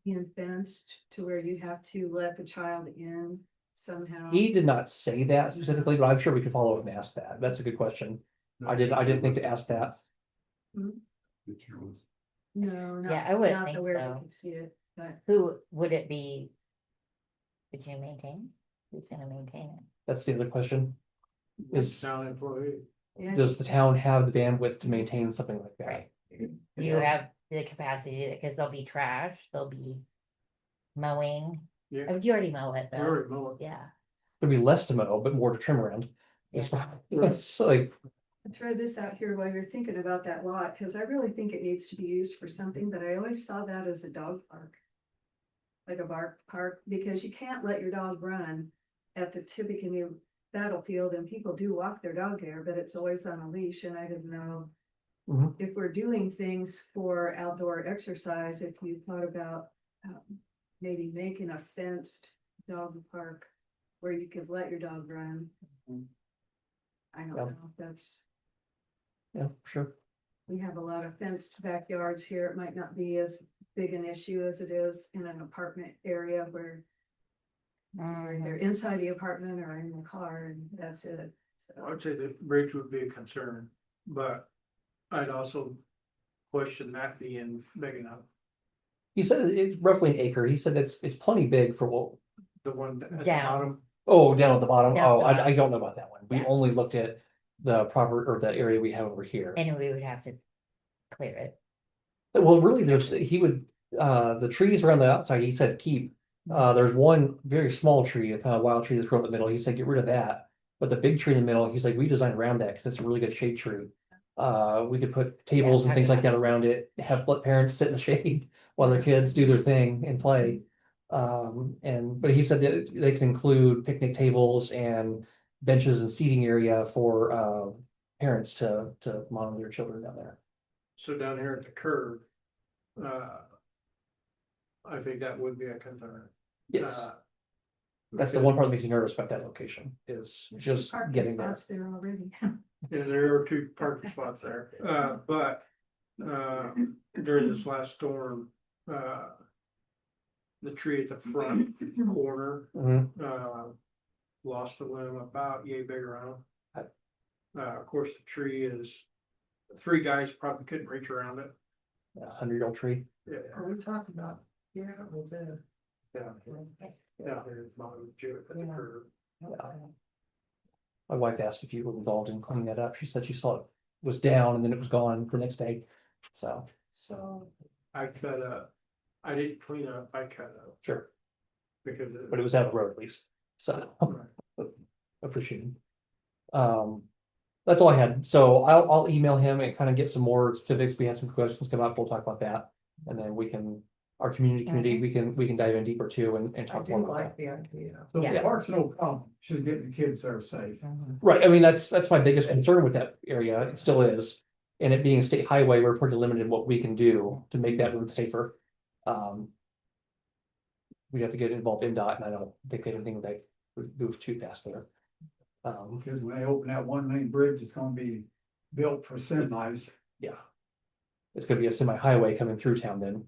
being fenced to where you have to let the child in somehow? He did not say that specifically, but I'm sure we could follow up and ask that. That's a good question. I didn't think to ask that. No, not. Yeah, I wouldn't not think where we so. can see it, but Who would it be? Would you maintain? Who's gonna maintain it? That's the other question. Is, Town employee. yeah. does the town have the bandwidth to maintain something like that? Right. Do you have the capacity, because there'll be trash, there'll be mowing. Yeah. Oh, you already mow it We though, already know it. yeah. There'd be less to mow, but more to trim around. It's it's like, I throw this out here while you're thinking about that lot, because I really think it needs to be used for something, but I always saw that as a dog park. Like a park, because you can't let your dog run at the Tippecanoe battlefield, and people do walk their dog there, but it's always on a leash, and I didn't know. Mhm. If we're doing things for outdoor exercise, if you thought about, maybe making a fenced dog park where you could let your dog run. I don't Yeah. know, if that's. yeah, sure. we have a lot of fenced backyards here. It might not be as big an issue as it is in an apartment area where they're inside the apartment or in the car and that's it. So, I'd say the bridge would be a concern, but I'd also question that being big enough. He said it's roughly an acre. He said it's plenty big for what, The one at the Down. bottom, oh, down at the bottom. Down at Oh, the I bottom. don't know about that one. We Yeah. only looked at the proper, or the area we have over here. And we would have to clear it. Well, really, he would, the trees around the outside, he said keep. There's one very small tree, a kind of wild tree that's grown in the middle. He said get rid of that. But the big tree in the middle, he's like, we designed around that because it's a really good shade tree. We could put tables and things like that around it, let parents sit in the shade while their kids do their thing and play. But he said that they can include picnic tables and benches and seating area for parents to monitor their children down there. so down here at the curb. I think that would be a concern. Yes, Uh, that's the one part that makes me nervous about that location is just parking getting there. spots there already. Yeah, there are 2 parking spots there, but during this last storm, the tree at the front corner, Mhm. lost a limb about yay big around. Of course, the tree is, 3 guys probably couldn't reach around it. A 100-year-old tree. Yeah, Are we talking about, yeah, with the. yeah, there's not a legit at the curb. My wife asked if you were involved in cleaning that up. She said she saw it was down and then it was gone the next day. So, So, I didn't clean up, I cut up sure, because. but it was out of the road at least. So appreciate it. That's all I had. So I'll email him and kind of get some more specifics. We had some questions come up. We'll talk about that. And then we can, our community committee, we can dive in deeper too and I talk do more about like that. the idea. So Yeah. the park's no problem, just getting the kids there safe. Right, I mean, that's my biggest concern with that area, it still is. And it being a state highway, we're pretty limited in what we can do to make that route safer. We'd have to get involved in DOT, and I don't think they think that would move too fast there. Because when they open that 1 lane bridge, it's gonna be built for semis. Yeah. It's gonna be a semi-highway coming through town then.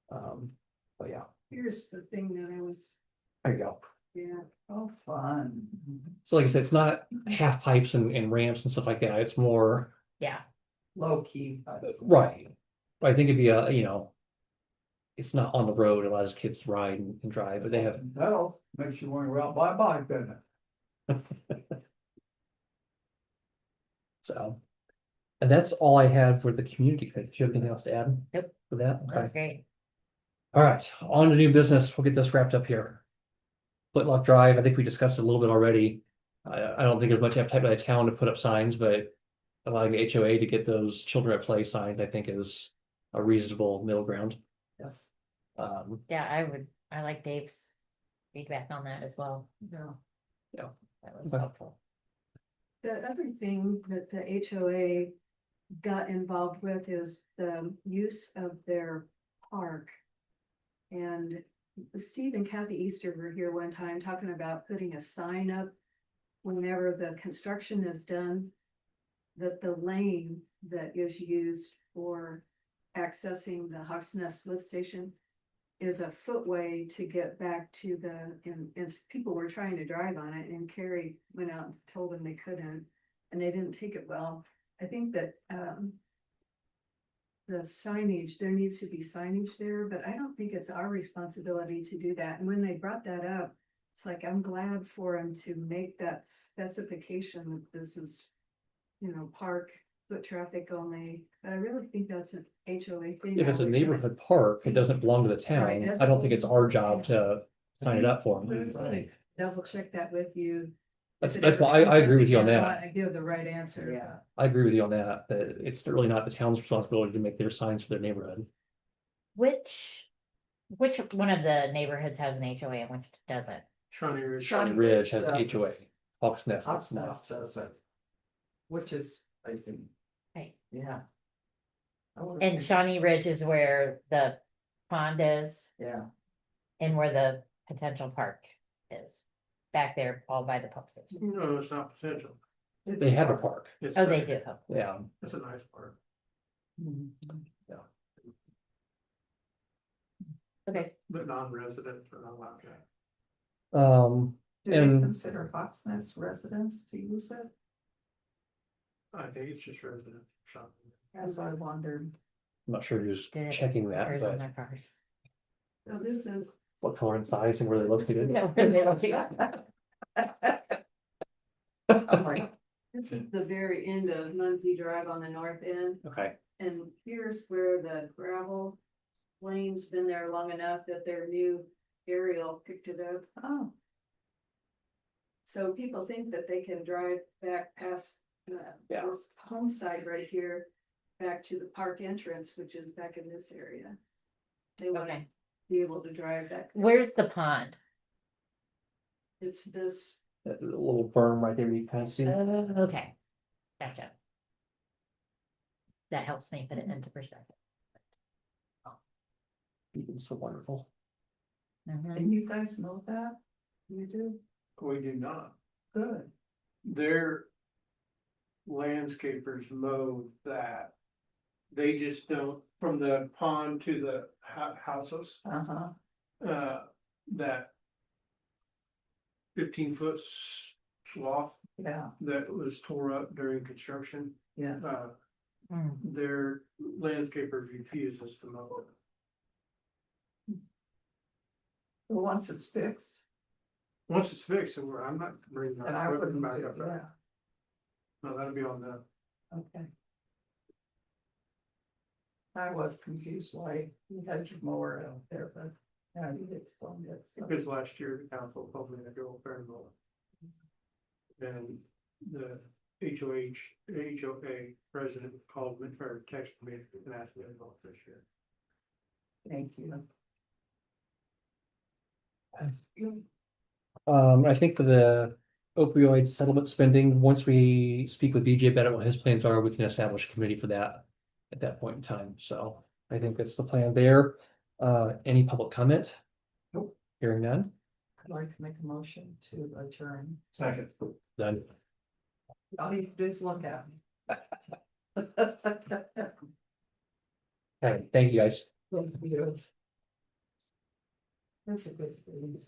But yeah, Here's the thing that I was, there you go. yeah, Oh, fun. So like I said, it's not half pipes and ramps and stuff like that, it's more, Yeah, Low key. right. But I think it'd be it's not on the road, it allows kids to ride and drive, but they have, That'll makes you want to go out and buy a bike, doesn't it? so. And that's all I had for the community. Do you have anything else to add? Nope. For that? that's Okay. great. All right, on to new business. We'll get this wrapped up here. Flintlock Drive, I think we discussed it a little bit already. I don't think there's much appetite by the town to put up signs, but allowing the HOA to get those children at play signs, I think is a reasonable middle ground. Yes. Yeah, I like Dave's feedback on that as well. yeah. That was Okay. helpful. The other thing that the HOA got involved with is the use of their park. And Steve and Kathy Easter were here one time talking about putting a sign up whenever the construction is done, that the lane that is used for accessing the Hawks Nest lift station is a footway to get back to and people were trying to drive on it, and Carrie went out and told them they couldn't, and they didn't take it well. I think that, the signage, there needs to be signage there, but I don't think it's our responsibility to do that. And when they brought that up, it's like, I'm glad for them to make that specification that this is, park, foot traffic only. But I really think that's an HOA thing. If it's a I was gonna- neighborhood park, it doesn't belong to the Right, town. that's I don't what think we- it's our job to sign it up for But them. it's like, double check that with you. That's why I agree with you on that. I give the right answer. Yeah. I agree with you on that, that it's really not the town's responsibility to make their signs for their neighborhood. Which one of the neighborhoods has an HOA and which doesn't? Shawnee Ridge. Shawnee Ridge has an does. HOA, Hawks Nest. Hawks does not. Nest doesn't. Which is, I think. Right. Yeah. And Shawnee Ridge is where the pond is Yeah. and where the potential park is. Back there, all by the pump station. No, it's not potential. They have a park, It's Oh, they there. do. yeah. It's a nice park. Okay, But non-residents are not allowed to. Do they And- consider Hawks Nest residents to use it? I think it's just resident shopping. As I wondered. I'm not sure who's did it checking that, stickers on but their cars. So this is, what color and size and where they located. this is the very end of Muncie Drive on the north end. Okay, And here's where the gravel lane's been there long enough that their new aerial picked it up. Oh, So people think that they can drive back past Yeah. this home side right here. Back to the park entrance, which is back in this area. They want to Okay, be able to drive back. where's the pond? It's this, that little berm right there, you kind of see. Okay, gotcha. That helps me put it into perspective. It's so wonderful. Mhm. and you guys know that? You do? We do not. Good. Their landscapers mow that. They just don't, from the pond to the houses, Uh-huh. that 15-foot swath Yeah, that was tore up during construction, yeah. Mm. their landscaper refuses to mow it. Well, once it's fixed, Once it's fixed, I'm not bringing and I that wouldn't, equipment back up yeah, there. No, that'll be on them. okay. I was confused why you had your mower out there, but now you explained it, so. Because last year the council told me to go up there and mow it. And the HOA president called me or texted me and asked me to go up this year. Thank you. I think for the opioid settlement spending, once we speak with BJ about what his plans are, we can establish a committee for that. At that point in time, so I think that's the plan there. Any public comment? Nope. Hearing none, I'd like to make a motion to adjourn. Second. done. All you have to do is look at me. Okay, thank you guys. Thank you. That's a good thing.